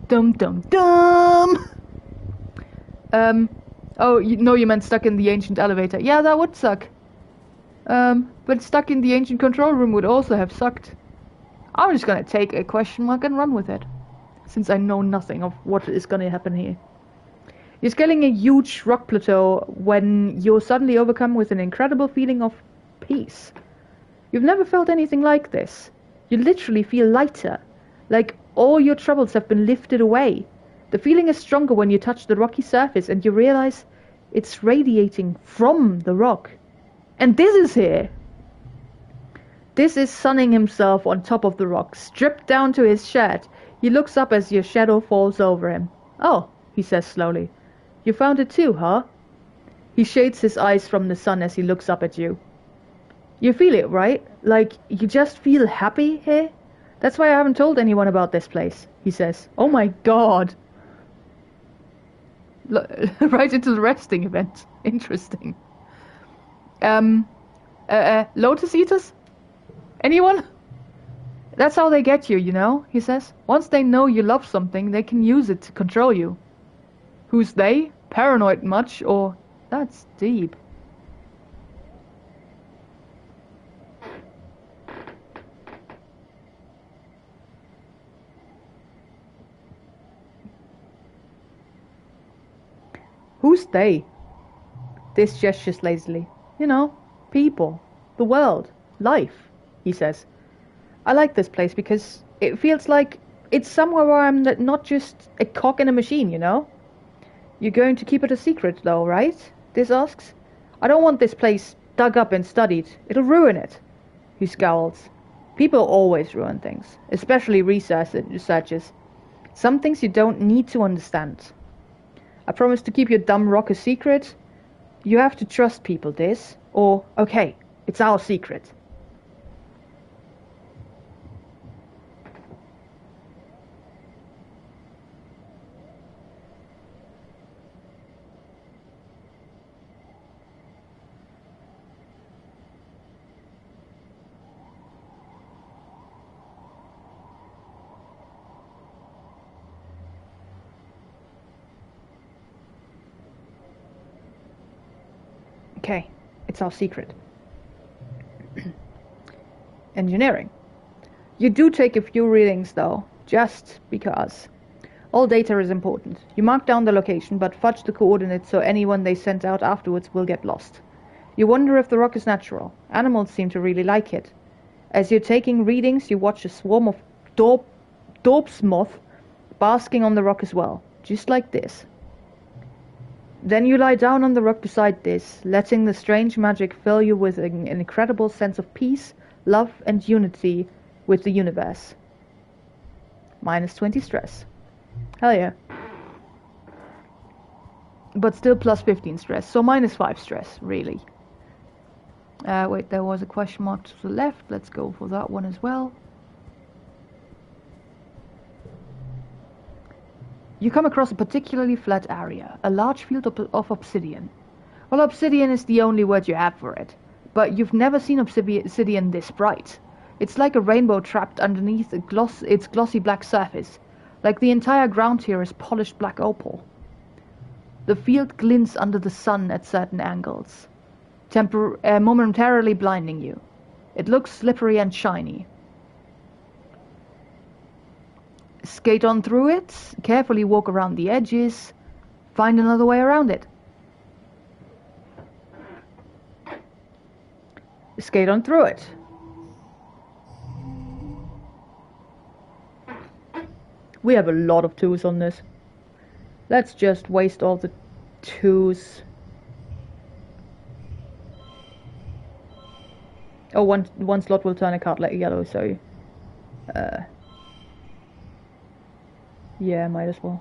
Dum dum dum! Oh, you meant stuck in the ancient elevator. Yeah, that would suck. But stuck in the ancient control room would also have sucked. I'm just gonna take a question mark and run with it, since I know nothing of what is gonna happen here. You're scaling a huge rock plateau when you're suddenly overcome with an incredible feeling of peace. You've never felt anything like this. You literally feel lighter, like all your troubles have been lifted away. The feeling is stronger when you touch the rocky surface and you realize it's radiating from the rock. And this is here. This is sunning himself on top of the rock, stripped down to his shirt. He looks up as your shadow falls over him. Oh, he says slowly. You found it too, huh? He shades his eyes from the sun as he looks up at you. You feel it, right? Like, you just feel happy here? That's why I haven't told anyone about this place, he says. Oh my god. Right into the resting event. Interesting. Lotus eaters? Anyone? That's how they get you, you know, he says. Once they know you love something, they can use it to control you. Who's they? Paranoid much? Or... That's deep. Who's they? This gestures lazily. You know, people, the world, life, he says. I like this place because it feels like it's somewhere where I'm not just a cog in a machine, you know? You're going to keep it a secret, though, right? This asks. I don't want this place dug up and studied. It'll ruin it. He scowls. People always ruin things, especially researchers. Some things you don't need to understand. I promise to keep your dumb rock a secret. You have to trust people this, or, okay, it's our secret. Okay, it's our secret. Engineering. You do take a few readings though, just because. All data is important. You mark down the location, but fudge the coordinates so anyone they send out afterwards will get lost. You wonder if the rock is natural. Animals seem to really like it. As you're taking readings, you watch a swarm of Dorp's moth basking on the rock as well, just like this. Then you lie down on the rock beside this, letting the strange magic fill you with an incredible sense of peace, love, and unity with the universe. Minus 20 stress. Hell yeah. But still plus 15 stress, so minus 5 stress, really. Wait, there was a question mark to the left. Let's go for that one as well. You come across a particularly flat area, a large field of obsidian. Well, obsidian is the only word you have for it, but you've never seen obsidian this bright. It's like a rainbow trapped underneath its glossy black surface, like the entire ground here is polished black opal. The field glints under the sun at certain angles, momentarily blinding you. It looks slippery and shiny. Skate on through it, carefully walk around the edges, find another way around it. Skate on through it. We have a lot of 2s on this. Let's just waste all the 2s. Oh, one slot will turn a card like yellow, so... yeah, might as well.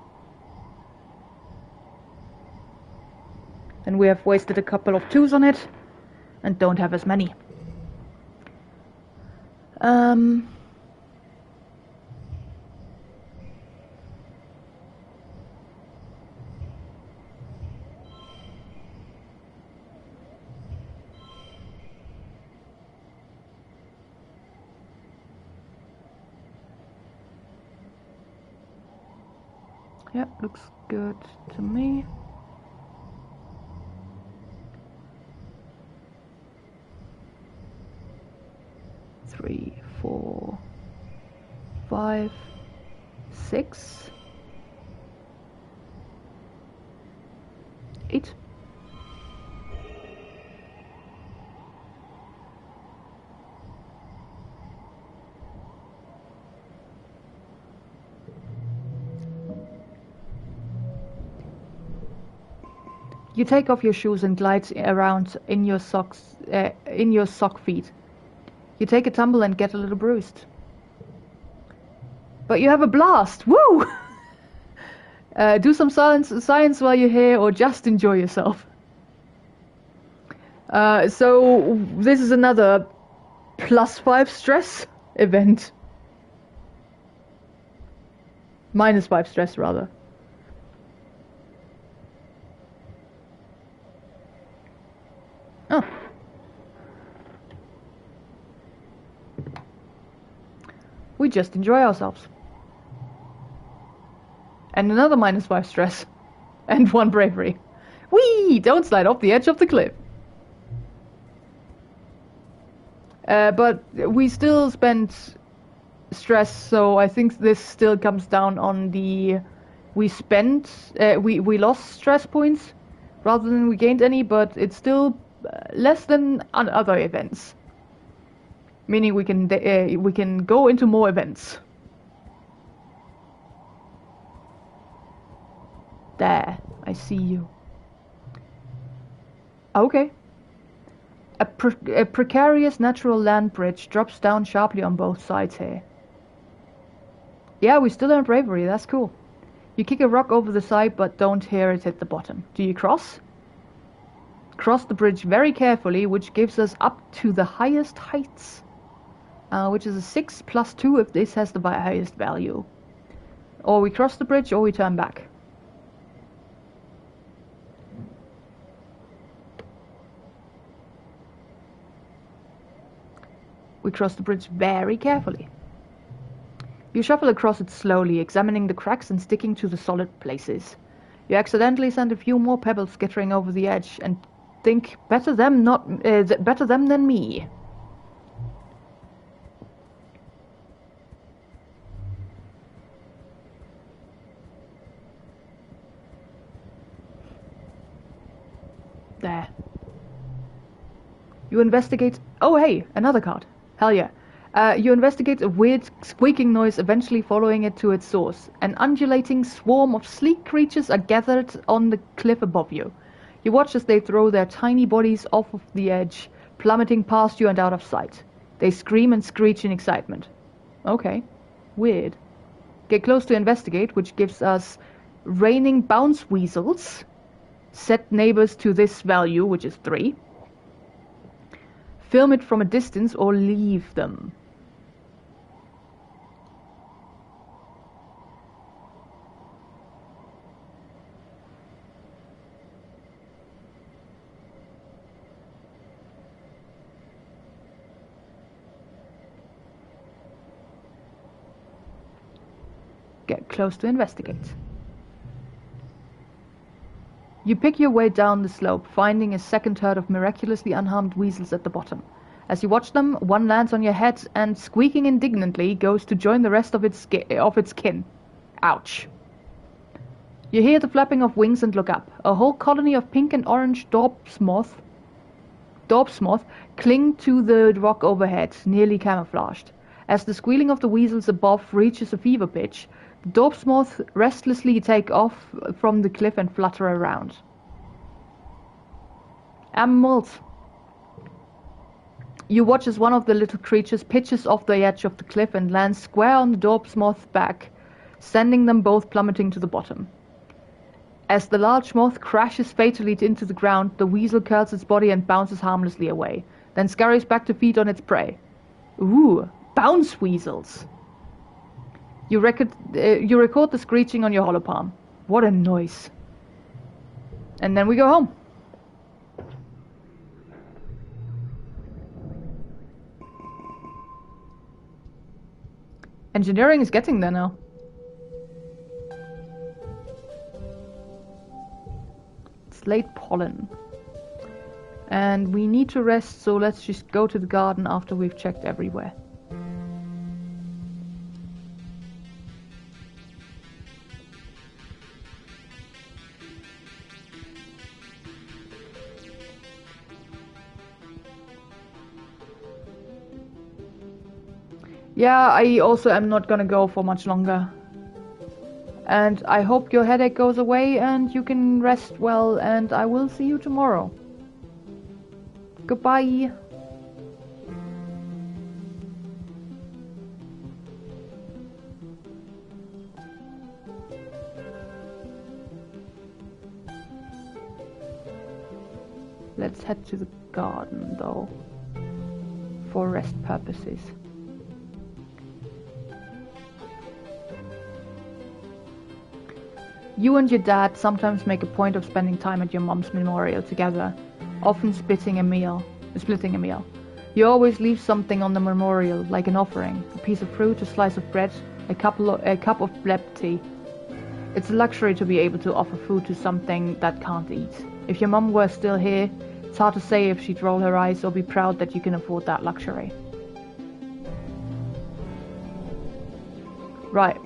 And we have wasted a couple of 2s on it, and don't have as many. Yep, looks good to me. Three, 4, 5, 6, 8. You take off your shoes and glide around in your socks, in your sock feet. You take a tumble and get a little bruised. But you have a blast! Woo! Do some science while you're here, or just enjoy yourself. So this is another plus 5 stress event. Minus 5 stress, rather. Oh. We just enjoy ourselves. And another minus 5 stress. And 1 bravery. Whee! Don't slide off the edge of the cliff. But we still spent stress, so I think this still comes down on the... We lost stress points rather than we gained any, but it's still less than on other events. Meaning we can go into more events. There, I see you. Okay. A precarious natural land bridge drops down sharply on both sides here. Yeah, we still earn bravery, that's cool. You kick a rock over the side but don't hear it hit the bottom. Do you cross? Cross the bridge very carefully, which gives us up to the highest heights. Which is a 6 plus 2 if this has the highest value. Or we cross the bridge or we turn back. We cross the bridge very carefully. You shuffle across it slowly, examining the cracks and sticking to the solid places. You accidentally send a few more pebbles skittering over the edge and think, better them than me. There. You investigate... Oh hey, another card. Hell yeah. You investigate a weird squeaking noise, eventually following it to its source. An undulating swarm of sleek creatures are gathered on the cliff above you. You watch as they throw their tiny bodies off of the edge, plummeting past you and out of sight. They scream and screech in excitement. Okay. Weird. Get close to investigate, which gives us raining bounce weasels. Set neighbors to this value, which is 3. Film it from a distance or leave them. Get close to investigate. You pick your way down the slope, finding a second herd of miraculously unharmed weasels at the bottom. As you watch them, one lands on your head and, squeaking indignantly, goes to join the rest of its kin. Ouch. You hear the flapping of wings and look up. A whole colony of pink and orange daub's moth cling to the rock overhead, nearly camouflaged. As the squealing of the weasels above reaches a fever pitch, the daub's moth restlessly take off from the cliff and flutter around. Animals. You watch as one of the little creatures pitches off the edge of the cliff and lands square on the daub's moth's back, sending them both plummeting to the bottom. As the large moth crashes fatally into the ground, the weasel curls its body and bounces harmlessly away, then scurries back to feed on its prey. Ooh, bounce weasels! You record the screeching on your holopalm. What a noise. And then we go home. Engineering is getting there now. It's late pollen. And we need to rest, so let's just go to the garden after we've checked everywhere. Yeah, I also am not gonna go for much longer. And I hope your headache goes away and you can rest well, and I will see you tomorrow. Goodbye. Let's head to the garden, though, for rest purposes. You and your dad sometimes make a point of spending time at your mom's memorial together, often splitting a meal. You always leave something on the memorial, like an offering, a piece of fruit, a slice of bread, a cup of bleb tea. It's a luxury to be able to offer food to something that can't eat. If your mom were still here, it's hard to say if she'd roll her eyes or be proud that you can afford that luxury. Right.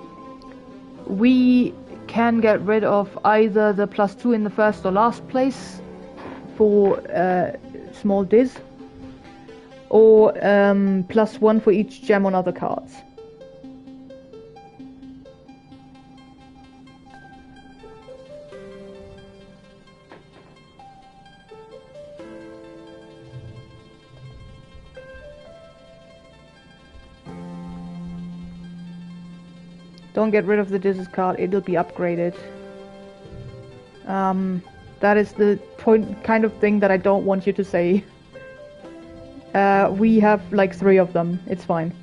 We can get rid of either the +2 in the first or last place for small diz, or +1 for each gem on other cards. Don't get rid of the discard, it'll be upgraded. That is the kind of thing that I don't want you to say. We have like 3 of them, it's fine.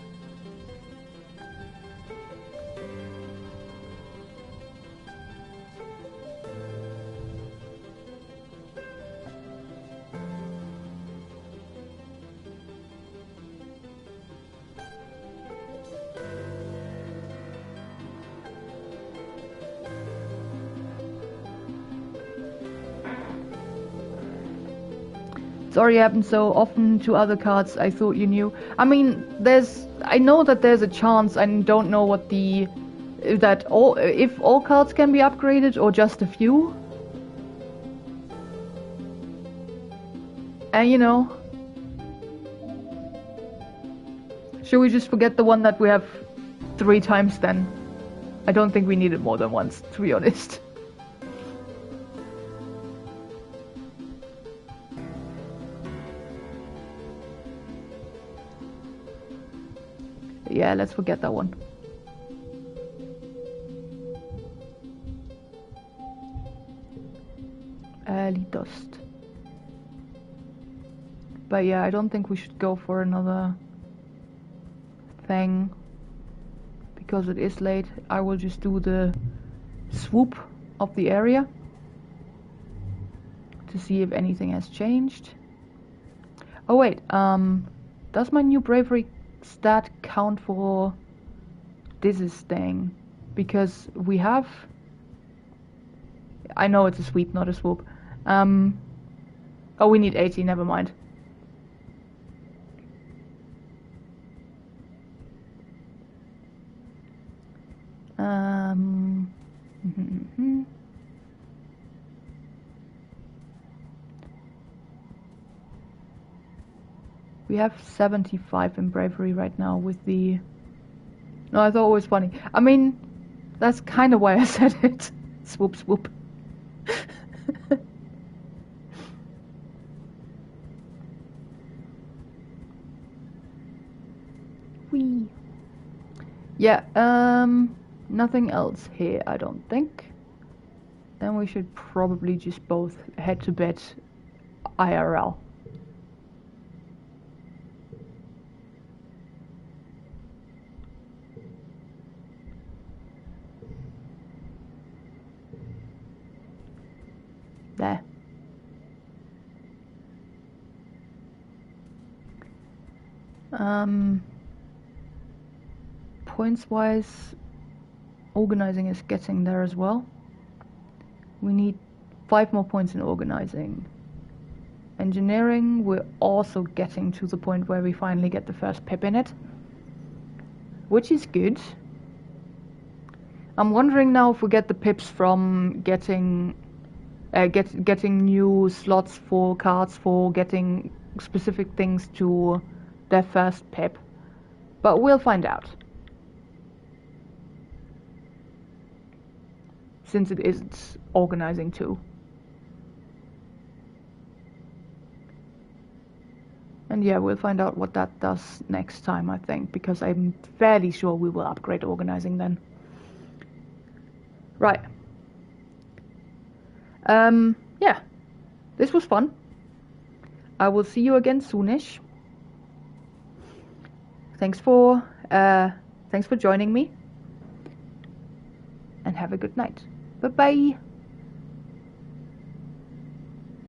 Sorry, happened so often to other cards. I thought you knew. I mean, I know that there's a chance. I don't know what if all cards can be upgraded or just a few. And you know, should we just forget the one that we have 3 times then? I don't think we need it more than once, to be honest. Yeah, let's forget that one. Early dust. But yeah, I don't think we should go for another thing. Because it is late. I will just do the swoop of the area. To see if anything has changed. Oh wait, does my new bravery stat count for this thing? Because we have... I know it's a sweep, not a swoop. Oh, we need 80, never mind. We have 75 in bravery right now with the... No, I thought it was funny. I mean, that's kind of why I said it. Swoop, swoop. Whee. Yeah, nothing else here, I don't think. Then we should probably just both head to bed IRL. There. Points wise, organizing is getting there as well. We need 5 more points in organizing. Engineering, we're also getting to the point where we finally get the first pip in it, which is good. I'm wondering now if we get the pips from getting new slots for cards for getting specific things to their first pip, but we'll find out. Since it isn't organizing too. And yeah, we'll find out what that does next time, I think, because I'm fairly sure we will upgrade organizing then. Right. Yeah. This was fun. I will see you again soonish. Thanks for joining me. And have a good night. Bye-bye.